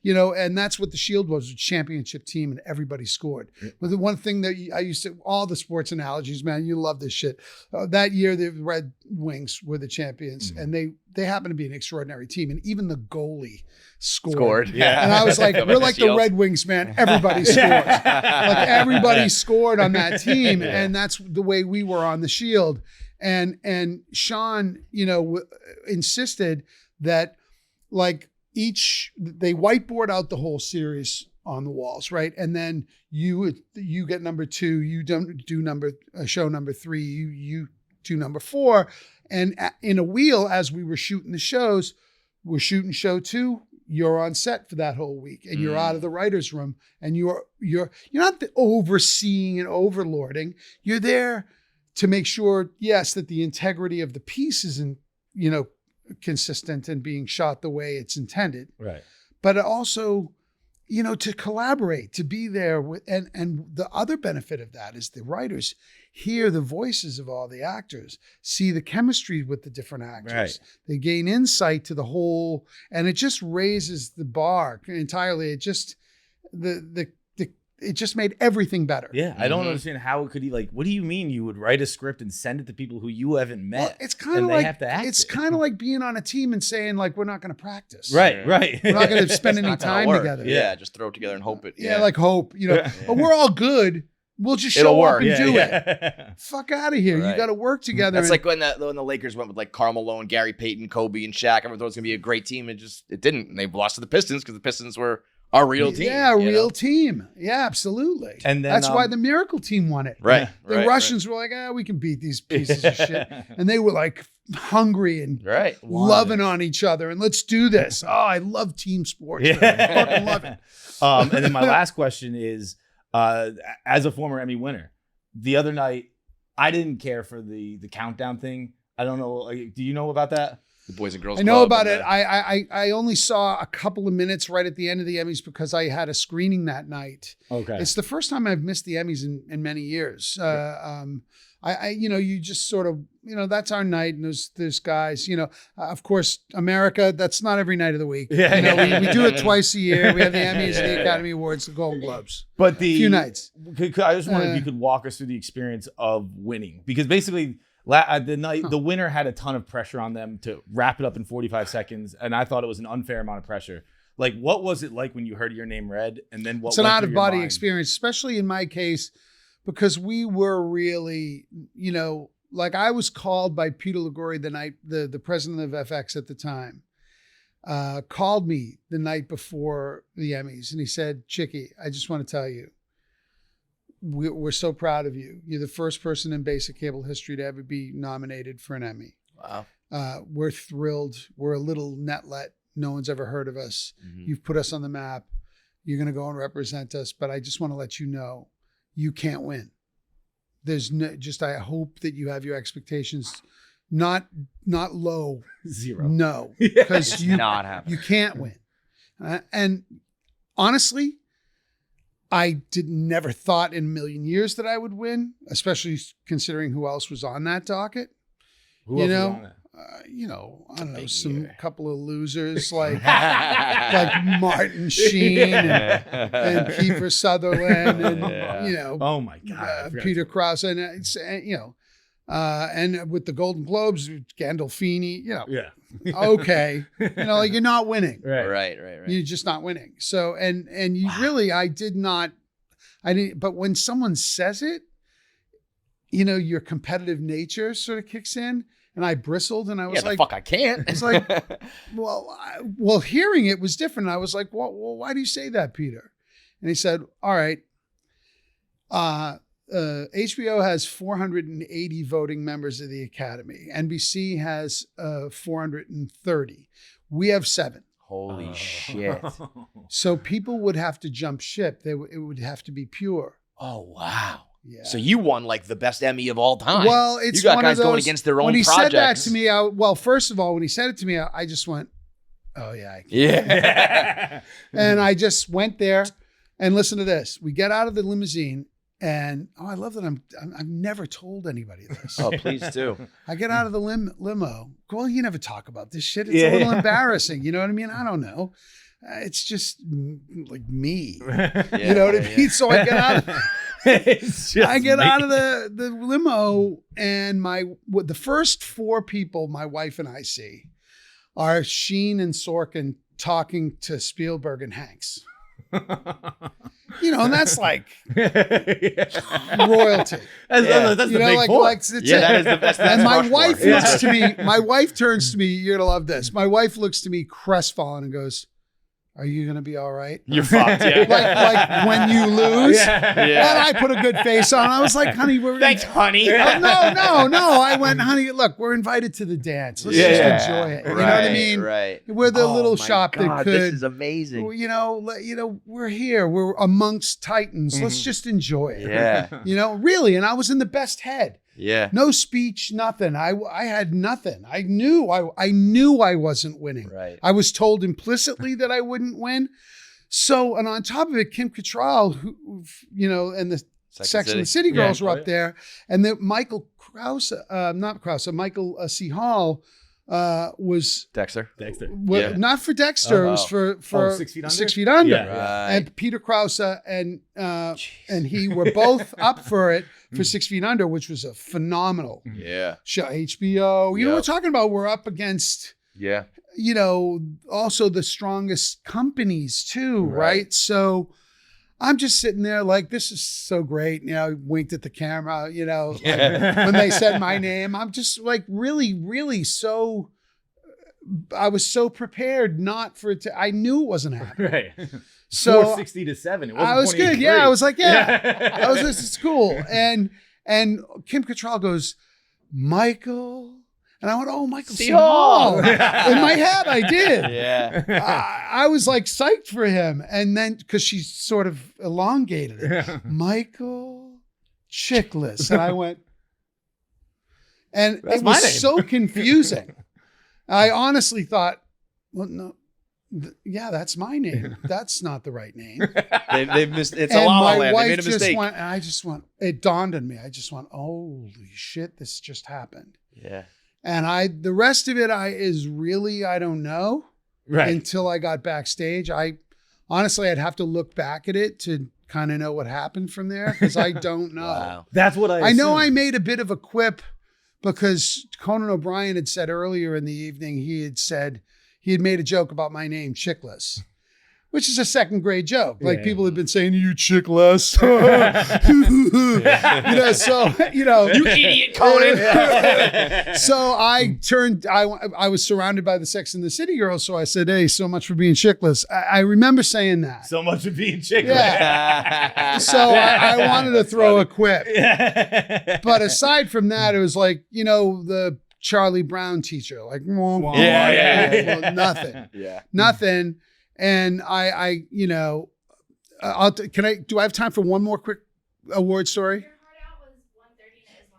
[SPEAKER 1] And that's what the Shield was, a championship team, and everybody scored. But the one thing that I used to, all the sports analogies, man, you love this shit. That year, the Red Wings were the champions, and they happened to be an extraordinary team, and even the goalie scored.
[SPEAKER 2] Yeah.
[SPEAKER 1] And I was like, we're like the Red Wings, man. Everybody scores. Like everybody scored on that team, and that's the way we were on the Shield. And Sean, insisted that like they whiteboard out the whole series on the walls, right? And then you get number 2, you don't do show number 3, you do number 4, and in a wheel as we were shooting the shows, we're shooting show 2. You're on set for that whole week, and you're out of the writer's room, and you're not overseeing and overlording. You're there to make sure, yes, that the integrity of the piece isn't, consistent and being shot the way it's intended.
[SPEAKER 2] Right.
[SPEAKER 1] But also, to collaborate, to be there with, and the other benefit of that is the writers hear the voices of all the actors, see the chemistry with the different actors.
[SPEAKER 2] Right.
[SPEAKER 1] They gain insight to the whole, and it just raises the bar entirely. It just, it just made everything better.
[SPEAKER 2] Yeah. I don't understand how it could what do you mean you would write a script and send it to people who you haven't met?
[SPEAKER 1] Well, it's kind of like,
[SPEAKER 2] have to act
[SPEAKER 1] it's kind of like being on a team and saying like, we're not going to practice.
[SPEAKER 2] Right.
[SPEAKER 1] We're not going to spend any time together.
[SPEAKER 5] Yeah. Just throw it together and hope it.
[SPEAKER 1] Yeah. Like hope, but we're all good. We'll just show up and do it. Fuck out of here.
[SPEAKER 5] Right.
[SPEAKER 1] You got to work together.
[SPEAKER 5] That's like when the Lakers went with like Karl Malone, Gary Payton, Kobe, and Shaq. Everyone thought it was going to be a great team. It didn't. And they lost to the Pistons because the Pistons were a real team.
[SPEAKER 1] Yeah, a real team. Yeah, absolutely.
[SPEAKER 2] And then,
[SPEAKER 1] that's why the Miracle Team won it.
[SPEAKER 5] Right.
[SPEAKER 1] The Russians were like, we can beat these pieces of shit. And they were like hungry and loving on each other. And let's do this. Oh, I love team sports.
[SPEAKER 2] Yeah.
[SPEAKER 1] I fucking love it.
[SPEAKER 2] And then my last question is, as a former Emmy winner, the other night, I didn't care for the countdown thing. I don't know. Do you know about that?
[SPEAKER 5] The Boys and Girls
[SPEAKER 1] I know
[SPEAKER 5] Club
[SPEAKER 1] about it. I only saw a couple of minutes right at the end of the Emmys because I had a screening that night.
[SPEAKER 2] Okay.
[SPEAKER 1] It's the first time I've missed the Emmys in many years. You just sort of, that's our night. And there's guys, of course, America, that's not every night of the week.
[SPEAKER 2] Yeah.
[SPEAKER 1] We do it twice a year. We have the Emmys, the Academy Awards, the Golden Globes.
[SPEAKER 2] But
[SPEAKER 1] a few nights.
[SPEAKER 2] I just wondered if you could walk us through the experience of winning, because basically the winner had a ton of pressure on them to wrap it up in 45 seconds. And I thought it was an unfair amount of pressure. Like, what was it like when you heard your name read? And then
[SPEAKER 1] it's an out of body experience, especially in my case, because we were really, like I was called by Peter Liguori the night, the president of FX at the time, called me the night before the Emmys. And he said, Chicky, I just want to tell you, we're so proud of you. You're the first person in basic cable history to ever be nominated for an Emmy.
[SPEAKER 5] Wow.
[SPEAKER 1] We're thrilled. We're a little netlet. No one's ever heard of us. You've put us on the map. You're going to go and represent us. But I just want to let you know, you can't win. There's I hope that you have your expectations not low.
[SPEAKER 2] 0.
[SPEAKER 1] No, because you can't win. And honestly, I never thought in a million years that I would win, especially considering who else was on that docket.
[SPEAKER 2] Who else was on it?
[SPEAKER 1] I don't know, some couple of losers like Martin Sheen and Kiefer Sutherland and
[SPEAKER 2] oh my God,
[SPEAKER 1] Peter Krause and and with the Golden Globes, Gandolfini, okay, you're not winning,
[SPEAKER 5] right.
[SPEAKER 1] You're just not winning. So and you really, I didn't. But when someone says it, your competitive nature sort of kicks in. And I bristled and I was like,
[SPEAKER 5] fuck, I can't.
[SPEAKER 1] It's like, well, hearing it was different. I was like, well, why do you say that, Peter? And he said, all right, HBO has 480 voting members of the Academy. NBC has 430. We have 7.
[SPEAKER 5] Holy shit.
[SPEAKER 1] So people would have to jump ship. It would have to be pure.
[SPEAKER 5] Oh, wow.
[SPEAKER 1] Yeah.
[SPEAKER 5] So you won like the best Emmy of all time.
[SPEAKER 1] Well, it's
[SPEAKER 5] you got
[SPEAKER 1] one
[SPEAKER 5] guys
[SPEAKER 1] of those,
[SPEAKER 5] going against their own
[SPEAKER 1] when he
[SPEAKER 5] projects.
[SPEAKER 1] said that to me, well, first of all, when he said it to me, I just went, oh yeah.
[SPEAKER 5] Yeah.
[SPEAKER 1] And I just went there and listen to this. We get out of the limousine and I love that I've never told anybody this.
[SPEAKER 5] Oh, please do.
[SPEAKER 1] I get out of the limo. Well, you never talk about this shit. It's a little embarrassing. You know what I mean? I don't know. It's just like me. You know what I mean? So I get out of out of the limo, and the first 4 people my wife and I see are Sheen and Sorkin talking to Spielberg and Hanks. You know, and that's like royalty.
[SPEAKER 2] That's the big four.
[SPEAKER 1] That is the best. And my wife looks to me. My wife turns to me. You're gonna love this. My wife looks to me crestfallen and goes, "Are you gonna be all right?"
[SPEAKER 5] You're fucked. Yeah.
[SPEAKER 1] like when you lose.
[SPEAKER 5] Yeah.
[SPEAKER 1] And I put a good face on. I was like, "Honey,
[SPEAKER 5] thanks, honey."
[SPEAKER 1] No. I went, "Honey, look, we're invited to the dance. Let's just enjoy it." You know what I mean?
[SPEAKER 5] Right.
[SPEAKER 1] We're the little shop that could.
[SPEAKER 5] This is amazing.
[SPEAKER 1] You know, we're here. We're amongst titans. Let's just enjoy it.
[SPEAKER 5] Yeah.
[SPEAKER 1] You know, really. And I was in the best head.
[SPEAKER 5] Yeah.
[SPEAKER 1] No speech, nothing. I had nothing. I knew I wasn't winning.
[SPEAKER 5] Right.
[SPEAKER 1] I was told implicitly that I wouldn't win. So, and on top of it, Kim Cattrall, who you know, and the Sex and the City girls were up there, and then Michael C. Hall was
[SPEAKER 5] Dexter.
[SPEAKER 1] not for Dexter. It was for
[SPEAKER 2] 6 Feet Under.
[SPEAKER 1] 6 Feet Under.
[SPEAKER 5] Yeah. Right.
[SPEAKER 1] And Peter Krause and he were both up for it for 6 Feet Under, which was a phenomenal show. HBO. You know, we're talking about we're up against you know, also the strongest companies too, right? So I'm just sitting there like, this is so great. You know, I winked at the camera, you know, like when they said my name. I'm just like really, really so, I was so prepared not for it to, I knew it wasn't happening.
[SPEAKER 2] Right.
[SPEAKER 1] So
[SPEAKER 2] 460 to 7. It wasn't
[SPEAKER 1] I was good.
[SPEAKER 2] 28-3.
[SPEAKER 1] Yeah. I was like, I was just, it's cool. And Kim Cattrall goes, Michael. And I went, oh, Michael C. Hall. In my head, I did.
[SPEAKER 5] Yeah.
[SPEAKER 1] I was like psyched for him. And then, because she sort of elongated it, Michael Chiklis. And I went, and
[SPEAKER 2] That's
[SPEAKER 1] it
[SPEAKER 2] my
[SPEAKER 1] was
[SPEAKER 2] name.
[SPEAKER 1] so confusing. I honestly thought, well, no. Yeah, that's my name. That's not the right name.
[SPEAKER 5] They've missed. It's
[SPEAKER 1] And
[SPEAKER 5] a La La
[SPEAKER 1] my
[SPEAKER 5] Land. They
[SPEAKER 1] wife
[SPEAKER 5] made a
[SPEAKER 1] just
[SPEAKER 5] mistake.
[SPEAKER 1] went, and I just went, it dawned on me. I just went, holy shit, this just happened.
[SPEAKER 5] Yeah.
[SPEAKER 1] And the rest of it is really, I don't know until I got backstage. Honestly, I'd have to look back at it to kind of know what happened from there because I don't know.
[SPEAKER 5] Wow.
[SPEAKER 2] That's what
[SPEAKER 1] I know I made a bit of a quip because Conan O'Brien had said earlier in the evening, he had made a joke about my name, Chiklis, which is a second grade joke. Like people have been saying, you Chiklis. You know, so, you know.
[SPEAKER 5] You idiot, Conan.
[SPEAKER 1] So I was surrounded by the Sex and the City girls. So I said, hey, so much for being Chiklis. I remember saying that.
[SPEAKER 2] So much for being Chiklis.
[SPEAKER 1] Yeah. So I wanted to throw a quip. But aside from that, it was like, you know, the Charlie Brown teacher, like, well, nothing.
[SPEAKER 5] Yeah.
[SPEAKER 1] Nothing. And I you know, do I have time for one more quick award story?
[SPEAKER 6] Your heart out was 130 and it is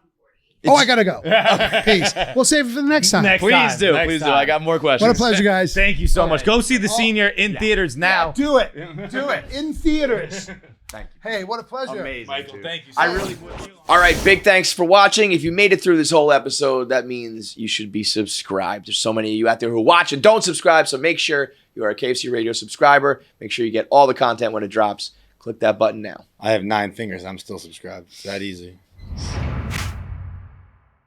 [SPEAKER 6] 140.
[SPEAKER 1] Oh, I gotta go. Peace. We'll save it for the next time.
[SPEAKER 5] Please do. I got more questions.
[SPEAKER 1] What a pleasure, guys.
[SPEAKER 2] Thank you so much. Go see The Senior in theaters now.
[SPEAKER 1] Do it. Do it. In theaters.
[SPEAKER 5] Thank you.
[SPEAKER 1] Hey, what a pleasure.
[SPEAKER 5] Amazing.
[SPEAKER 2] Michael, thank you
[SPEAKER 5] I
[SPEAKER 2] much.
[SPEAKER 5] really would. All right, big thanks for watching. If you made it through this whole episode, that means you should be subscribed. There's so many of you out there who watch and don't subscribe, so make sure you are a KFC Radio subscriber. Make sure you get all the content when it drops. Click that button now.
[SPEAKER 2] I have 9 fingers. I'm still subscribed. It's that easy.